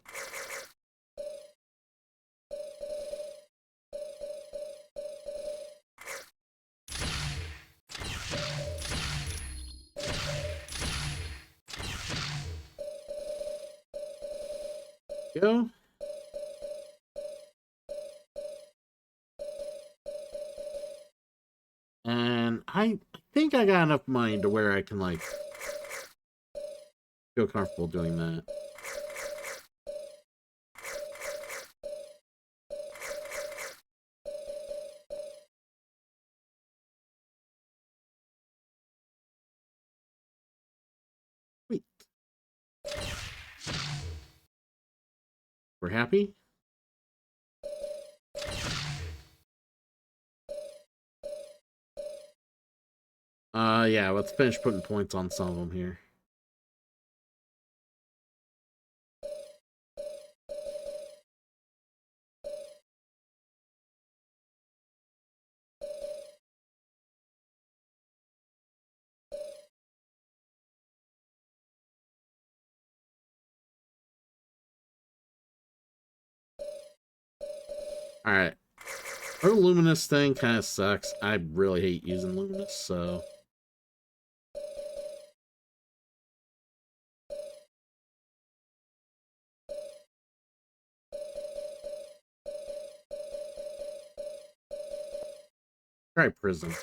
Go. And I think I got enough money to where I can, like, feel comfortable doing that. Sweet. We're happy? Yeah, let's finish putting points on some of them here. Alright. Her Luminous thing kind of sucks. I really hate using Luminous, so... Try Prism.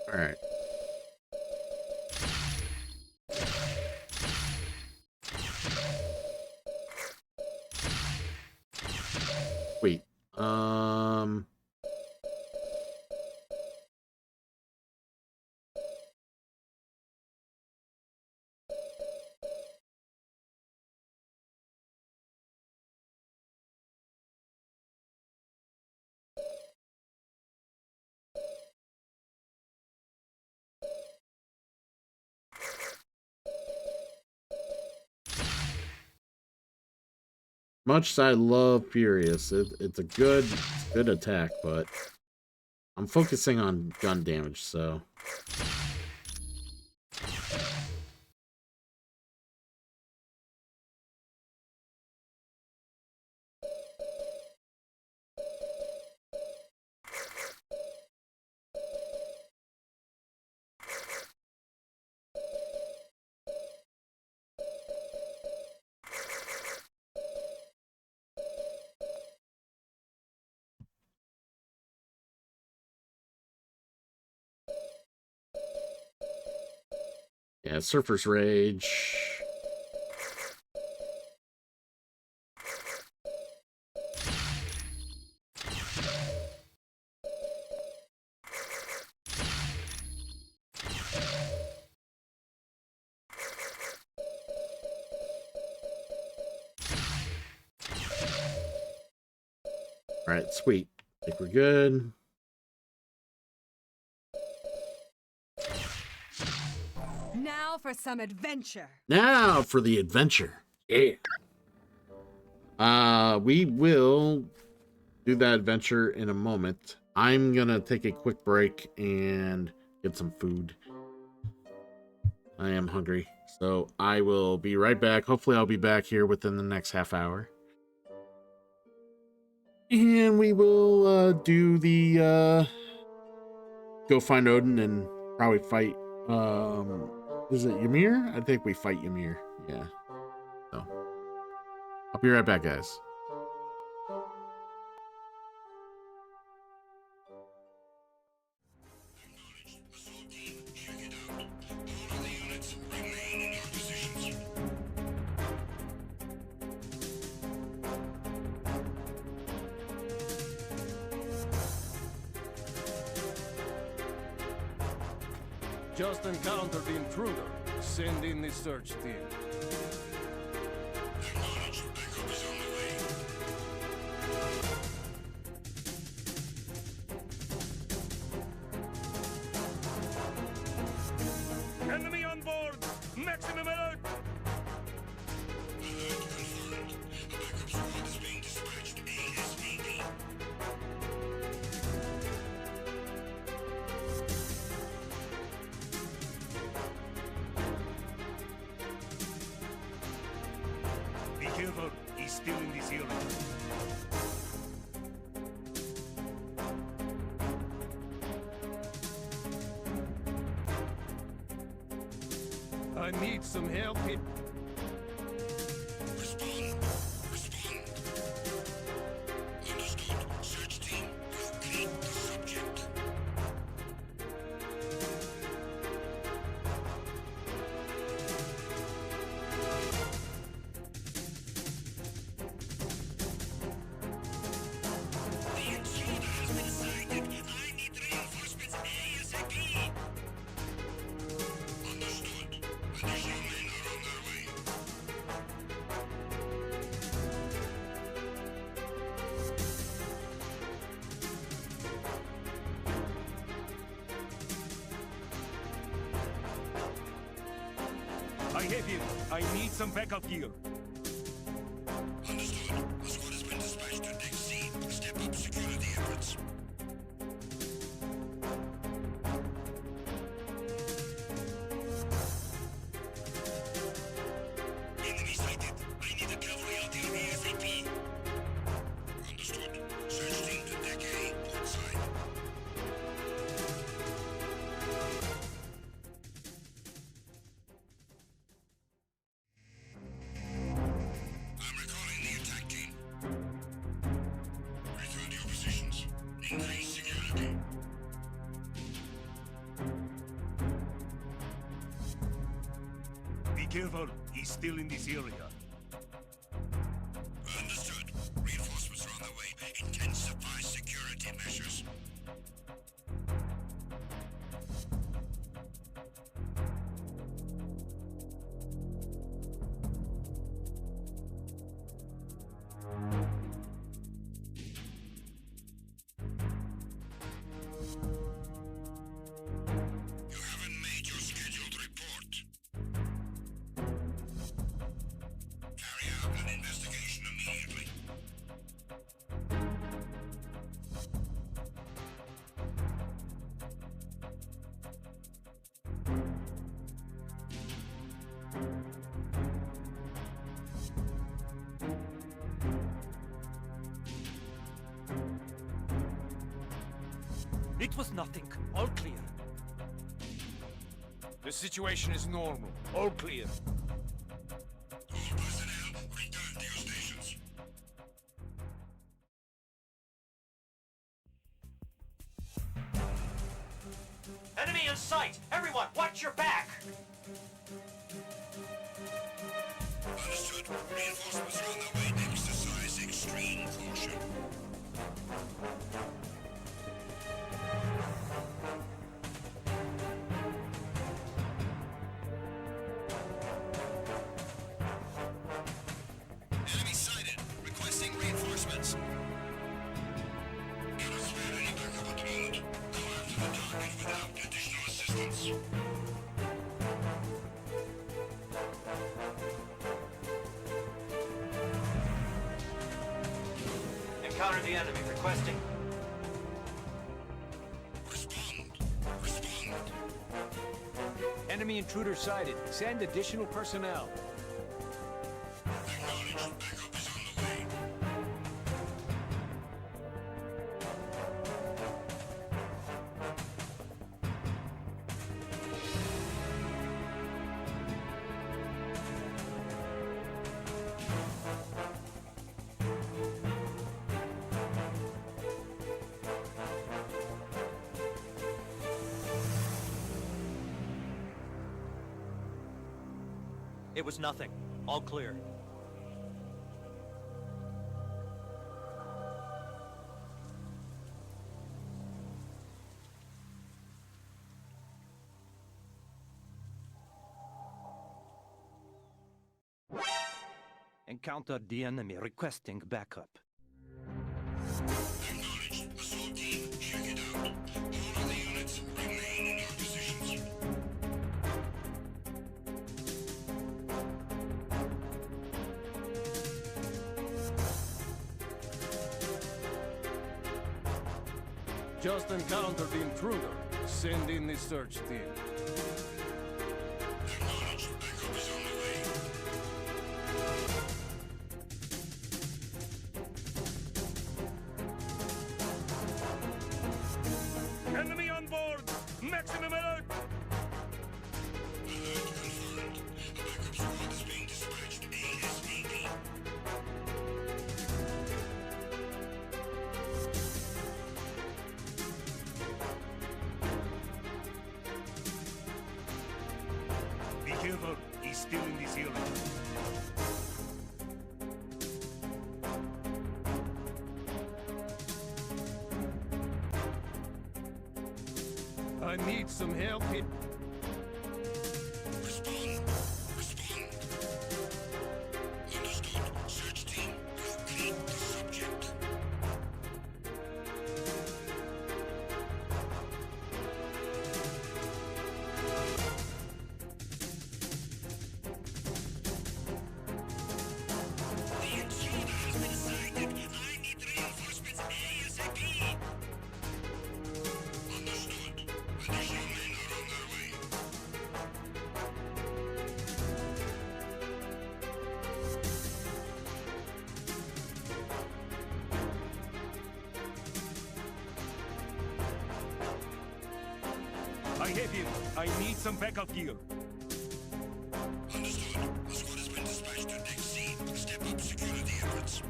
Alright. much as I love Furious, it's a good attack, but I'm focusing on gun damage, so. Yeah, Surfer's Rage. All right, sweet. I think we're good. Now for some adventure. Now for the adventure. Yeah. We will do that adventure in a moment. I'm gonna take a quick break and get some food. I am hungry, so I will be right back. Hopefully I'll be back here within the next half hour. And we will do the go find Odin and probably fight is it Ymir? I think we fight Ymir. Yeah. So I'll be right back, guys. Just encountered the intruder. Send in the search team. Enemy on board! Maximum alert! Be careful, he's still in this area. I need some help here. Respond. Understood. Search team, locate the subject. The intruder has been sighted. I need reinforcements ASAP. Understood. Additional men are on their way. I have him. I need some backup gear. Understood. A squad has been dispatched to Deck C. Step up security efforts. Enemy sighted. I need a cavalry out here ASAP. Understood. Search team to Deck A, port side. I'm recalling the attack team. Return to your positions. Increase security. Be careful, he's still in this area. Understood. Reinforcements are on the way. Intensify security measures. You haven't made your scheduled report. was nothing. All clear. The situation is normal. All clear. Enemy in sight! Everyone, watch your back! Understood. Reinforcements are on their way. Exercise extreme caution. Enemy sighted. Requesting reinforcements. Cannot spare any backup at the moment. Go after the target without additional assistance. Encounter the enemy. Requesting. Enemy intruder sighted. Send additional personnel. It was nothing. All clear. Encountered the enemy requesting backup. Acknowledged. Assault team, check it out. All of the units remain in your positions. Just encountered the intruder. Send in the search team. Acknowledged. Backup is on the way. Enemy on board! Maximum alert! Alert confirmed. A backup squad is being dispatched ASAP. Be careful. He's still in this area. I need some help here. Respond. Respond. Understood. Search team, locate the subject. The intruder has been sighted. I need reinforcements ASAP. Understood. Additional men are on their way. I have him. I need some backup gear. Understood. The squad has been dispatched to Deck C. Step up security efforts.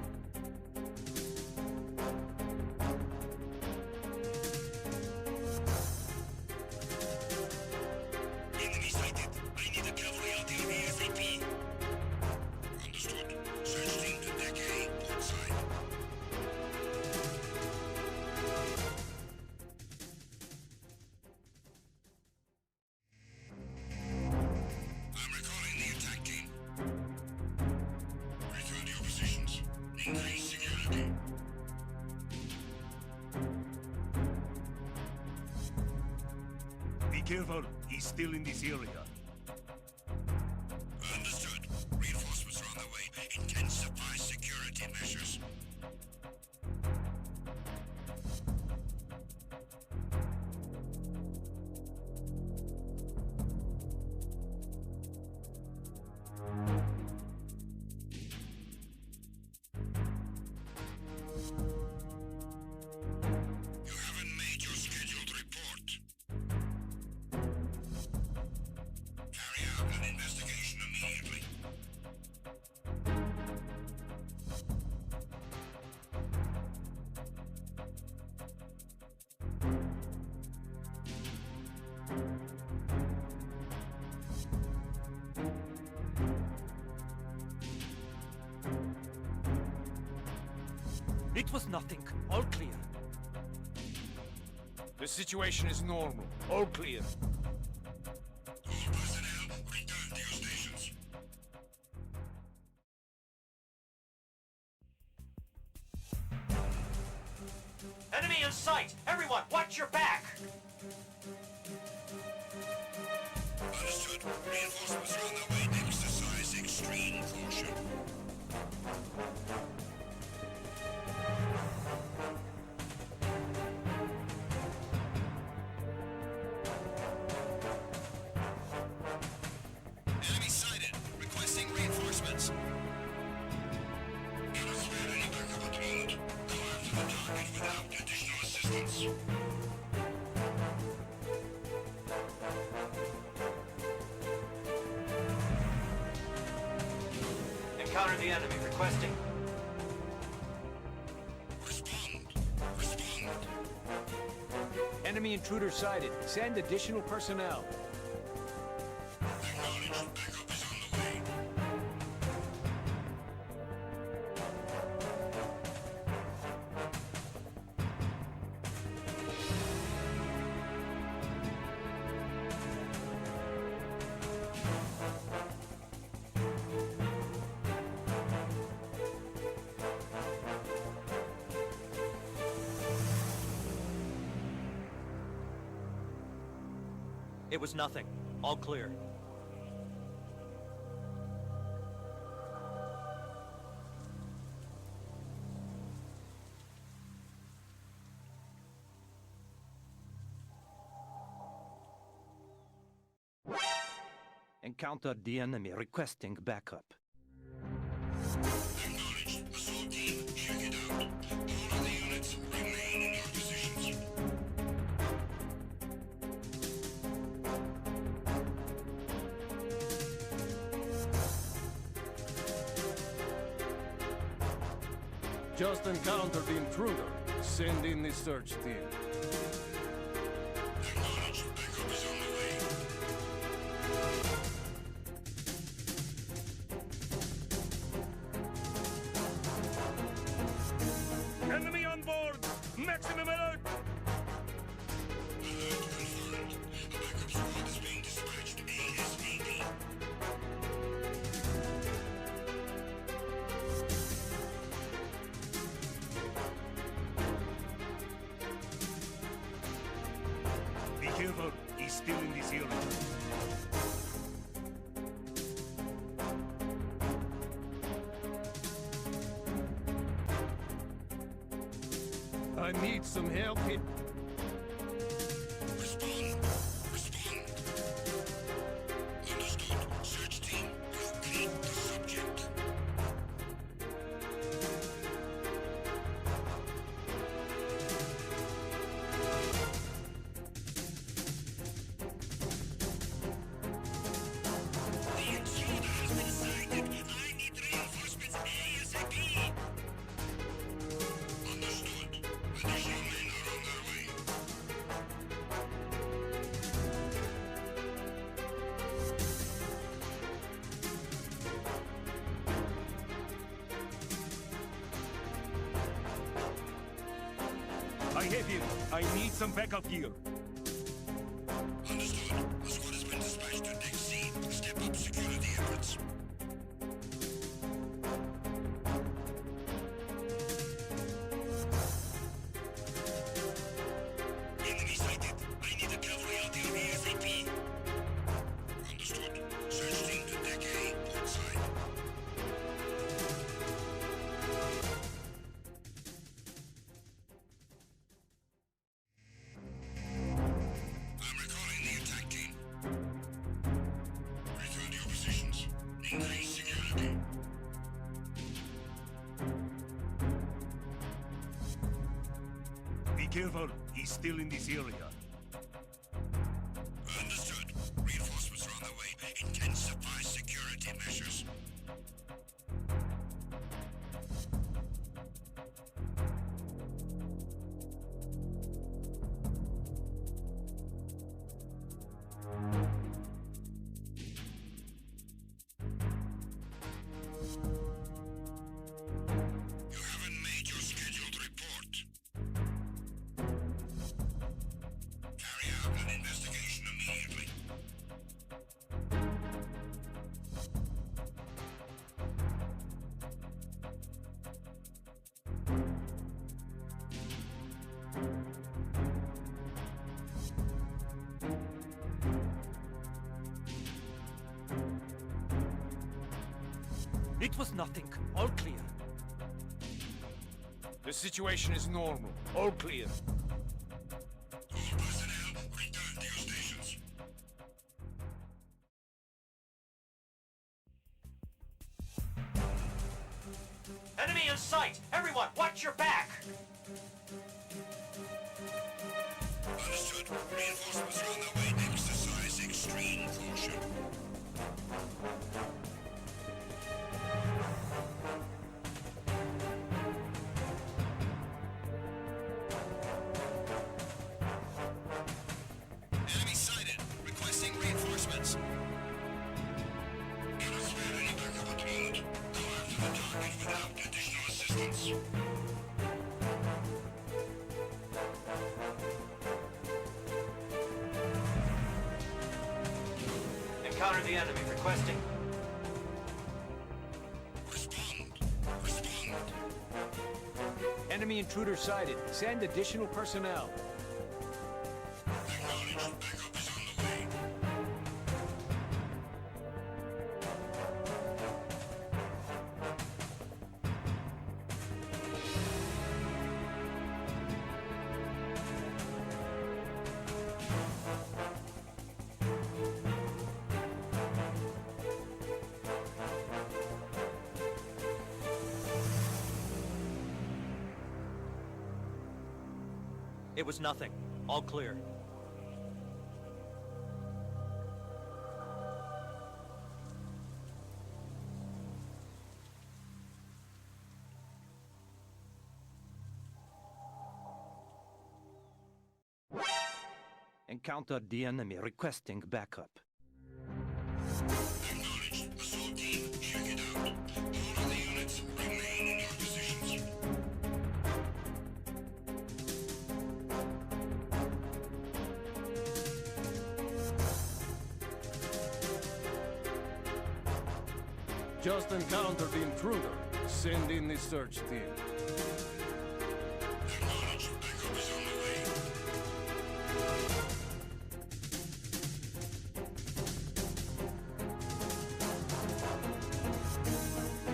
Enemy sighted. I need a cavalry artillery ASAP. Understood. Search team to Deck A, port side. I'm recalling the attack team. Return to your positions. Increase security. Be careful. He's still in this area. Understood. Reinforcements are on their way. Intensify security measures. You haven't made your scheduled It was nothing. All clear. The situation is normal. All clear. All personnel, return to your stations. Enemy in sight! Everyone, watch your back! Understood. Reinforcements are on their way. Exercise extreme caution. Enemy sighted. Requesting reinforcements. Cannot spare any backup at the moment. Go after the target without additional assistance. Encounter the enemy. Requesting. Enemy intruder sighted. Send additional personnel. It was nothing. All clear. Encountered the enemy requesting backup. Acknowledged. Assault team, check it out. All of the units remain in your positions. Just encountered the intruder. Send in the search team. Acknowledged. Backup is on the way. Enemy on board! Maximum alert! Alert confirmed. A backup squad is being dispatched ASAP. Be careful. He's still in this area. I need some help here. Respond. Respond. Understood. Search team, locate the subject. The intruder has been sighted. I need reinforcements ASAP. Understood. Additional men are on their way. I have him. I need some backup gear. Understood. A squad has been dispatched to Deck C. Step up security efforts. Enemy sighted. I need a cavalry out here ASAP. Understood. Search team to Deck A, port side. I'm recalling the attack team. Return to your positions. Increase security. Be careful. He's still in this area. Understood. Reinforcements are on their way. Intensify security measures. It was nothing. All clear. The situation is normal. All clear. All personnel, return to your stations. Enemy in sight! Everyone, watch your back! Understood. Reinforcements are on their way. Exercise extreme caution. Enemy sighted. Requesting reinforcements. Cannot spare any backup at the moment. Go after the target without additional assistance. Encounter the enemy. Requesting. Enemy intruder sighted. Send additional personnel. It was nothing. All clear. Encountered the enemy requesting backup. Acknowledged. Assault team, check it out. All of the units remain in your positions. Just encountered the intruder. Send in the search team. Acknowledged. Backup is on the way.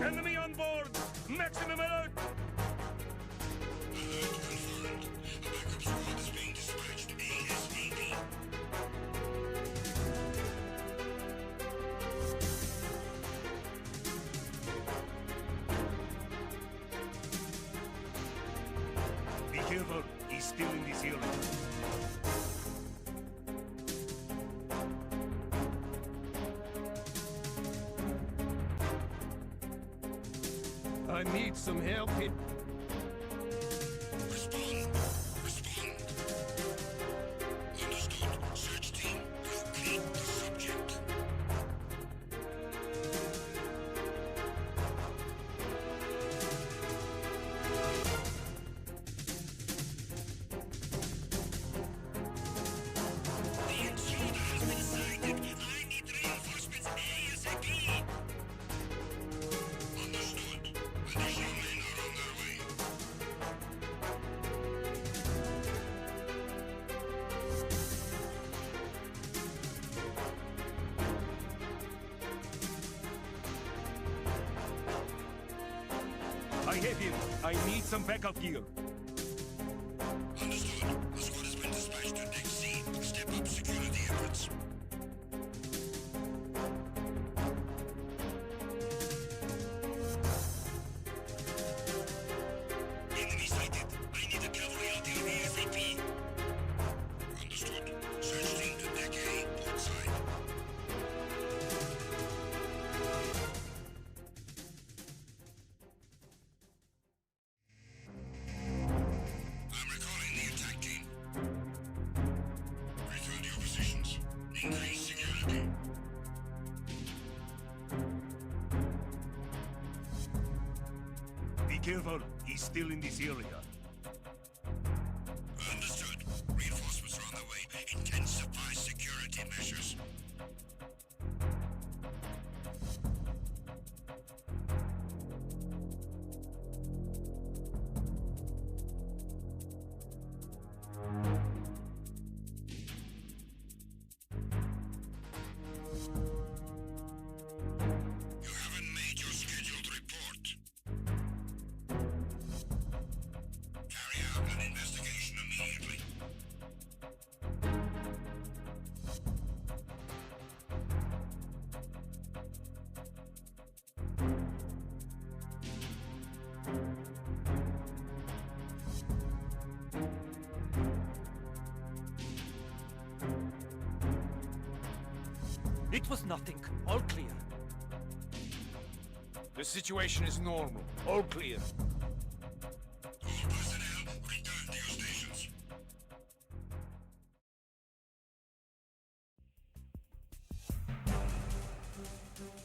Enemy on board! Maximum alert! Alert confirmed. A backup squad is being dispatched ASAP. Be careful. He's still in this area. I need some help here. Respond. Respond. Understood. Search team, locate the subject. The intruder has been sighted. I need reinforcements ASAP. Understood. Additional men are on their way. I have him. I need some backup gear. Understood. The squad has been dispatched to Deck C. Step up security efforts. Enemy sighted. I need a cavalry artillery ASAP. Understood. Search team to Deck A, port side. I'm recalling the attack team. Return to your positions. Increase security. Be careful. He's still in this area. Understood. Reinforcements are on the way. Intensify security measures. You haven't made your scheduled It was nothing. All clear. The situation is normal. All clear. All personnel, return to your stations.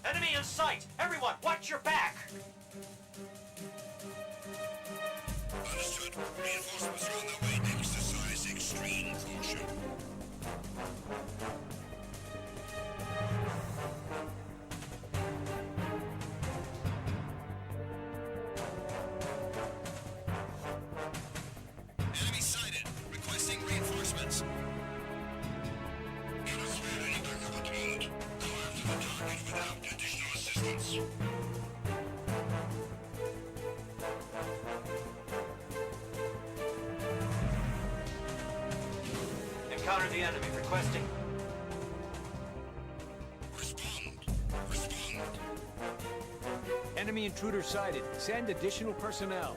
Enemy in sight! Everyone, watch your back! Understood. Reinforcements are on their way. Exercise extreme caution. Enemy sighted. Requesting reinforcements. Cannot spare any backup at the moment. Go after the target without additional assistance. Encounter the enemy. Requesting. Enemy intruder sighted. Send additional personnel.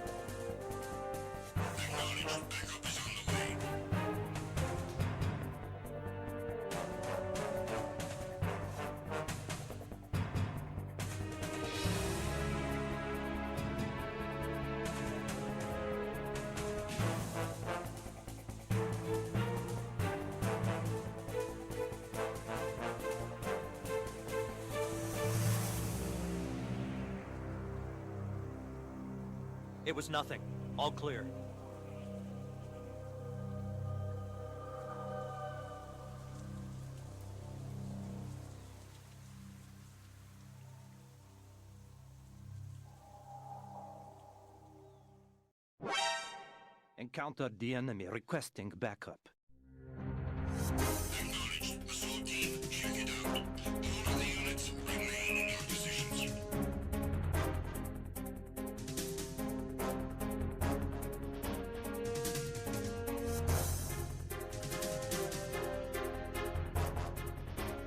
It was nothing. All clear. Encountered the enemy requesting backup. Acknowledged. Assault team, check it out. All of the units remain in your positions.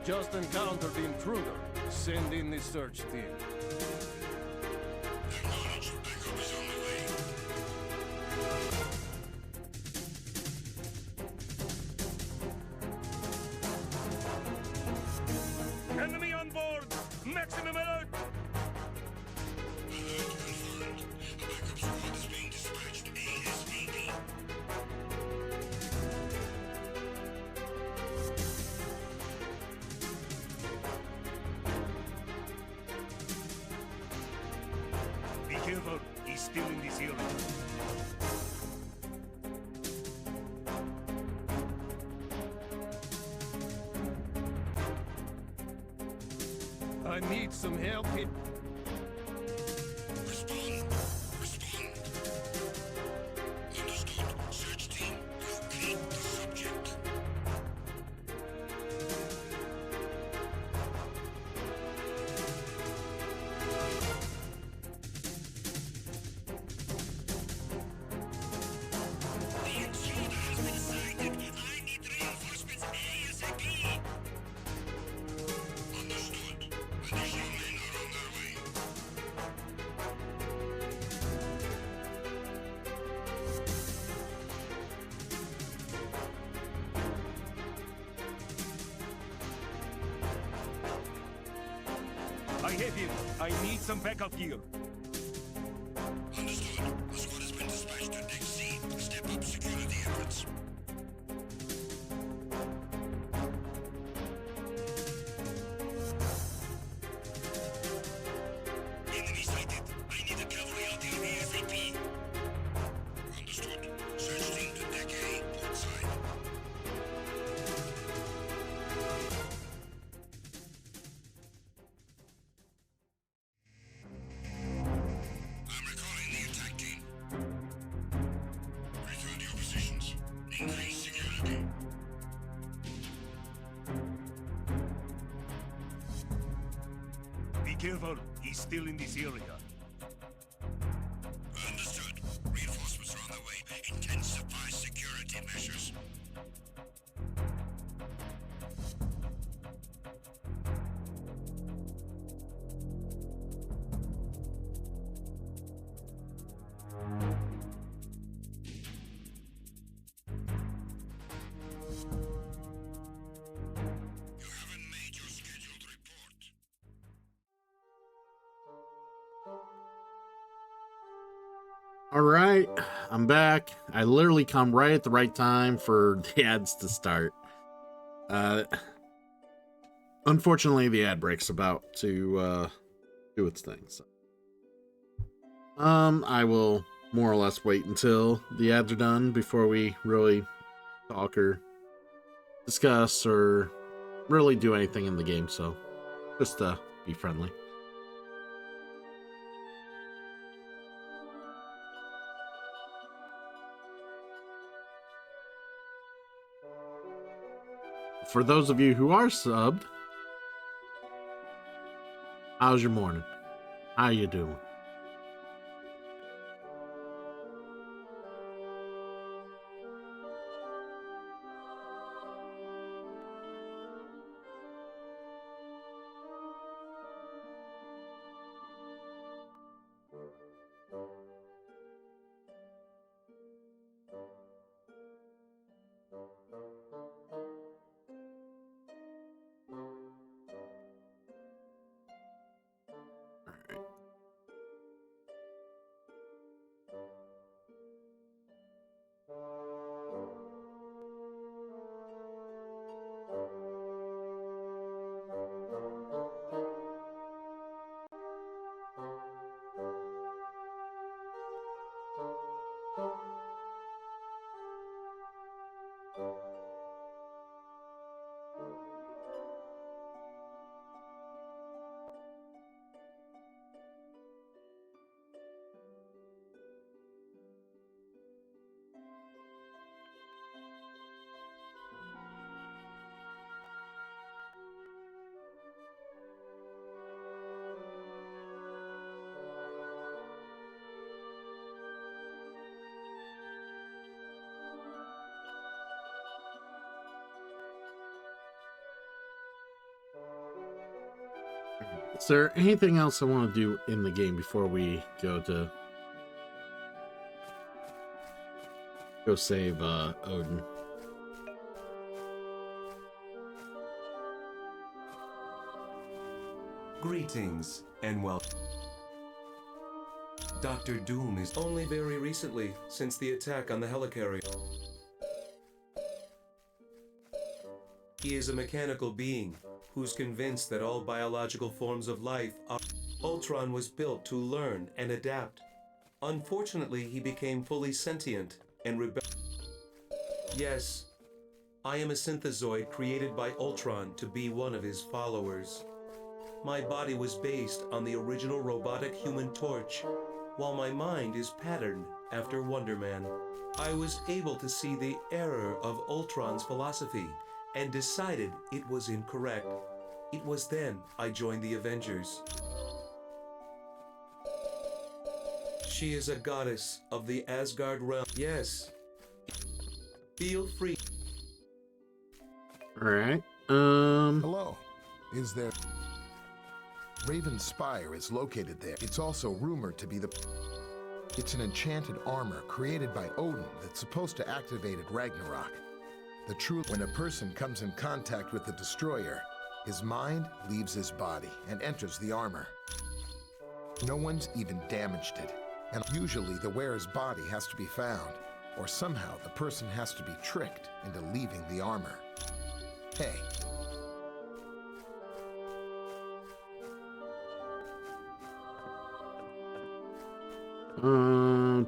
Just encountered the intruder. Send in the search team. Acknowledged. Backup is on the way. Enemy on board! Maximum alert! Alert confirmed. A backup squad is being dispatched ASAP. Be careful. He's still in this area. I need some help here. Respond. Respond. Understood. Search team, locate the subject. The intruder has been sighted. I need reinforcements ASAP. Understood. Additional men are on their way. I have him. I need some backup gear. Understood. A squad has been dispatched to Deck C. Step up security efforts. Enemy sighted. I need a cavalry out here ASAP. Understood. Search team to Deck A, port side. I'm recalling the attack team. Return to your positions. Increase security. Be careful. He's still in this area. Understood. Reinforcements are on their way. Intensify security measures. You haven't made your scheduled All right, I'm back. I literally come right at the right time for the ads to start. Unfortunately, the ad break's about to do its thing. So. I will more or less wait until the ads are done before we really talk or discuss or really do anything in the game. So just be friendly. For those of you who are subbed, how's your morning? How you doing? Is there anything else I want to do in the game before we go save Odin? Greetings and welcome. Dr. Doom is only very recently since the attack on the helicarrier. He is a mechanical being who's convinced that all biological forms of life are. Ultron was built to learn and adapt. Unfortunately, he became fully sentient and Yes, I am a synthezoid created by Ultron to be one of his followers. My body was based on the original robotic Human Torch, while my mind is patterned after Wonder Man. I was able to see the error of Ultron's philosophy and decided it was incorrect. It was then I joined the Avengers. She is a goddess of the Asgard realm. Yes. Feel free. All right. Hello. Is there... Raven Spire is located there. It's also rumored to be the... It's an enchanted armor created by Odin that's supposed to activate at Ragnarok. The truth, when a person comes in contact with the destroyer, his mind leaves his body and enters the armor. No one's even damaged it, and usually the wearer's body has to be found, or somehow the person has to be tricked into leaving the armor. Hey.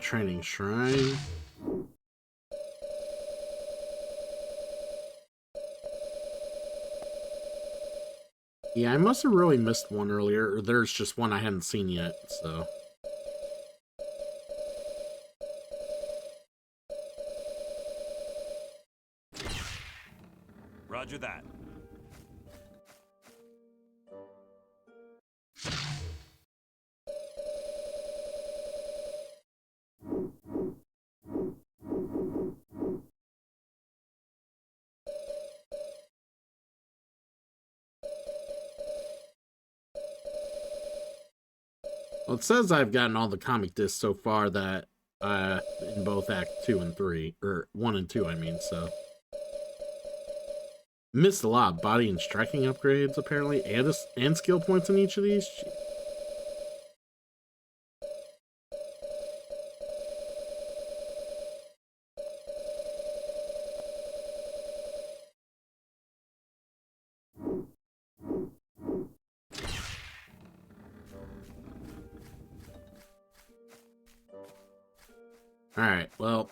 Training shrine. Yeah, I must have really missed one earlier, or there's just one I hadn't seen yet, so. Roger that. Well, it says I've gotten all the comic discs so far that in both Act 2 and 3, or 1 and 2, I mean, so. Missed a lot of body and striking upgrades, apparently, and skill points in each of these. Alright, well,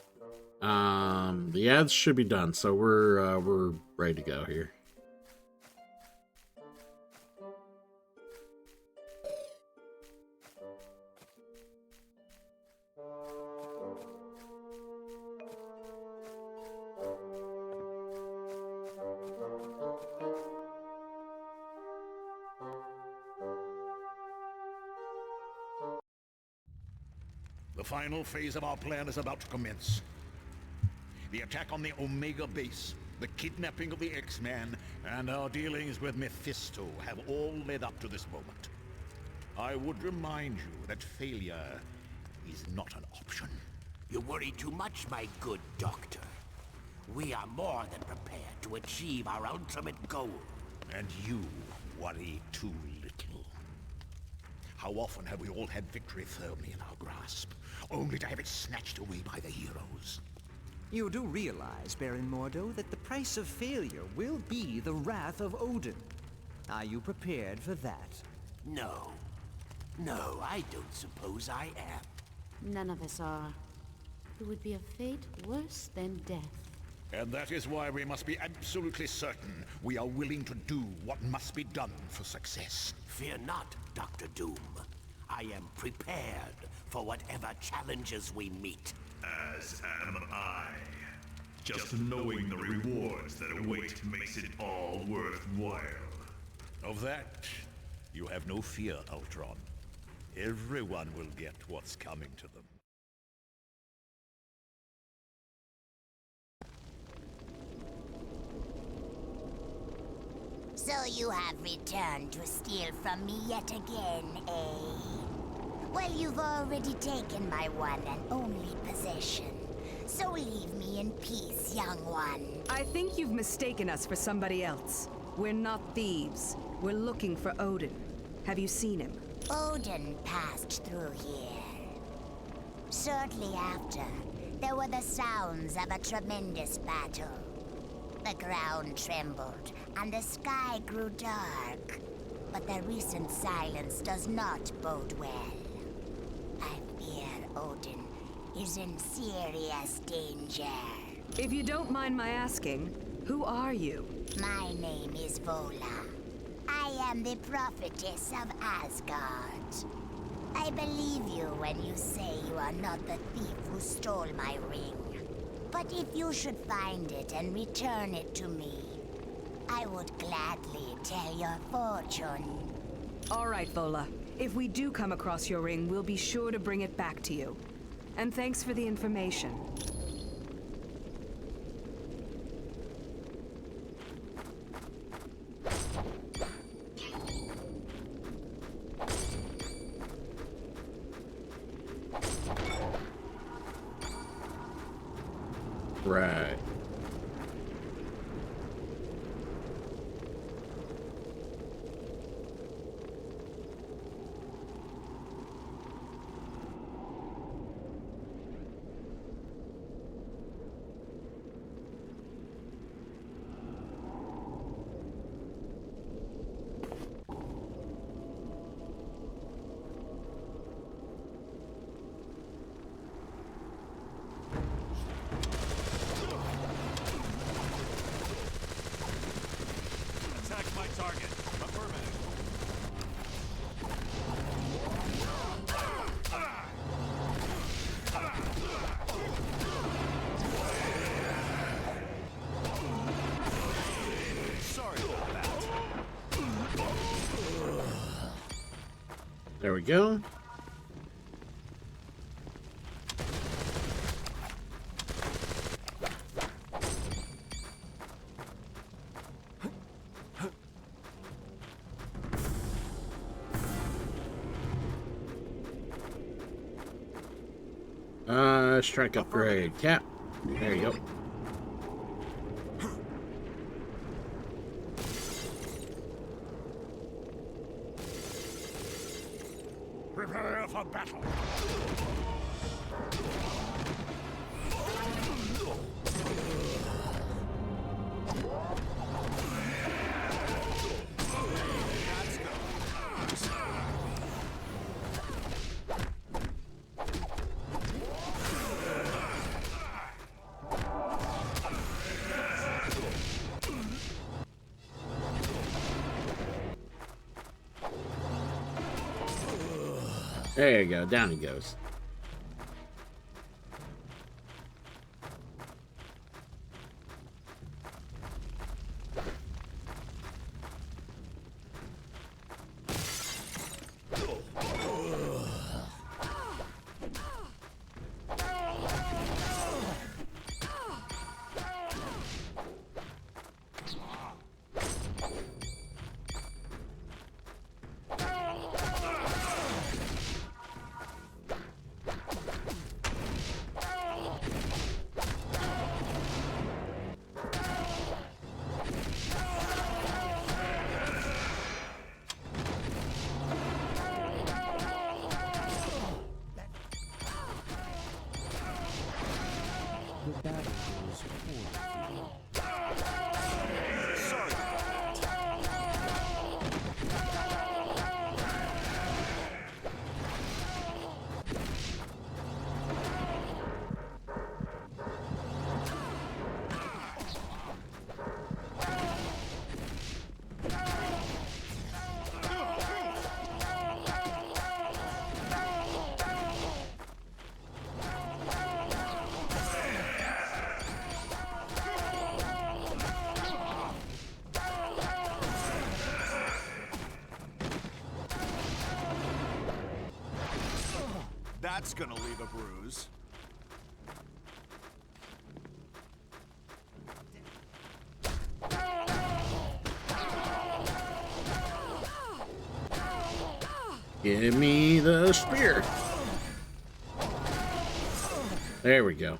the ads should be done, so we're ready to go here. The final phase of our plan is about to commence. The attack on the Omega base, the kidnapping of the X-Man, and our dealings with Mephisto have all led up to this moment. I would remind you that failure is not an option. You worry too much, my good doctor. We are more than prepared to achieve our ultimate goal. And you worry too little. How often have we all had victory firmly in our grasp, only to have it snatched away by the heroes? You do realize, Baron Mordo, that the price of failure will be the wrath of Odin. Are you prepared for that? No. No, I don't suppose I am. None of us are. It would be a fate worse than death. And that is why we must be absolutely certain we are willing to do what must be done for success. Fear not, Dr. Doom. I am prepared for whatever challenges we meet. As am I. Just knowing the rewards that await makes it all worthwhile. Of that, you have no fear, Ultron. Everyone will get what's coming to them. So you have returned to steal from me yet again, eh? Well, you've already taken my one and only possession. So leave me in peace, young one. I think you've mistaken us for somebody else. We're not thieves. We're looking for Odin. Have you seen him? Odin passed through here. Shortly after, there were the sounds of a tremendous battle. The ground trembled, and the sky grew dark. But the recent silence does not bode well. I fear Odin is in serious danger. If you don't mind my asking, who are you? My name is Vola. I am the prophetess of Asgard. I believe you when you say you are not the thief who stole my ring. But if you should find it and return it to me, I would gladly tell your fortune. All right, Vola. If we do come across your ring, we'll be sure to bring it back to you. And thanks for the information. Right. Attack my target. Affirmative. Sorry about that. There we go. Strike upgrade. Cap. There you go. Prepare for battle. There you go. Down he goes. That's gonna leave a bruise. Give me the spear. There we go.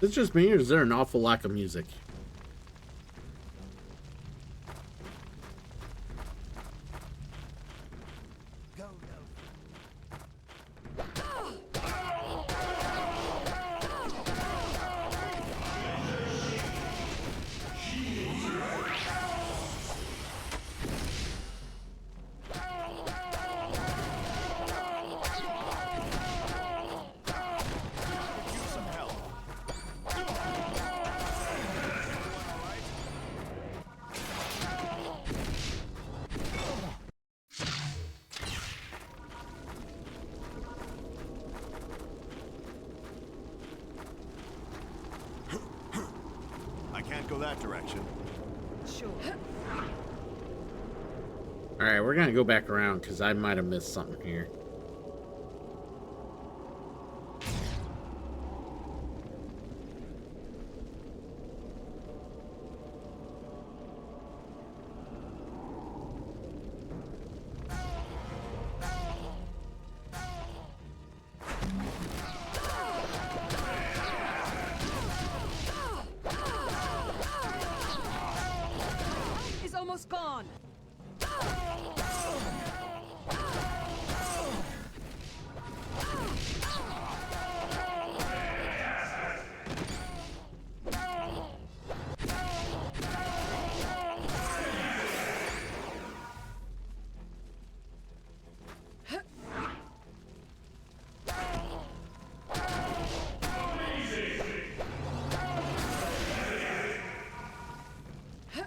Is it just me, or is there an awful lack of music? Can't go that direction. Sure. All right, we're gonna go back around because I might have missed something here. Gone.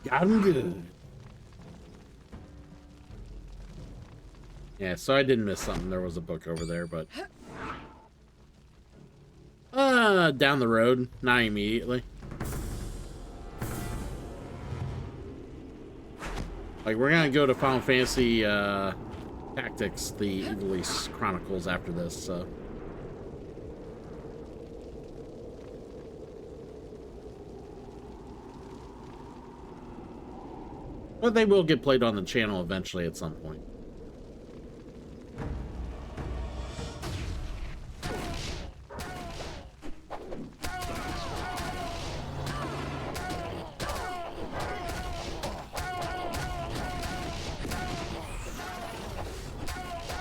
Got him good. Yeah, so I didn't miss something. There was a book over there, but down the road, not immediately. Like, we're gonna go to Final Fantasy Tactics, the Ivalice Chronicles after this, so. But they will get played on the channel eventually at some point.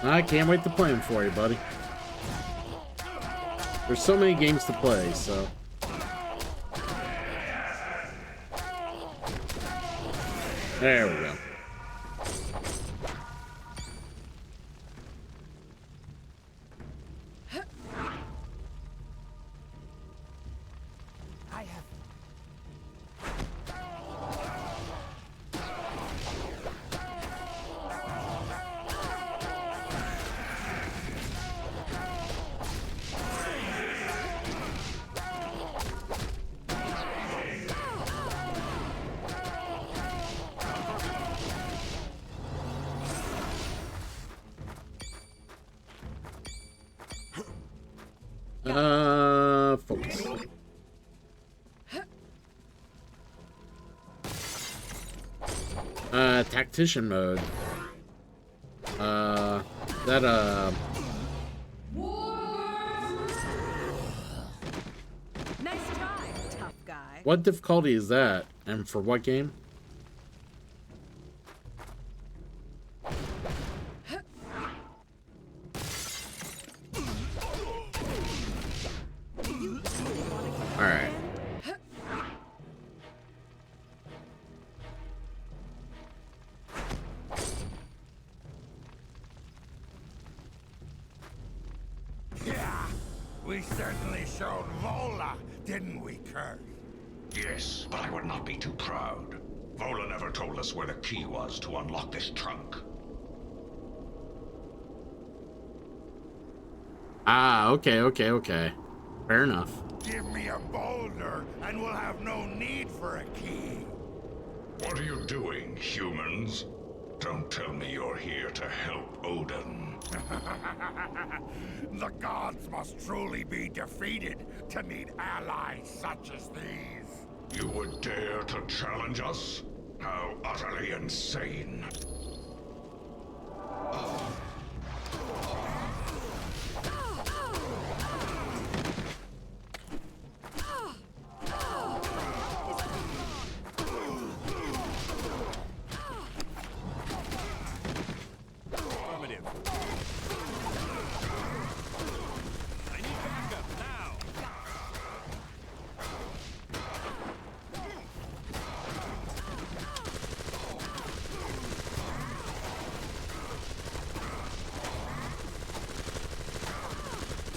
I can't wait to play them for you, buddy. There's so many games to play, so. There we go. Focus. Tactician mode. Nice try, tough guy. What difficulty is that? And for what game? Alright. Yeah, we certainly showed Vola, didn't we, Kurt? Yes, but I would not be too proud. Vola never told us where the key was to unlock this trunk. Ah, okay. Fair enough. Give me a boulder, and we'll have no need for a key. What are you doing, humans? Don't tell me you're here to help Odin. The gods must truly be defeated to need allies such as these. You would dare to challenge us? How utterly insane.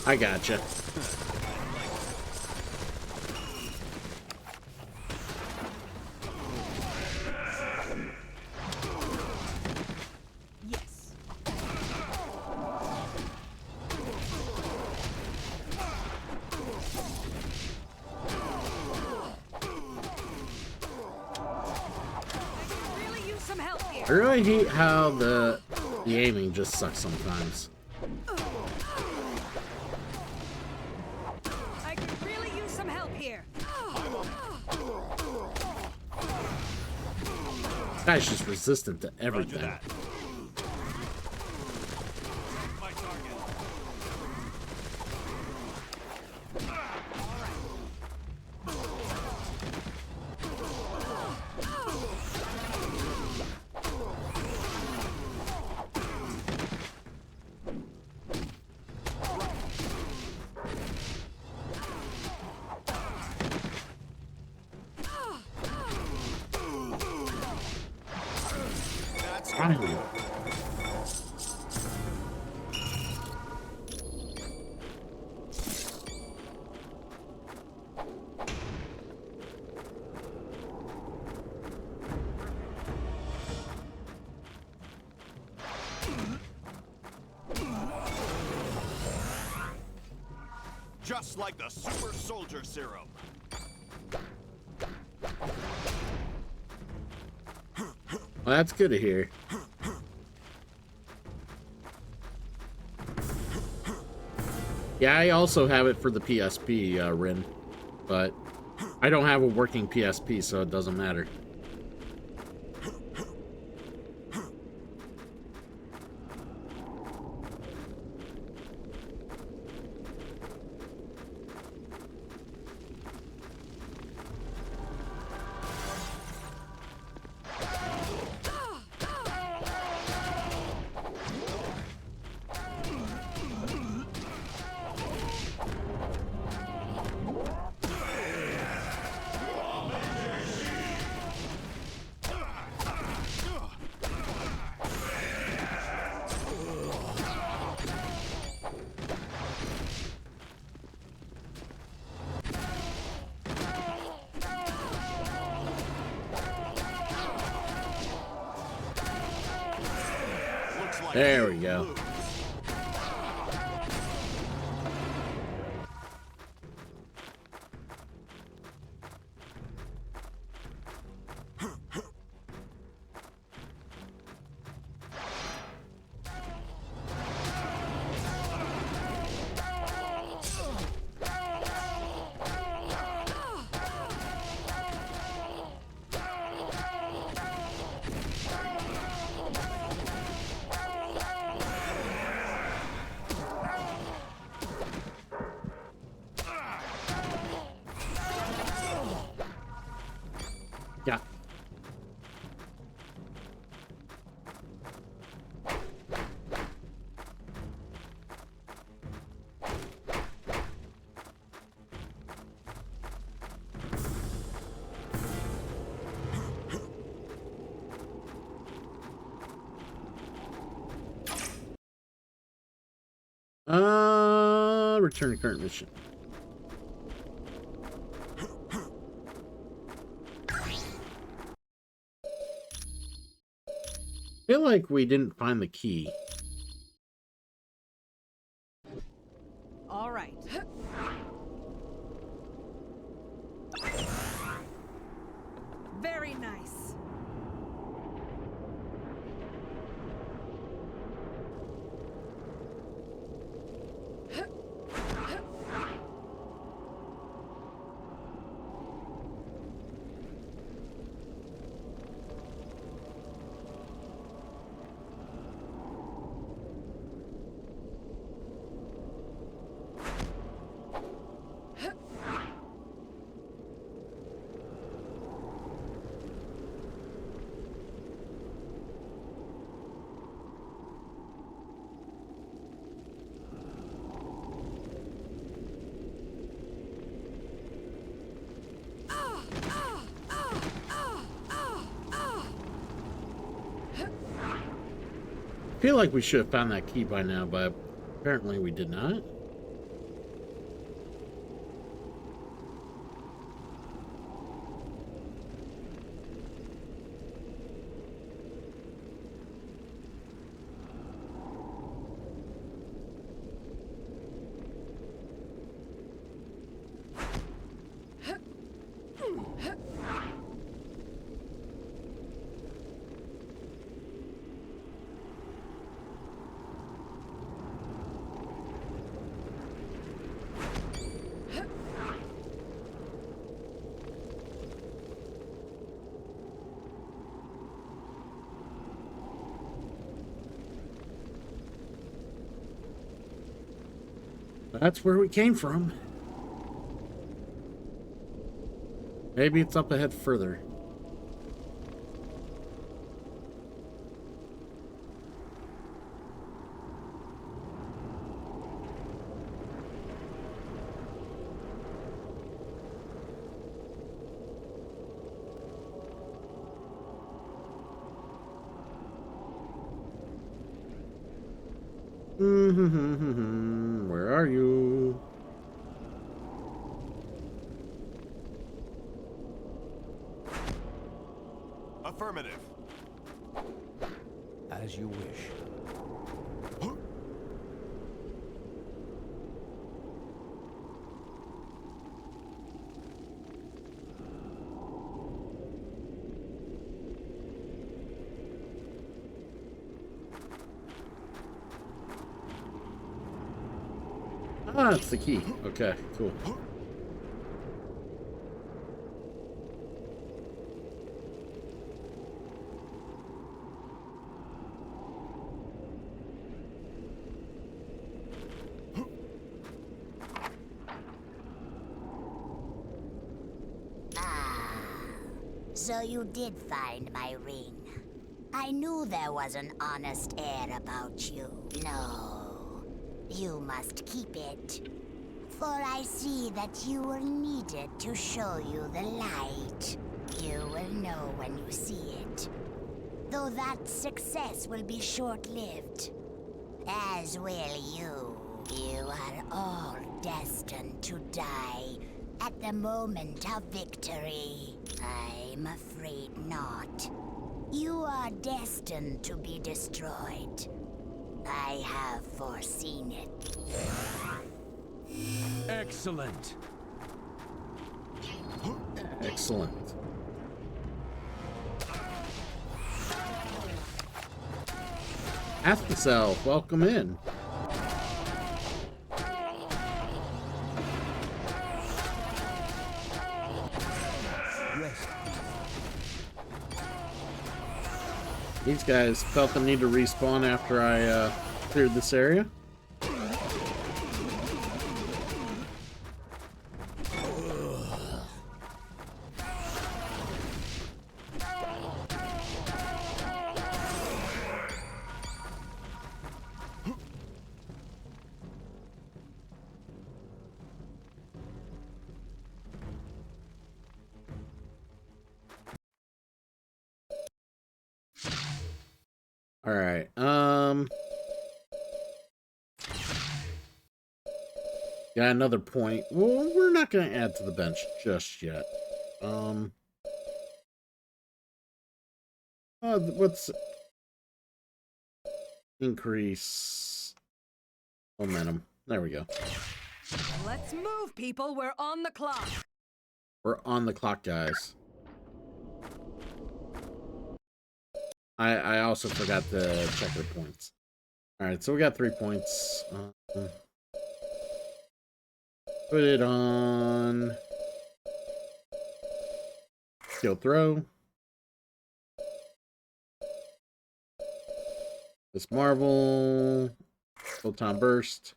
I gotcha. Yes. Really use some help here. I really hate how the aiming just sucks sometimes. I could really use some help here. Guy's just resistant to everything. Finally. Just like the super soldier serum. Well, that's good to hear. Yeah, I also have it for the PSP, Rin, but I don't have a working PSP, so it doesn't matter. There we go. Yeah. Return to current mission. I feel like we didn't find the key. All right. Very nice. I feel like we should have found that key by now, but apparently we did not. That's where we came from. Maybe it's up ahead further. Where are you? Affirmative. As you wish. Ah, it's the key. Okay, cool. So you did find my ring. I knew there was an honest air about you. No, you must keep it. For I see that you were needed to show you the light. You will know when you see it. Though that success will be short-lived. As will you. You are all destined to die at the moment of victory. I'm afraid not. You are destined to be destroyed. I have foreseen it. Excellent. Excellent. Athelsel, welcome in. These guys felt the need to respawn after I cleared this area. All right. Got another point. Well, we're not going to add to the bench just yet. What's increase momentum? There we go. Let's move, people. We're on the clock. We're on the clock, guys. I also forgot to check their points. Alright, so we got 3 points. Put it on skill throw. This Marvel. Photon burst.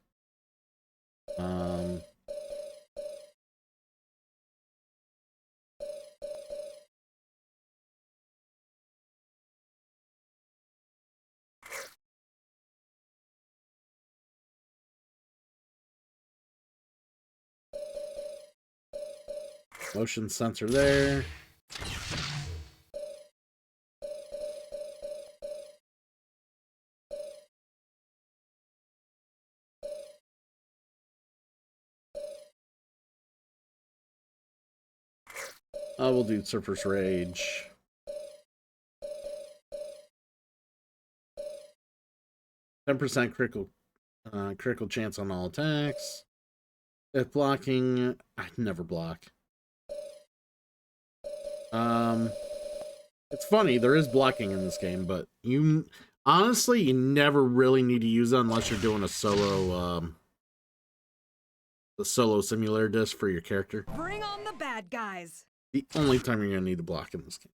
Motion sensor there. We'll do Surfer's Rage. %, critical chance on all attacks. If blocking, I never block. It's funny, there is blocking in this game, but you honestly, you never really need to use it unless you're doing a solo simulator disc for your character. Bring on the bad guys. The only time you're gonna need to block in this game.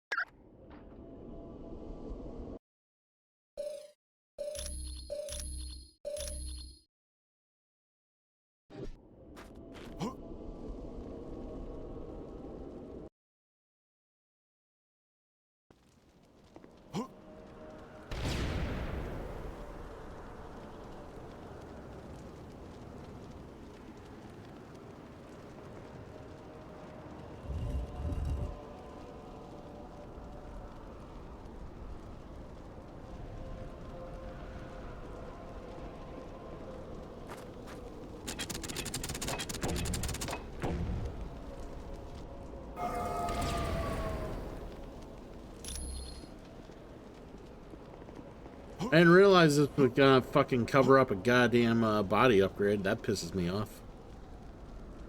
I didn't realize this was gonna fucking cover up a goddamn body upgrade. That pisses me off.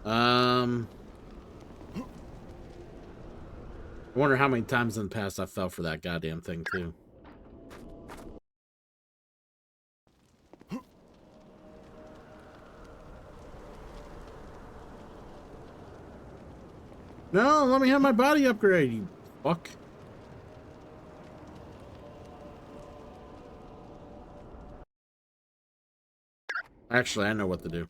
I wonder how many times in the past I fell for that goddamn thing too. No, let me have my body upgrade, you fuck. Actually, I know what to do.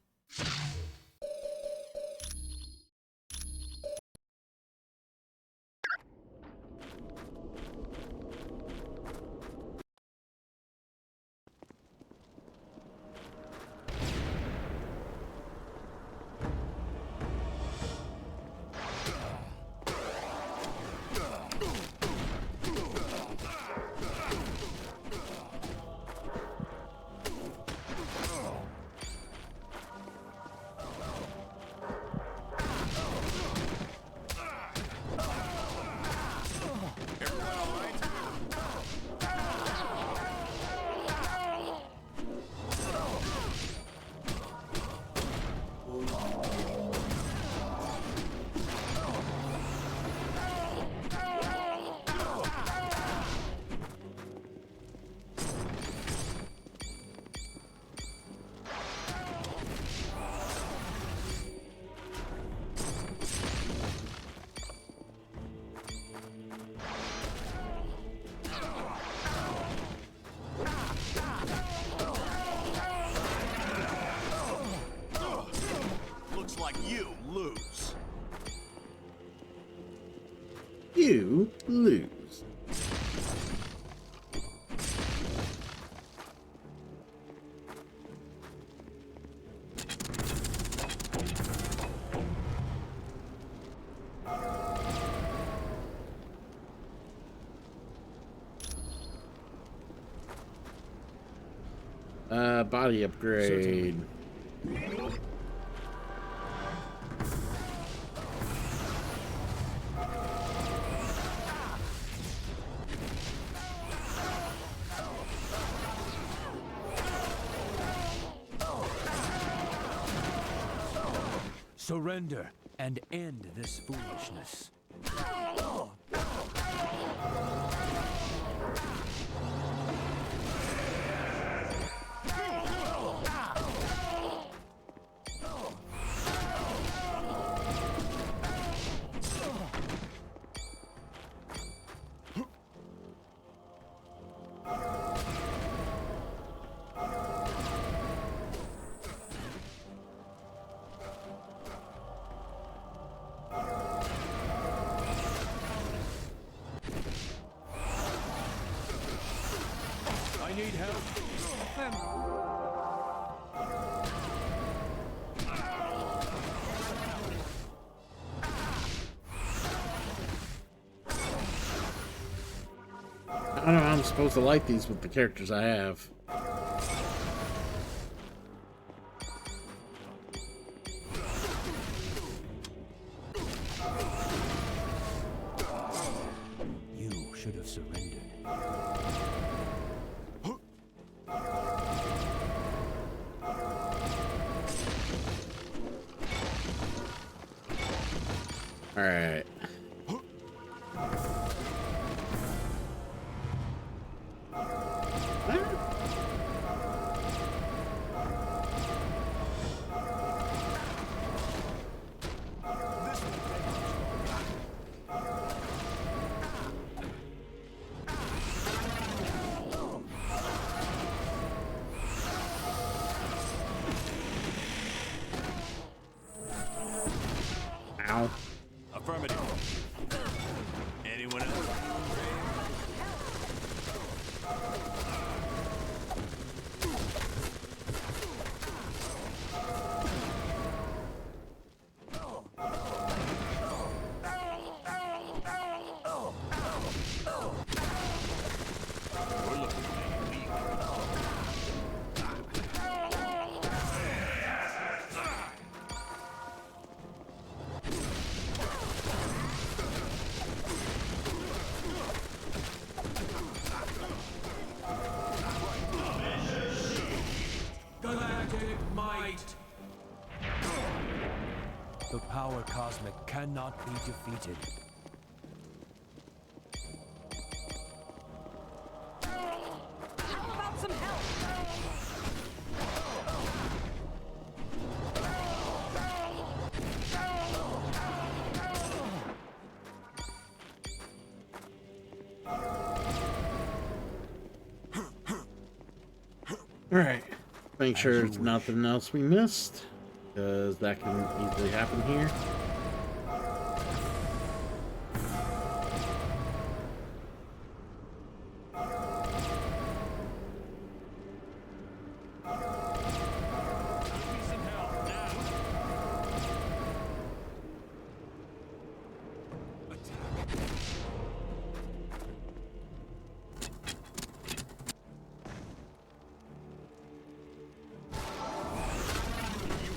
You lose. Body upgrade. Surrender and end this foolishness. I need help. I don't know how I'm supposed to like these with the characters I have. You should have surrendered. All right. Ow. Affirmative. Anyone else? We're looking pretty weak. Galactic might! The power cosmic cannot be defeated. How about some help? All right. Make sure there's nothing else we missed, because that can easily happen here.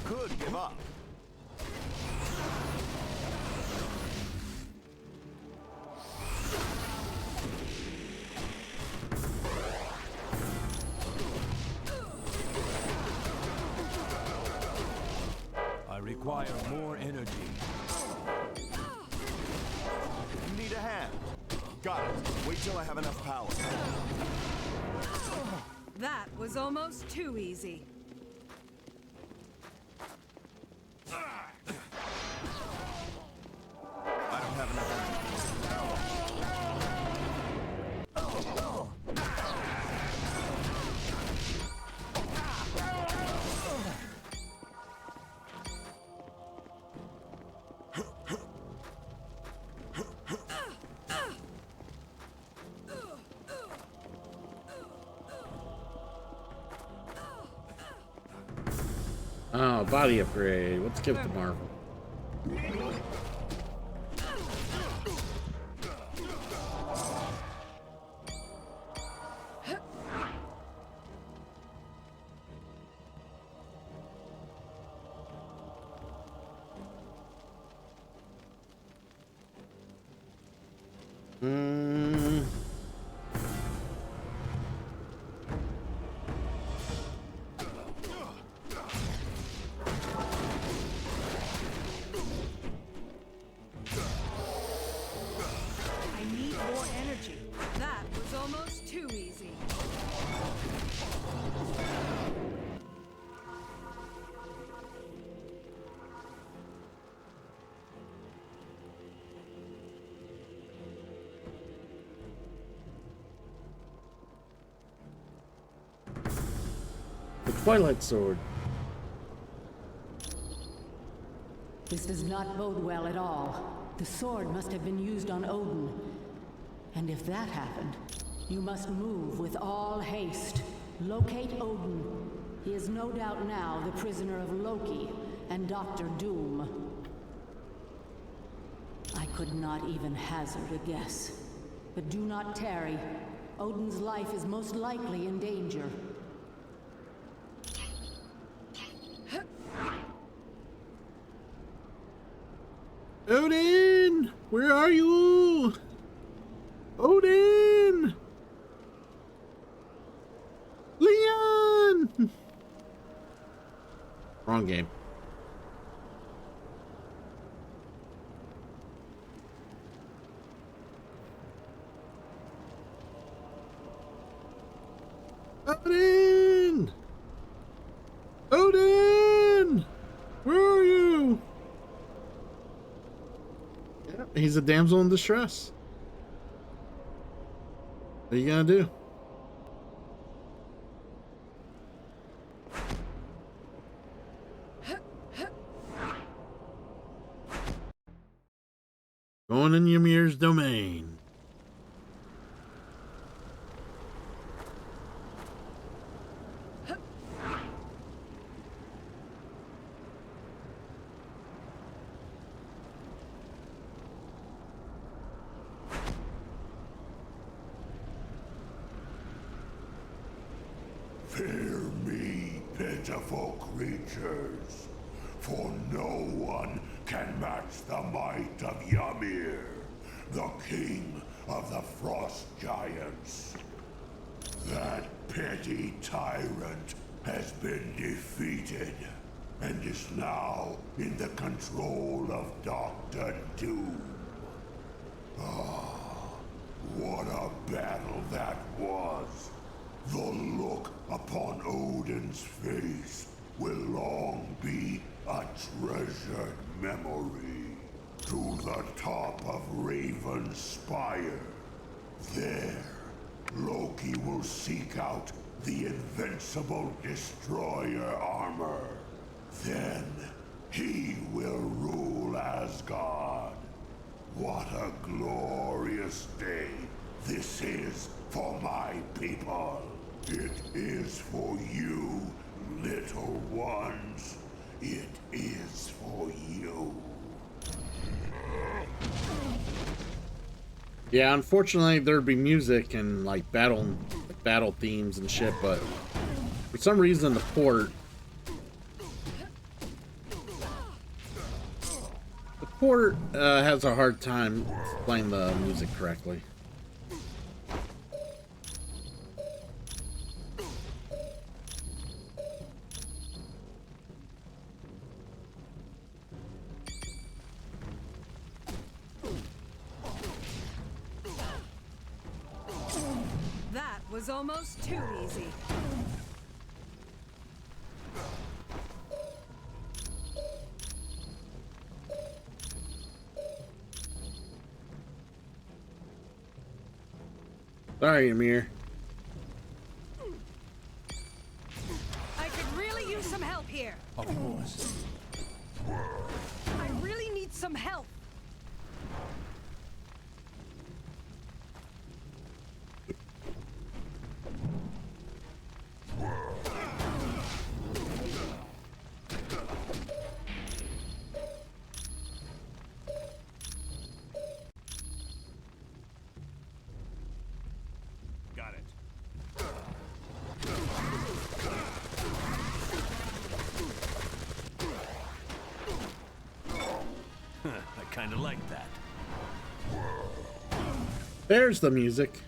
Could give up. I require more energy. Need a hand. Got it. Wait till I have enough power. That was almost too easy. I don't have enough Oh, body upgrade. Let's give it to Marvel. I need more energy. That was almost too easy. The Twilight Sword. This does not bode well at all. The sword must have been used on Odin. And if that happened, you must move with all haste. Locate Odin. He is no doubt now the prisoner of Loki and Dr. Doom. I could not even hazard a guess. But do not tarry. Odin's life is most likely in danger. Odin! Where are you? Odin! Leon! Wrong game. Odin! Odin! Where are you? Yeah, he's a damsel in distress. What are you gonna do? Going in Ymir's domain. Fear me, pitiful creatures, for no one can match the might of Ymir, the king of the Frost Giants. That petty tyrant has been defeated, and is now in the control of Dr. Doom. Ah, what a battle that was! The look upon Odin's face will long be a treasured memory. To the top of Raven Spire. There, Loki will seek out the invincible destroyer armor. Then, he will rule Asgard. What a glorious day this is for my people. It is for you, little ones. It is for you. Yeah, unfortunately there'd be music and like battle themes and shit, but for some reason the port has a hard time playing the music correctly. That was almost too easy. Sorry, Ymir. I could really use some help here. Of course. I really need some help. kind of like that. There's the music.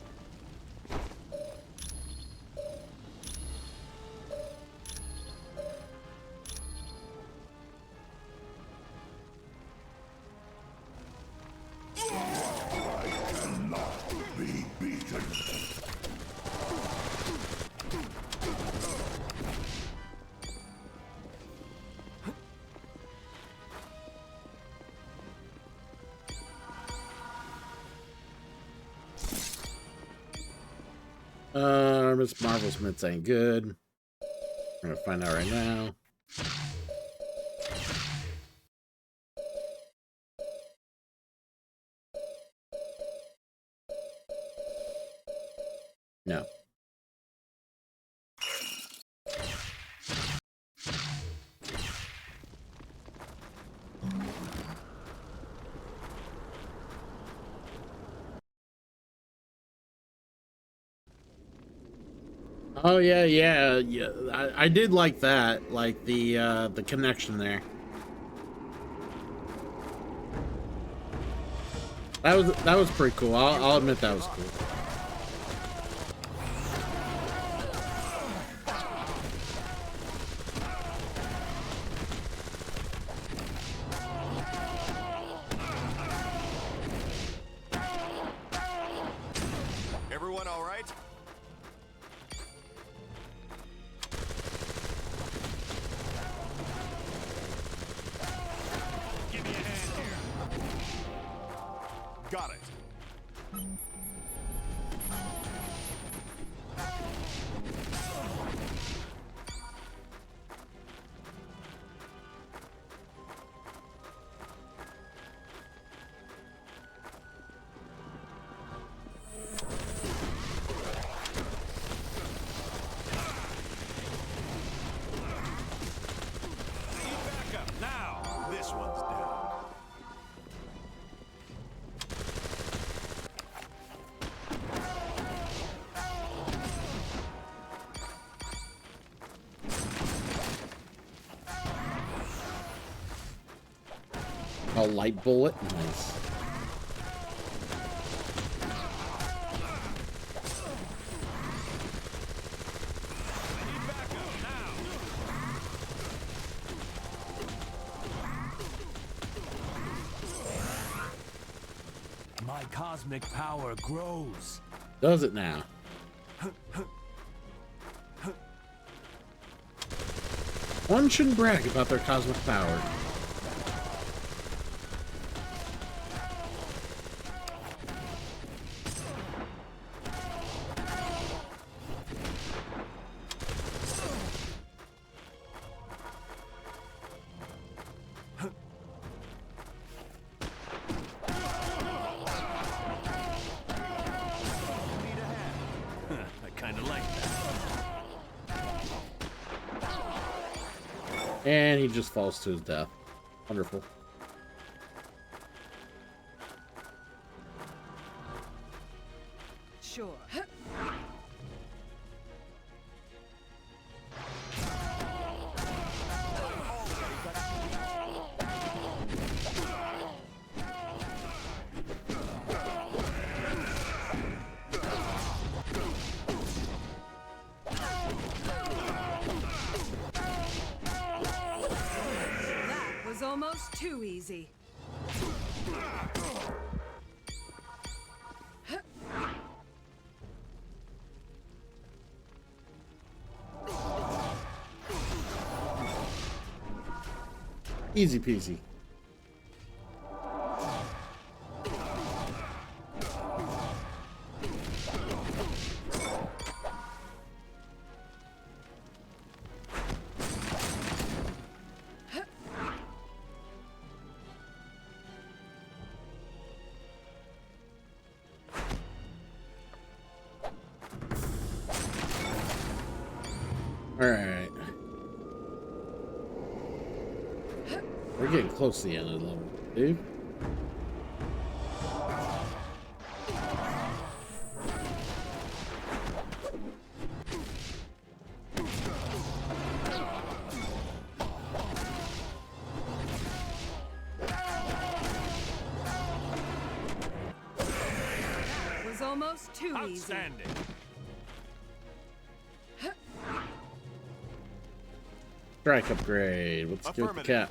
Miss Marvel's mitts ain't good. We're gonna find out right now. No. Oh yeah. I did like that, like the connection there. That was pretty cool. I'll admit that was cool. Everyone all right? Give me a hand here. Got it. Back up now. This one's down. A light bullet, nice. My cosmic power grows. Does it now? One shouldn't brag about their cosmic power. I kind of like that. And he just falls to his death. Wonderful. Sure. That was almost too easy. Easy peasy. All right. We're getting close to the end of the level, dude. was almost too easy. Outstanding. Strike upgrade. Let's go with the cap.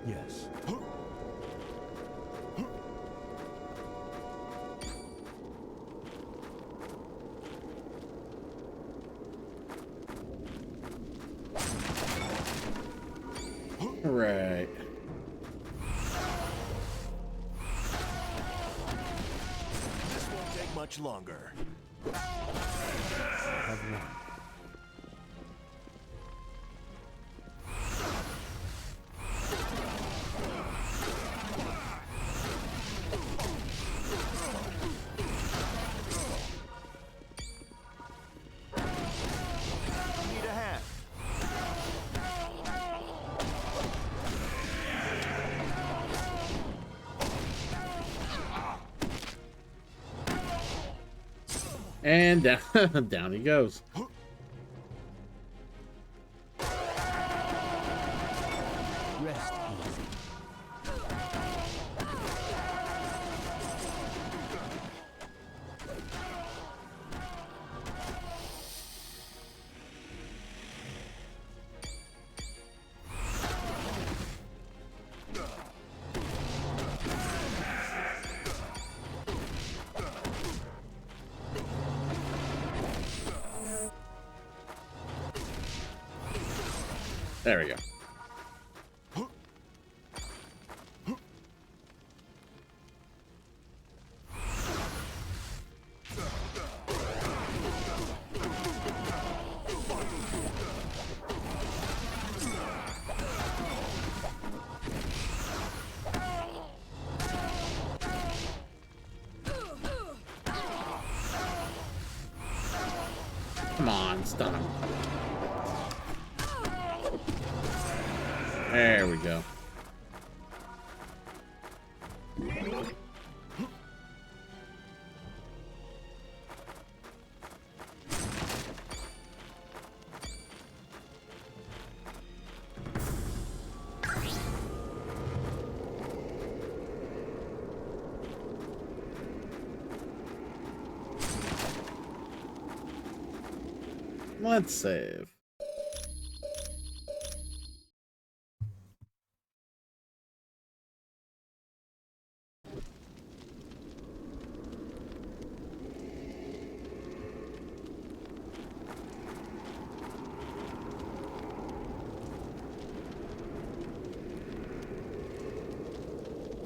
Yes. Right. This won't take much longer. Have one. Need a hand. And down, down he goes. Rest easy. There we go. Come on, stun him. There we go. Let's save.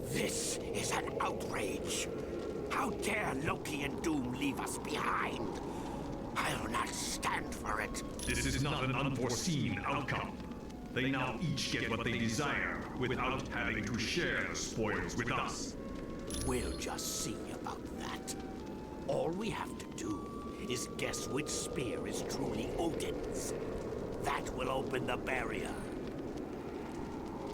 This is an outrage. How dare Loki and Doom leave us behind? I'll not stand for it. This is not an unforeseen outcome. They now each get what they desire without having to share the spoils with us. We'll just see about that. All we have to do is guess which spear is truly Odin's. That will open the barrier.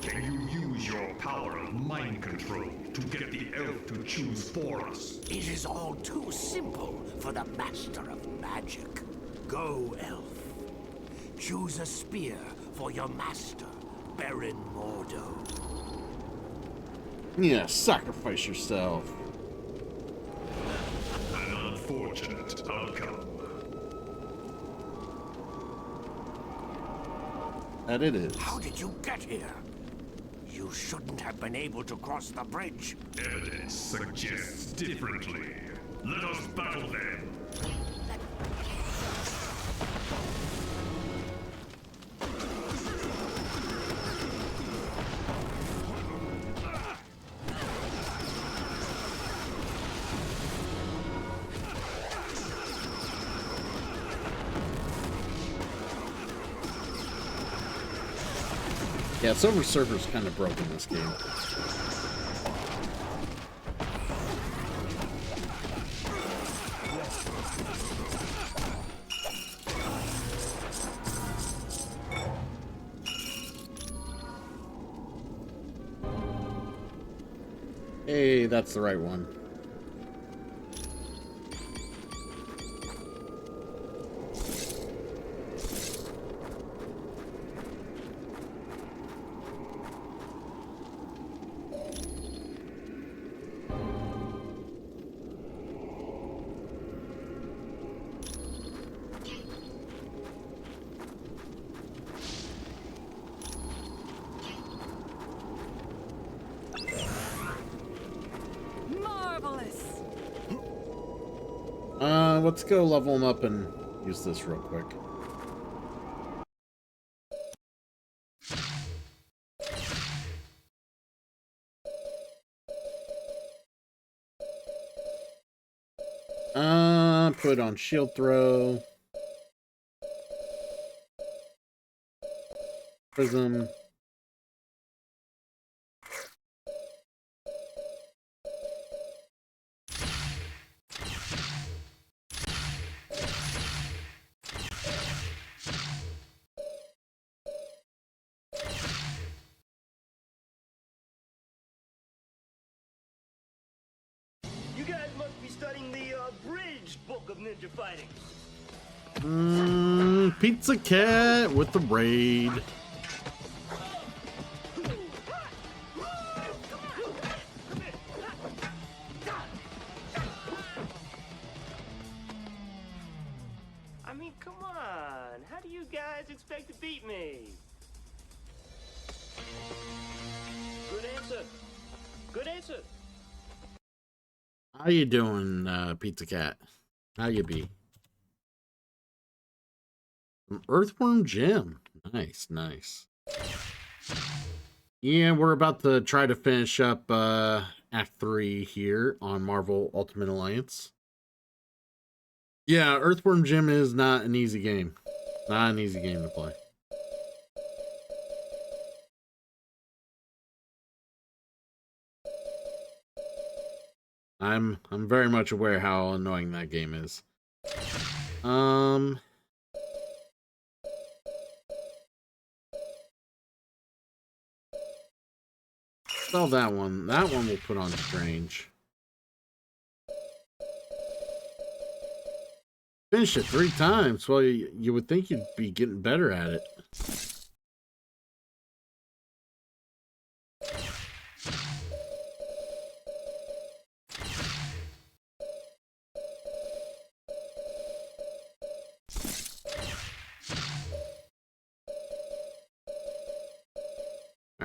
Can you use your power of mind control to get the elf to choose for us? It is all too simple for the Master of Magic. Go, elf. Choose a spear for your master, Baron Mordo. Yeah, sacrifice yourself. An unfortunate outcome. That it is. How did you get here? You shouldn't have been able to cross the bridge. Evidence suggests differently. Let us battle then. Yeah, Silver Surfer's kind of broken this game. Hey, that's the right one. Let's go level him up and use this real quick. Put on shield throw. Prism. You guys must be studying the abridged book of ninja fighting. Pizza Cat with the raid. I mean, come on. How do you guys expect to beat me? Good answer. Good answer. How you doing, Pizza Cat? How you be? Earthworm Jim. Nice, nice. Yeah, we're about to try to finish up Act 3 here on Marvel Ultimate Alliance. Yeah, Earthworm Jim is not an easy game. Not an easy game to play. I'm very much aware how annoying that game is. Sell that one. That one we'll put on Strange. Finished it 3 times. Well, you would think you'd be getting better at it.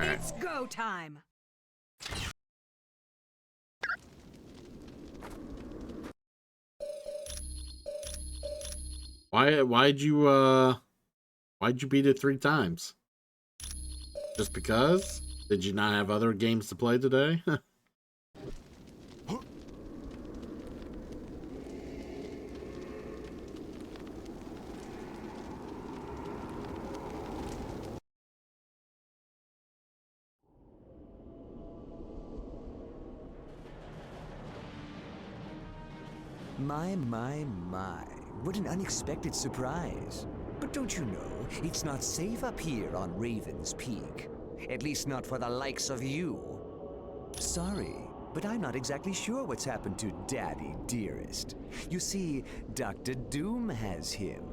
It's go time. Why'd you beat it 3 times? Just because? Did you not have other games to play today? My. What an unexpected surprise. But don't you know, it's not safe up here on Raven's Peak. At least not for the likes of you. Sorry, but I'm not exactly sure what's happened to Daddy Dearest. You see, Dr. Doom has him.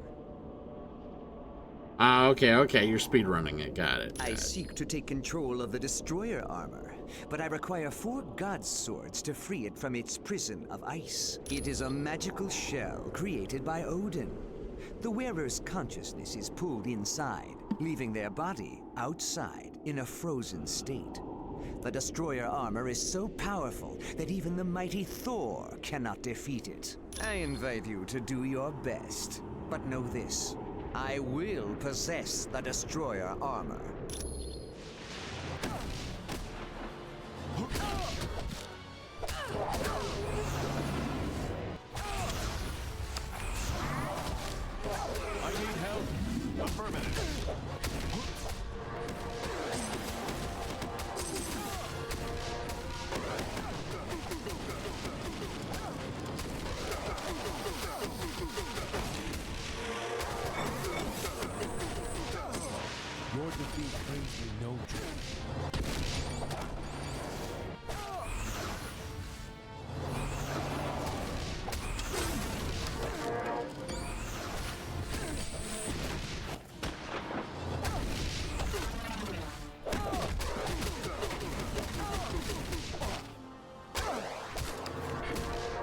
Okay, you're speedrunning it. Got it. I seek to take control of the Destroyer armor, but I require 4 God Swords to free it from its prison of ice. It is a magical shell created by Odin. The wearer's consciousness is pulled inside, leaving their body outside in a frozen state. The Destroyer armor is so powerful that even the mighty Thor cannot defeat it. I invite you to do your best, but know this. I will possess the Destroyer armor. I need help. Affirmative. Your defeat brings me no joy.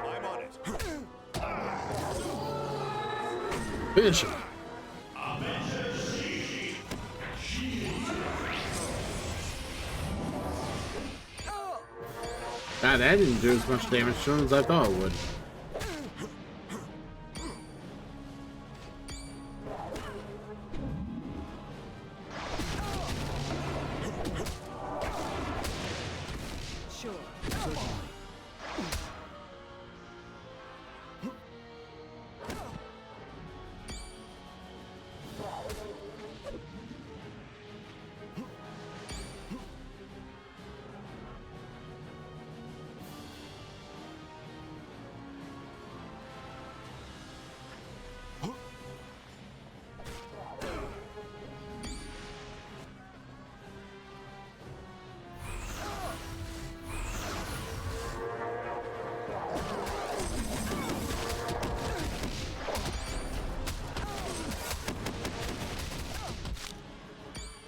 I'm on it. Finish him. That didn't do as much damage to him as I thought it would.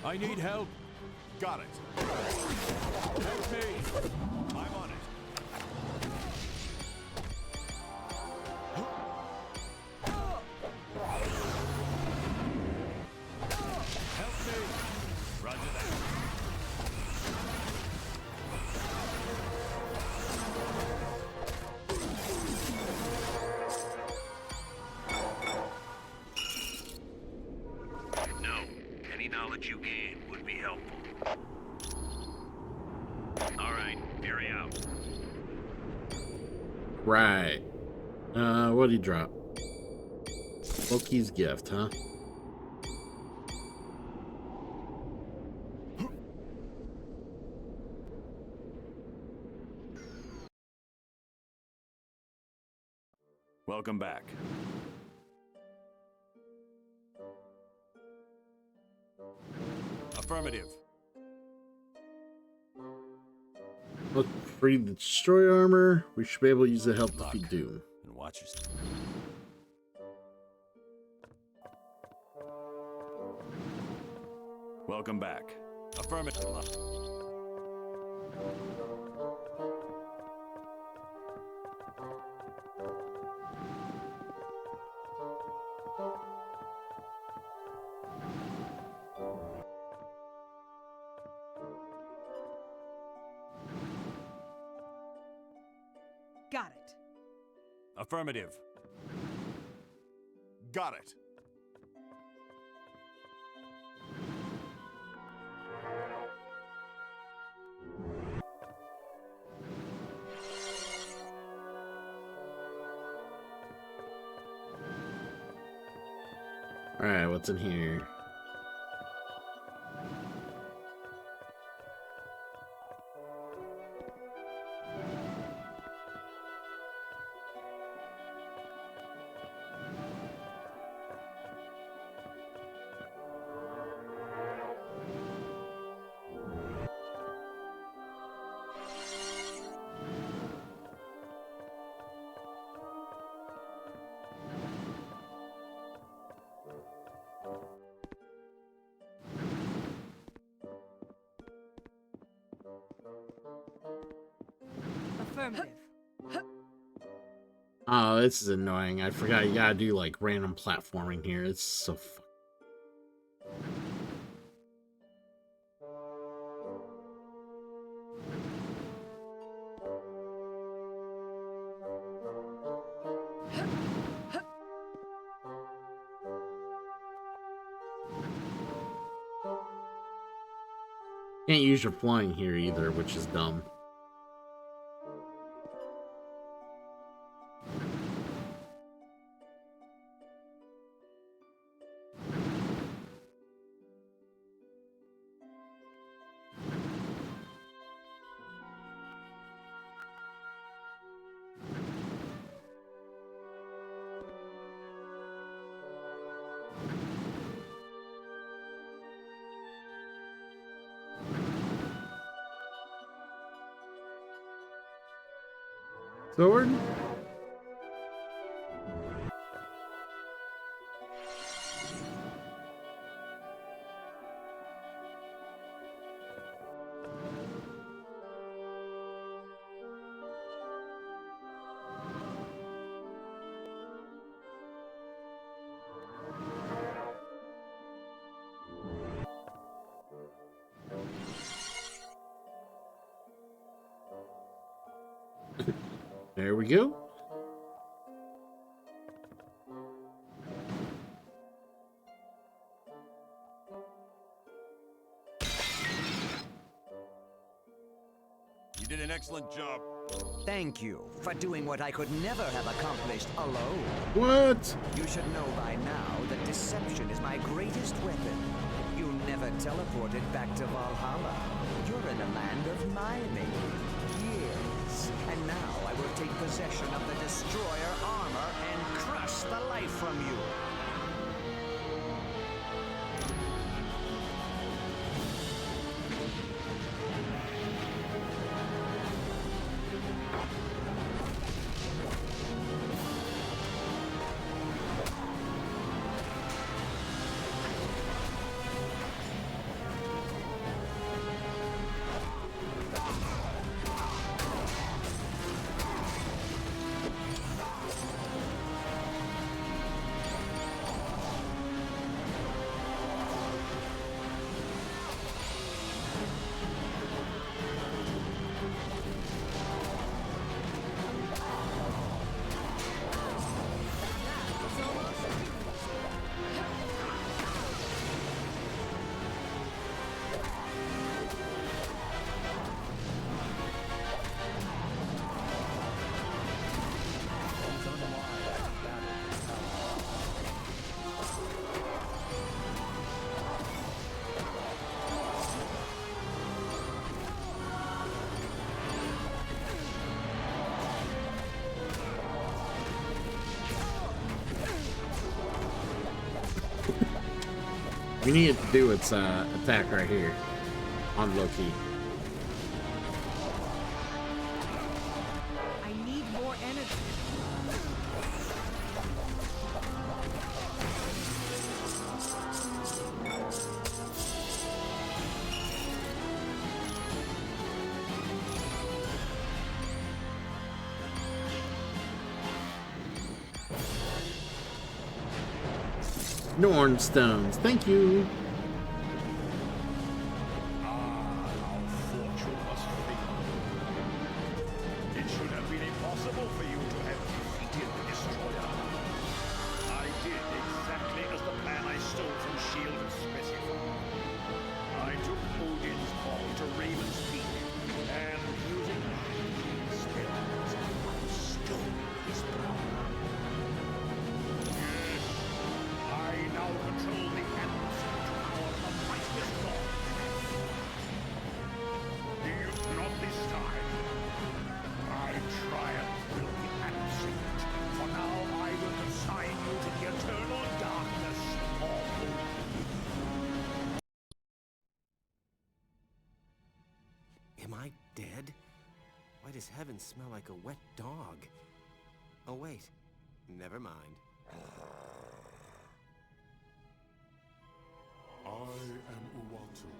I need help. Got it. Help me. I'm on it. Help me. Roger that. No. Any knowledge you gain would be helpful. All right, Fury out. Right. What'd he drop? Loki's gift, huh? Welcome back. Affirmative. Let's free the destroyer armor. We should be able to use the help defeat Doom. And watch yourself. Welcome back. Affirmative. Got it. Affirmative. Got it. Alright, what's in here? Affirmative. Oh, this is annoying. I forgot you gotta do like random platforming here. It's so Can't use your flying here either, which is dumb. Sword? There we go. You did an excellent job. Thank you for doing what I could never have accomplished alone. What? You should know by now that deception is my greatest weapon. You never teleported back to Valhalla. You're in a land of miming. Yes. And now I will take possession of the destroyer armor and crush the life from you. We need it to do its attack right here on Loki. I need more energy. Norn stones, thank you. Our fortune must fail. It should have been impossible for you to have defeated the Destroyer. I did exactly as the plan I stole from S.H.I.E.L.D. specified. I took Odin's call to Raven's Peak, and using my spells, I stole his power. Yes, I now control the absolute power of priceless God. Not this time. My triumph will be absolute. For now, I will consign you to the eternal darkness of Am I dead? Why does heaven smell like a wet dog? Oh wait, never mind. I am Uatu,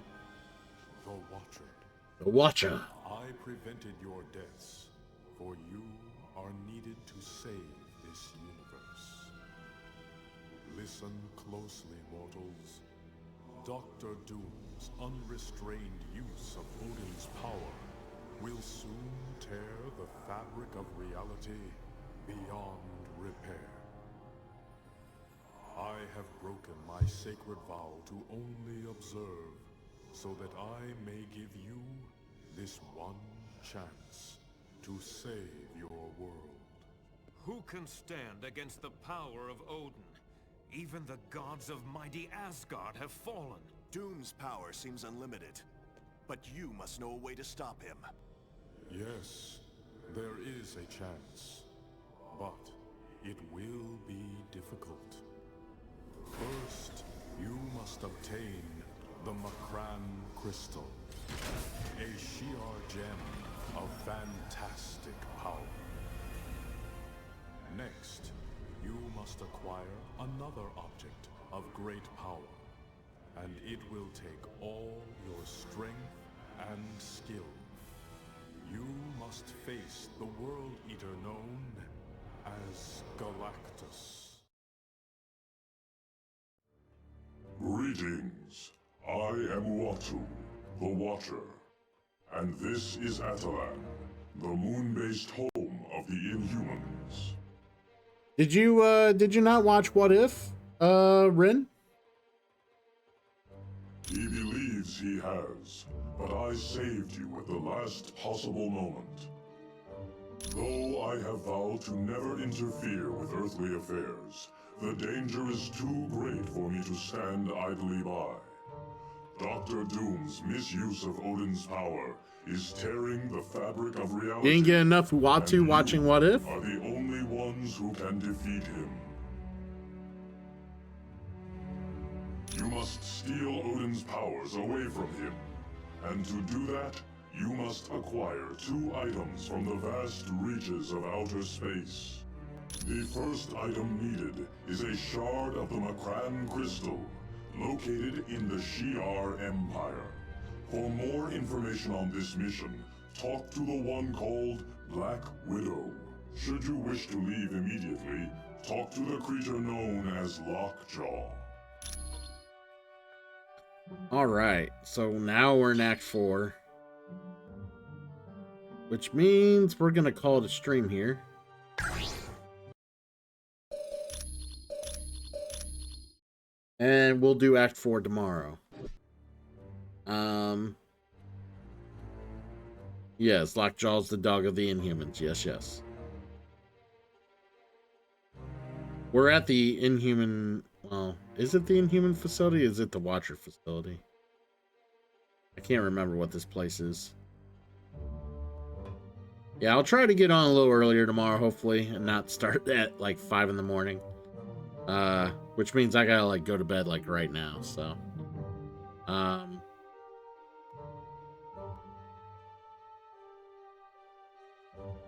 the Watcher. The Watcher. I prevented your deaths, for you are needed to save this universe. Listen closely, mortals. Dr. Doom's unrestrained use of Odin's power will soon tear the fabric of reality beyond repair. I have broken my sacred vow to only observe, so that I may give you this one chance to save your world. Who can stand against the power of Odin? Even the gods of mighty Asgard have fallen. Doom's power seems unlimited, but you must know a way to stop him. Yes, there is a chance, but it will be difficult. First, you must obtain the Makran Crystal, a Shi'ar gem of fantastic power. Next, you must acquire another object of great power, and it will take all your strength and skill. You must face the World Eater known as Galactus. Greetings. I am Uatu, the Watcher. And this is Atalan, the moon-based home of the Inhumans. Did you not watch What If, Rin? He believes he has, but I saved you at the last possible moment. Though I have vowed to never interfere with earthly affairs, the danger is too great for me to stand idly by. Dr. Doom's misuse of Odin's power is tearing the fabric of reality. You didn't get enough Uatu watching What If? Are the only ones who can defeat him. You must steal Odin's powers away from him. And to do that, you must acquire 2 items from the vast reaches of outer space. The first item needed is a shard of the Makran Crystal, located in the Shi'ar Empire. For more information on this mission, talk to the one called Black Widow. Should you wish to leave immediately, talk to the creature known as Lockjaw. Alright, so now we're in Act 4. Which means we're gonna call it a stream here. And we'll do Act 4 tomorrow. Yes, Lockjaw's the dog of the Inhumans. Yes, yes. We're at the Inhuman... Well, is it the Inhuman facility? Or is it the Watcher facility? I can't remember what this place is. Yeah, I'll try to get on a little earlier tomorrow, hopefully, and not start at like 5 in the morning. Which means I gotta like go to bed like right now, so...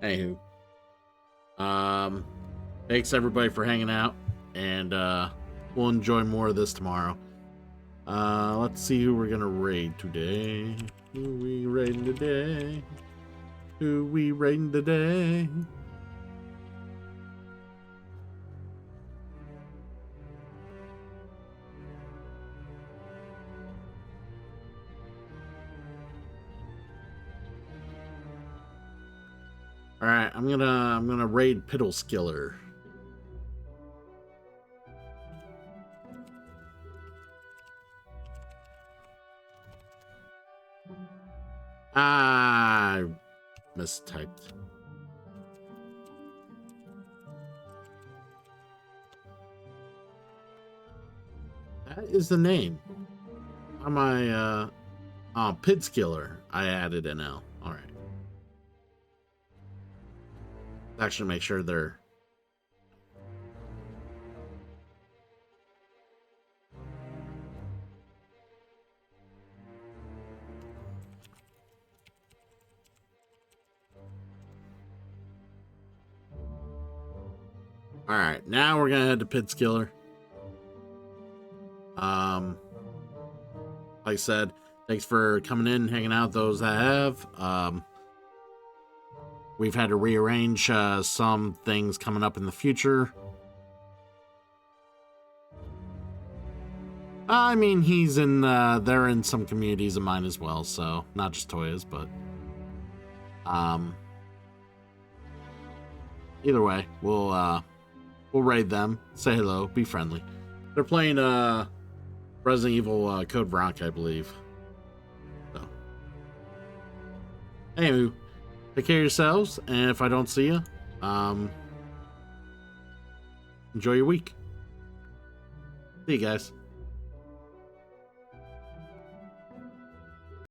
Anywho. Thanks everybody for hanging out, and we'll enjoy more of this tomorrow. Let's see who we're gonna raid today. Who we raiding today? Who we raiding today? All right, I'm gonna raid Piddleskiller. I mistyped. That is the name. On my Pidskiller, I added an L. All right. Actually, make sure they're. All right, now we're gonna head to Pidskiller. Like I said, thanks for coming in, hanging out. Those that have. We've had to rearrange some things coming up in the future. I mean, he's in. They're in some communities of mine as well, so not just Toya's, but either way, we'll raid them, say hello, be friendly. They're playing Resident Evil Code Veronica, I believe. So, anywho, take care of yourselves, and if I don't see you, enjoy your week. See you guys.